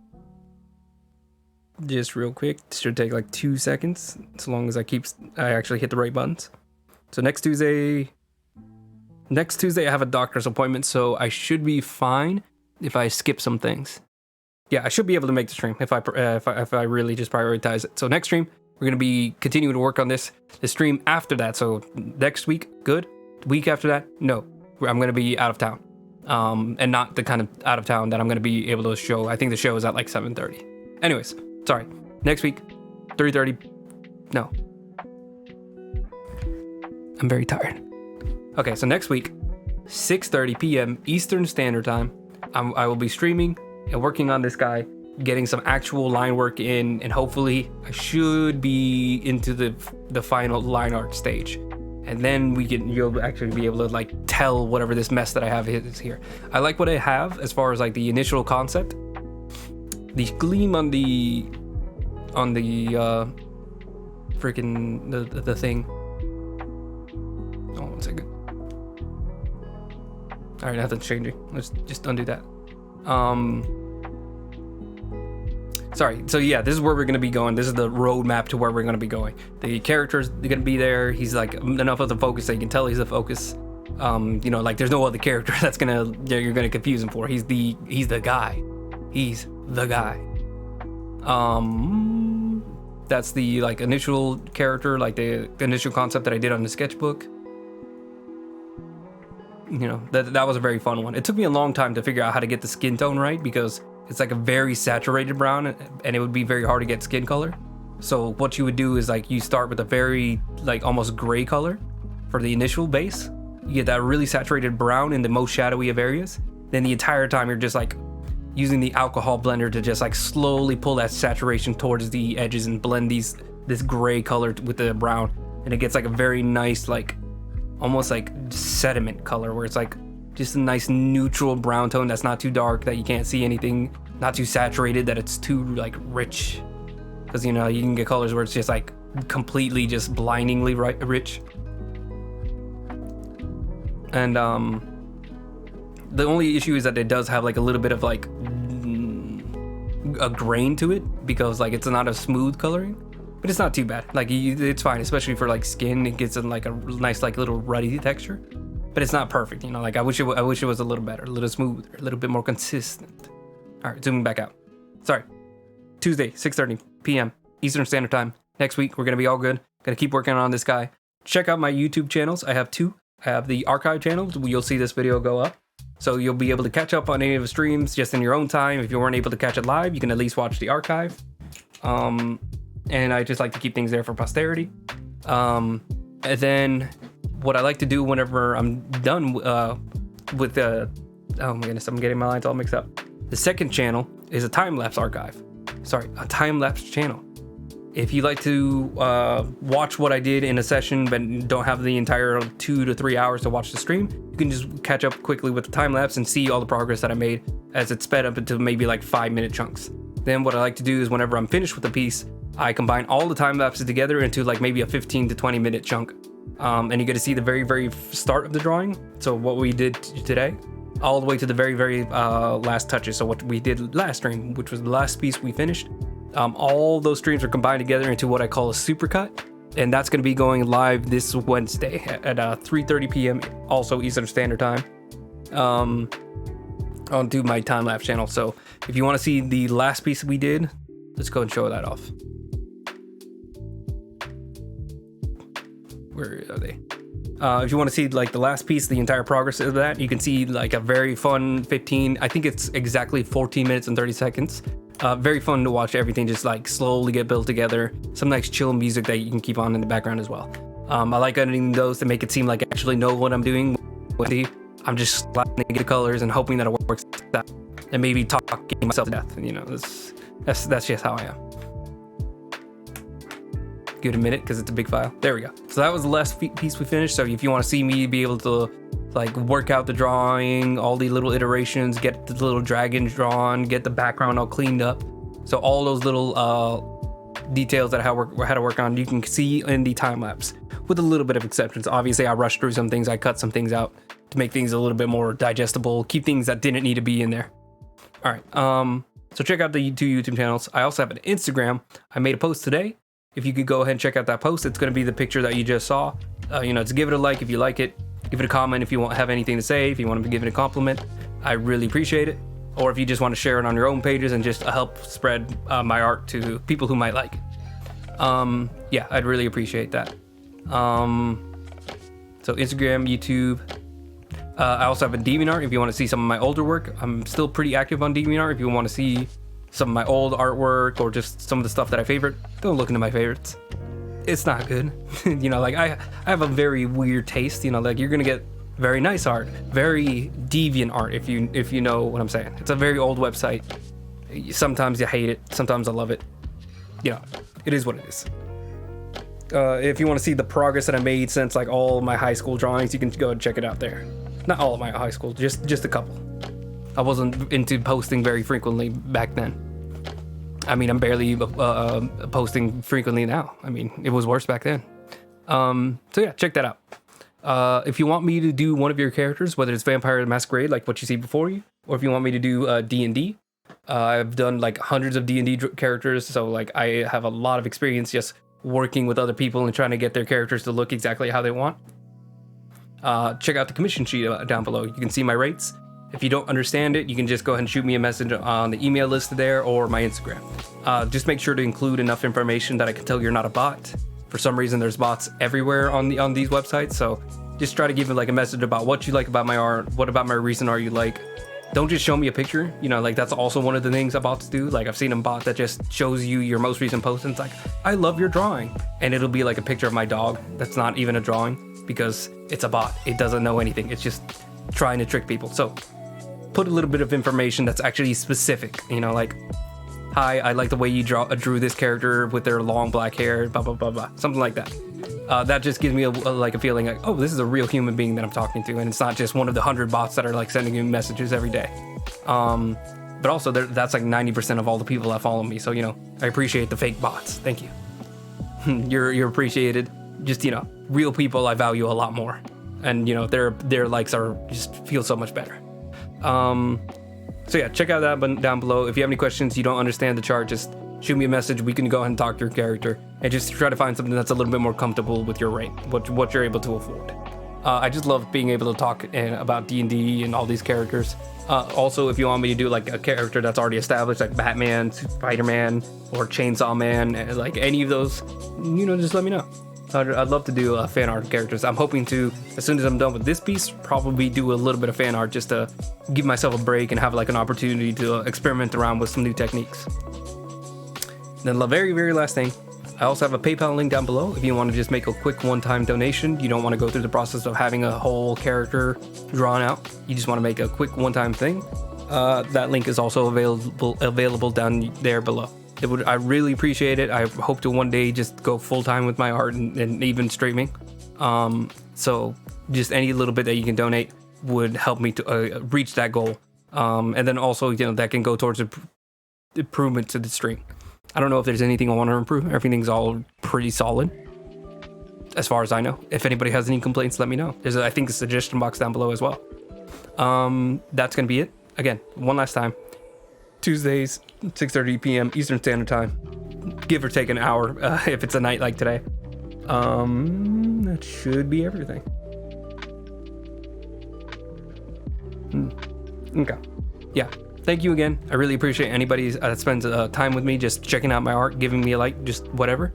Just real quick, this should take like 2 seconds, as long as I actually hit the right buttons. So next Tuesday, Next Tuesday, I have a doctor's appointment, so I should be fine if I skip some things. Yeah, I should be able to make the stream if I really just prioritize it. So next stream, we're gonna be continuing to work on this. The stream after that, so next week, good. Week after that, no. I'm gonna be out of town, and not the kind of out of town that I'm gonna be able to show. I think the show is at like 7:30. Anyways, sorry. Next week, 3:30. No, I'm very tired. Okay, so next week, 6:30 p.m. Eastern Standard Time, I will be streaming and working on this guy, getting some actual line work in, and hopefully I should be into the final line art stage. And then you'll actually be able to like tell whatever this mess that I have is here. I like what I have as far as like the initial concept. The gleam on the freaking the thing. Oh, 1 second. All right, nothing's changing. Let's just undo that. Sorry. So yeah, this is where we're gonna be going. This is the roadmap to where we're gonna be going. The character's gonna be there. He's like enough of the focus that you can tell he's the focus. You know, like there's no other character that's you're gonna confuse him for. He's the guy. He's the guy. That's the like initial character, like the initial concept that I did on the sketchbook. You know, that was a very fun one. It took me a long time to figure out how to get the skin tone right because it's like a very saturated brown and it would be very hard to get skin color. So what you would do is like you start with a very like almost gray color for the initial base. You get that really saturated brown in the most shadowy of areas. Then the entire time you're just like using the alcohol blender to just like slowly pull that saturation towards the edges and blend this gray color with the brown. And it gets like a very nice like almost like sediment color where it's like just a nice neutral brown tone that's not too dark that you can't see anything, not too saturated that it's too like rich, because you know you can get colors where it's just like completely just blindingly rich. And the only issue is that it does have like a little bit of like a grain to it because like it's not a smooth coloring, but it's not too bad. Like it's fine, especially for like skin. It gets in like a nice like little ruddy texture. But it's not perfect, you know, like I wish it was a little better, a little smoother, a little bit more consistent. All right, zooming back out. Sorry. Tuesday, 6:30 p.m. Eastern Standard Time. Next week, we're going to be all good. Going to keep working on this guy. Check out my YouTube channels. I have 2. I have the archive channel. You'll see this video go up. So you'll be able to catch up on any of the streams just in your own time. If you weren't able to catch it live, you can at least watch the archive. And I just like to keep things there for posterity. And then what I like to do whenever I'm done with oh my goodness, I'm getting my lines all mixed up. The second channel is a time-lapse archive. Sorry, a time-lapse channel. If you like to watch what I did in a session but don't have the entire 2 to 3 hours to watch the stream, you can just catch up quickly with the time-lapse and see all the progress that I made as it's sped up into maybe like 5-minute chunks. Then what I like to do is whenever I'm finished with a piece, I combine all the time-lapses together into like maybe a 15 to 20-minute chunk. And you get to see the very, very start of the drawing. So what we did today, all the way to the very, very last touches. So what we did last stream, which was the last piece we finished. All those streams are combined together into what I call a supercut. And that's going to be going live this Wednesday at 3:30 p.m. also Eastern Standard Time. Onto my time-lapse channel. So if you want to see the last piece we did, let's go and show that off. Where are they? If you want to see like the last piece, the entire progress of that, you can see like a very fun 15, I think it's exactly 14 minutes and 30 seconds. Very fun to watch everything just like slowly get built together. Some nice chill music that you can keep on in the background as well. I like editing those to make it seem like I actually know what I'm doing. I'm just slapping the colors and hoping that it works out. And maybe talking myself to death. You know, that's just how I am. Give it a minute because it's a big file. There we go. So that was the last piece we finished. So if you want to see me be able to like work out the drawing, all the little iterations, get the little dragons drawn, get the background all cleaned up. So all those little details that I had to work on, you can see in the time lapse with a little bit of exceptions. Obviously I rushed through some things. I cut some things out to make things a little bit more digestible, keep things that didn't need to be in there. All right. So check out the 2 YouTube channels. I also have an Instagram. I made a post today. If you could go ahead and check out that post, it's going to be the picture that you just saw. You know, to give it a like if you like it. Give it a comment if you have anything to say, if you want to give it a compliment. I really appreciate it. Or if you just want to share it on your own pages and just help spread my art to people who might like it. Yeah, I'd really appreciate that. So Instagram, YouTube. I also have a DeviantArt if you want to see some of my older work. I'm still pretty active on DeviantArt if you want to see some of my old artwork or just some of the stuff that I favorite. Don't look into my favorites. It's not good. You know, like I have a very weird taste, you know, like you're gonna get very nice art, very deviant art if you know what I'm saying. It's a very old website. Sometimes you hate it, sometimes I love it. You know, it is what it is. If you want to see the progress that I made since like all my high school drawings, you can go and check it out there. Not all of my high school, just a couple. I wasn't into posting very frequently back then. I mean, I'm barely posting frequently now. I mean, it was worse back then. So yeah, check that out. If you want me to do one of your characters, whether it's Vampire or Masquerade, like what you see before you, or if you want me to do D&D, I've done like hundreds of D&D characters, so like I have a lot of experience just working with other people and trying to get their characters to look exactly how they want. Check out the commission sheet down below. You can see my rates. If you don't understand it, you can just go ahead and shoot me a message on the email list there or my Instagram. Just make sure to include enough information that I can tell you're not a bot. For some reason, there's bots everywhere on these websites, so just try to give me like a message about what you like about my art, what about my recent art you like. Don't just show me a picture, you know, like that's also one of the things bots do. Like I've seen a bot that just shows you your most recent post and it's like, I love your drawing. And it'll be like a picture of my dog. That's not even a drawing because it's a bot. It doesn't know anything. It's just trying to trick people. So put a little bit of information that's actually specific, you know, like, hi, I like the way you drew this character with their long black hair, blah, blah, blah, blah, something like that. That just gives me a feeling like, oh, this is a real human being that I'm talking to, and it's not just one of the 100 bots that are like sending me messages every day. But also, that's like 90% of all the people that follow me, so, you know, I appreciate the fake bots. Thank you. You're appreciated. Just, you know, real people I value a lot more, and, you know, their likes are just feel so much better. So yeah, check out that button down below. If you have any questions, you don't understand the chart, just shoot me a message. We can go ahead and talk to your character and just try to find something that's a little bit more comfortable with your rate, what you're able to afford. I just love being able to talk about D&D and all these characters. Also, if you want me to do like a character that's already established, like Batman, Spider-Man, or Chainsaw Man, like any of those, you know, just let me know. I'd love to do fan art characters. I'm hoping to, as soon as I'm done with this piece, probably do a little bit of fan art just to give myself a break and have like an opportunity to experiment around with some new techniques. Then the very, very last thing, I also have a PayPal link down below if you want to just make a quick one-time donation. You don't want to go through the process of having a whole character drawn out. You just want to make a quick one-time thing. That link is also available down there below. I really appreciate it. I hope to one day just go full-time with my art and even streaming. So just any little bit that you can donate would help me to reach that goal. And then also, you know, that can go towards improvement to the stream. I don't know if there's anything I want to improve. Everything's all pretty solid, as far as I know. If anybody has any complaints, let me know. There's, I think, a suggestion box down below as well. That's going to be it. Again, one last time. Tuesdays, 6:30 p.m. Eastern Standard Time. Give or take an hour if it's a night like today. That should be everything. Okay. Yeah. Thank you again. I really appreciate anybody that spends time with me, just checking out my art, giving me a like, just whatever.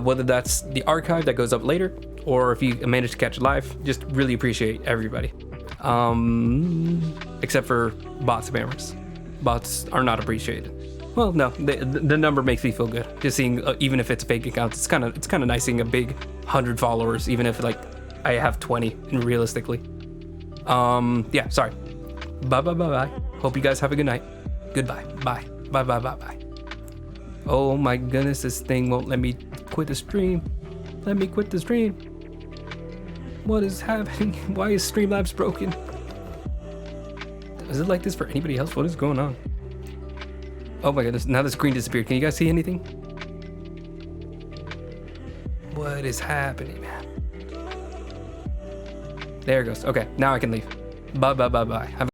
Whether that's the archive that goes up later, or if you manage to catch it live, just really appreciate everybody. Except for bot spammers. Bots are not appreciated. Well, no, the number makes me feel good. Just seeing, even if it's fake accounts, it's kind of nice seeing a big 100 followers, even if like I have 20 realistically. Yeah, sorry. Bye. Hope you guys have a good night. Goodbye. Bye. Oh my goodness, this thing won't let me quit the stream. Let me quit the stream. What is happening? Why is Streamlabs broken? Is it like this for anybody else? What is going on? Oh my goodness, now the screen disappeared. Can you guys see anything? What is happening, man? There it goes. Okay, now I can leave. Bye. Have